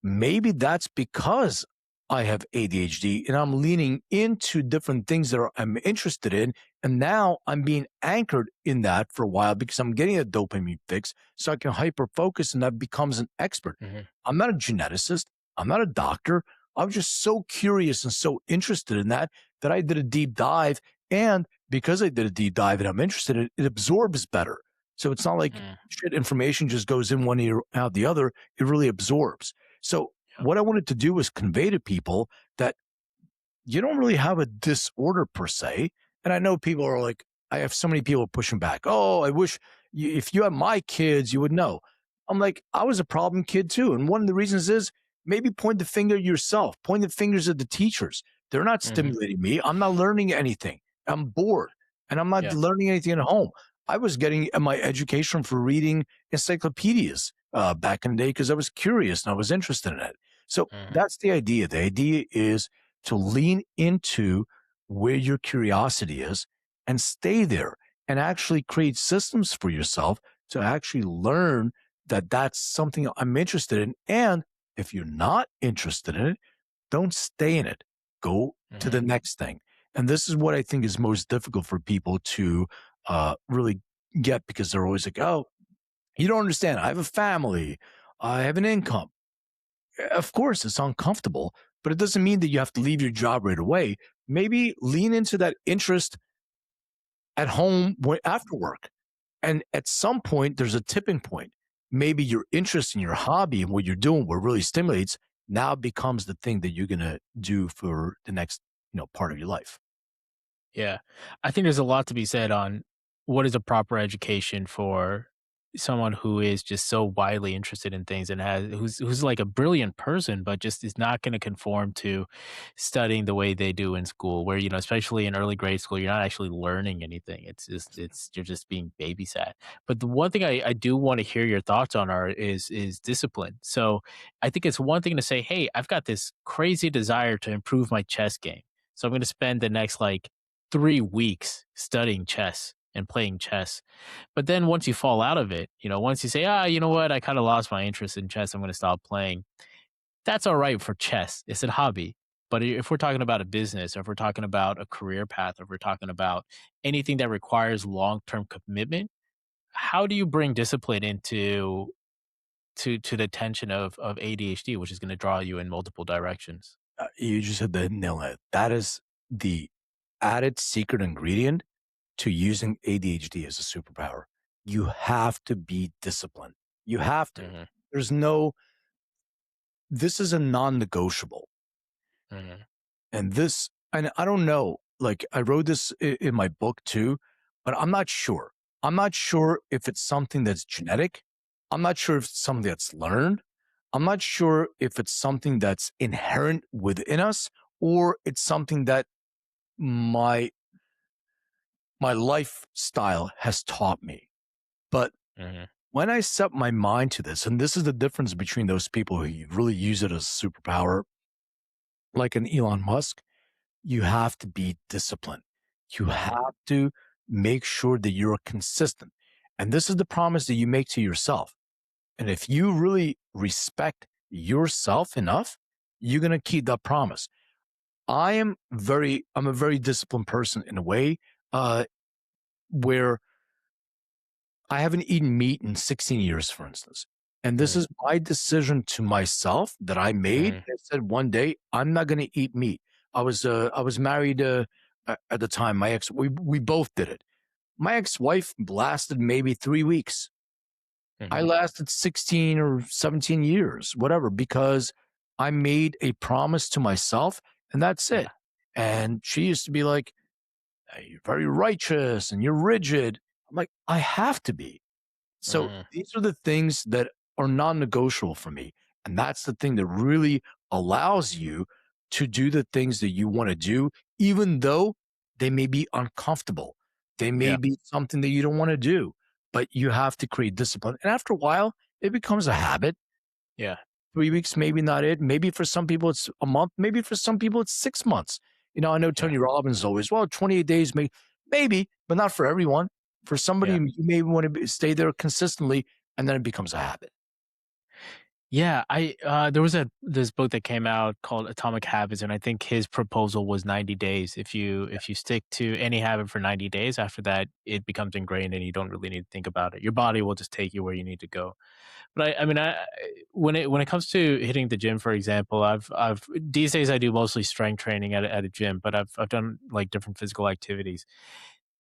maybe that's because I have ADHD and I'm leaning into different things that I'm interested in. And now I'm being anchored in that for a while because I'm getting a dopamine fix so I can hyper focus and that becomes an expert. Hmm. I'm not a geneticist. I'm not a doctor. I was just so curious and so interested in that that I did a deep dive. And because I did a deep dive and I'm interested in it, it absorbs better. So it's not like Hmm. shit information just goes in one ear out the other. It really absorbs. So Yeah. what I wanted to do was convey to people that you don't really have a disorder per se. And I know people are like, I have so many people pushing back. Oh, I wish if you had my kids, you would know. I'm like, I was a problem kid too. And one of the reasons is maybe point the finger at yourself, point the fingers at the teachers. They're not Hmm. stimulating me. I'm not learning anything. I'm bored and I'm not Yeah. learning anything at home. I was getting my education for reading encyclopedias back in the day because I was curious and I was interested in it. So Hmm. that's the idea. The idea is to lean into where your curiosity is and stay there and actually create systems for yourself to actually learn that that's something I'm interested in. And if you're not interested in it, don't stay in it. go to Mhm. the next thing. And this is what I think is most difficult for people to really get because they're always like, oh, you don't understand. I have a family, I have an income. Of course, it's uncomfortable, but it doesn't mean that you have to leave your job right away. Maybe lean into that interest at home after work. And at some point, there's a tipping point. Maybe your interest in your hobby and what you're doing, what really stimulates, now becomes the thing that you're going to do for the next, part of your life. Yeah. I think there's a lot to be said on what is a proper education for someone who is just so widely interested in things and who's like a brilliant person, but just is not going to conform to studying the way they do in school, where, especially in early grade school, you're not actually learning anything. You're just being babysat. But the one thing I do want to hear your thoughts on is discipline. So I think it's one thing to say, hey, I've got this crazy desire to improve my chess game. So I'm going to spend the next 3 weeks studying chess and playing chess. But then once you fall out of it, once you say, you know what, I kind of lost my interest in chess, I'm going to stop playing. That's all right for chess. It's a hobby. But if we're talking about a business, or if we're talking about a career path, or if we're talking about anything that requires long term commitment, how do you bring discipline into to the tension of ADHD, which is going to draw you in multiple directions? You just hit the nail on it. That is the added secret ingredient to using ADHD as a superpower. You have to be disciplined. You have to. Hmm. There's no, this is a non negotiable. Hmm. And I don't know, like I wrote this in my book too, but I'm not sure. I'm not sure if it's something that's genetic. I'm not sure if it's something that's learned. I'm not sure if it's something that's inherent within us or it's something that my my lifestyle has taught me. But Hmm. when I set my mind to this, and this is the difference between those people who really use it as a superpower, like an Elon Musk, you have to be disciplined. You Hmm. have to make sure that you're consistent. And this is the promise that you make to yourself. And if you really respect yourself enough, you're going to keep that promise. I'm a very disciplined person in a way uh, where I haven't eaten meat in 16 years, for instance. And this Hmm. is my decision to myself that I made. Hmm. I said one day I'm not going to eat meat. I was married at the time. We both did it. My ex wife lasted maybe 3 weeks. I Hmm. lasted 16 or 17 years, whatever, because I made a promise to myself, and that's Yeah. it. And she used to be like, "Hey, you're very righteous and you're rigid." I'm like, I have to be. So Mhm. these are the things that are non-negotiable for me. And that's the thing that really allows you to do the things that you want to do, even though they may be uncomfortable. They may Yeah. be something that you don't want to do, but you have to create discipline. And after a while, it becomes a habit. Yeah. 3 weeks, maybe not it. Maybe for some people it's a month. Maybe for some people it's 6 months. I know Yeah. Tony Robbins is always, well, 28 days, maybe, but not for everyone. For somebody, Yeah. you may want to stay there consistently, and then it becomes a habit. Yeah, there was this book that came out called Atomic Habits, and I think his proposal was 90 days. If you stick to any habit for 90 days, after that it becomes ingrained and you don't really need to think about it. Your body will just take you where you need to go. But I mean, when it comes to hitting the gym, for example, I've these days I do mostly strength training at a gym, but I've done like different physical activities.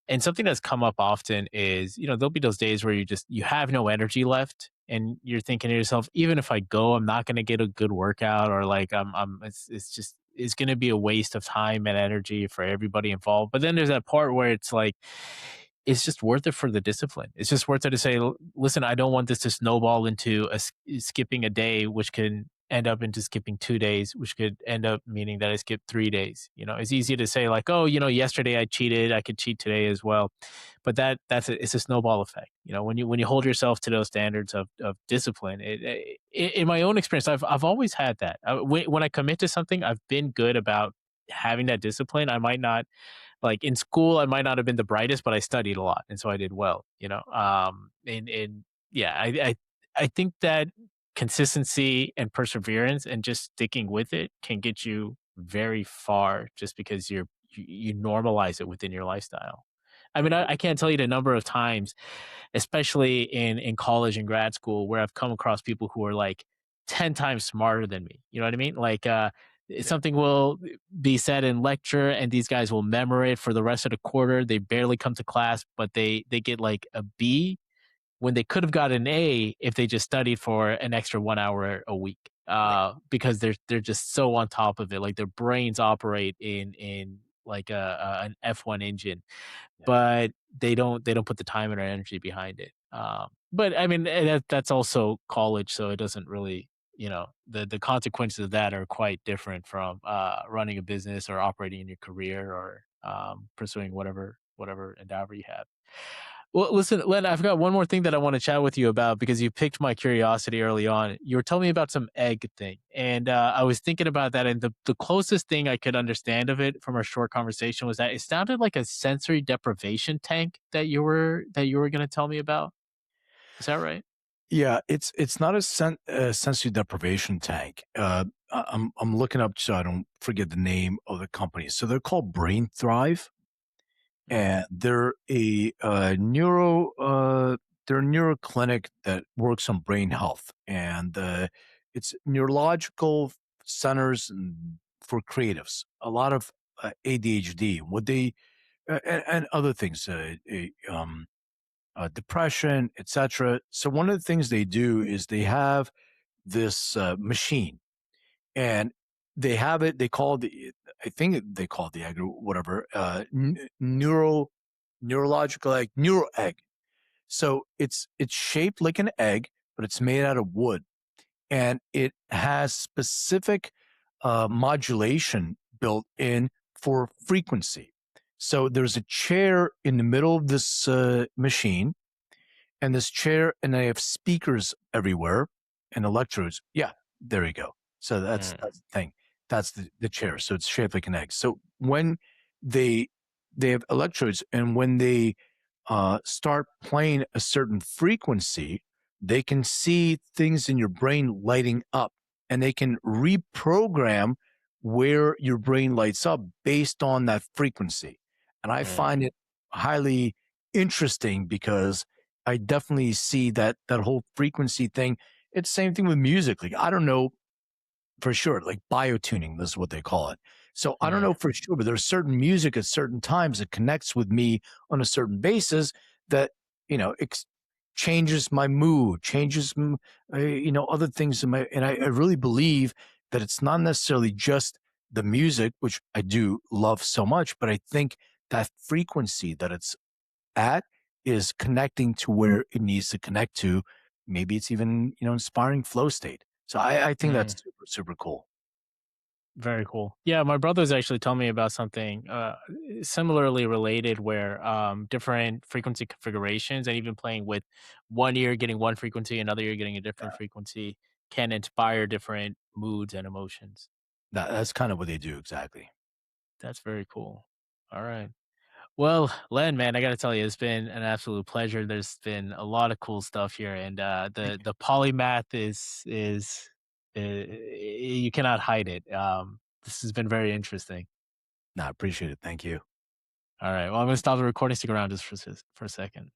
And something that's come up often is, there'll be those days where you have no energy left and you're thinking to yourself, even if I go, I'm not going to get a good workout, or like it's going to be a waste of time and energy for everybody involved. But then there's that part where it's like, it's just worth it for the discipline. It's just worth it to say, Listen, I don't want this to snowball into skipping a day, which can end up into skipping 2 days, which could end up meaning that I skipped 3 days. It's easy to say like, oh, yesterday I cheated, I could cheat today as well. But it's a snowball effect. When you hold yourself to those standards of discipline, in my own experience, I've always had that. When I commit to something, I've been good about having that discipline. I might not, like in school, I might not have been the brightest, but I studied a lot, and so I did well. And yeah, I think that consistency and perseverance and just sticking with it can get you very far just because you normalize it within your lifestyle. I mean, I can't tell you the number of times, especially in college and grad school, where I've come across people who are like 10 times smarter than me. You know what I mean? Like, Yeah. something will be said in lecture, and these guys will memorize it for the rest of the quarter. They barely come to class, but they get like a B when they could have got an A if they just studied for an extra 1 hour a week. Right. Because they're just so on top of it. Like their brains operate in like an F1 engine, Yeah. but they don't put the time and energy behind it. But I mean, that's also college, so it doesn't really, the consequences of that are quite different from running a business or operating in your career or pursuing whatever endeavor you have. Well, listen, Len, I've got one more thing that I want to chat with you about because you piqued my curiosity early on. You were telling me about some egg thing, and I was thinking about that. And the closest thing I could understand of it from our short conversation was that it sounded like a sensory deprivation tank that you were going to tell me about. Is that right? Yeah, it's not a sensory deprivation tank. I'm looking up so I don't forget the name of the company. So they're called Brain Thrive, Mm, and they're a neuro clinic that works on brain health, and it's neurological centers for creatives. A lot of ADHD, what they and other things, depression, etc. So one of the things they do is they have this machine, and they have it. They call I think they call it the egg or whatever. Neurological egg, neuro egg. So it's shaped like an egg, but it's made out of wood, and it has specific modulation built in for frequency. So there's a chair in the middle of this machine, and this chair, and they have speakers everywhere and electrodes. Yeah, there you go. So that's mm, the thing. That's the chair. So it's shaped like an egg. So when they they have electrodes, and when they start playing a certain frequency, they can see things in your brain lighting up, and they can reprogram where your brain lights up based on that frequency. And I find mm, it highly interesting because I definitely see that whole frequency thing. It's the same thing with music. Like I don't know for sure, like biotuning, this is what they call it. So I don't mm, know for sure, but there's certain music at certain times that connects with me on a certain basis that, you know, changes my mood, other things in my, and I really believe that it's not necessarily just the music, which I do love so much, but I think that frequency that it's at is connecting to where it needs to connect to. Maybe it's even, inspiring flow state. So I think that's mm. super, super cool. Very cool. Yeah, my brother's actually told me about something similarly related where different frequency configurations and even playing with one ear getting one frequency, another ear getting a different frequency can inspire different moods and emotions. That's kind of what they do exactly. That's very cool. All right. Well, Len, man, I got to tell you, it's been an absolute pleasure. There's been a lot of cool stuff here, and Thank the polymath is you cannot hide it. This has been very interesting. you. No, I appreciate it. Thank you. All right. Well, I'm going to stop the recording. Stick around just for a second.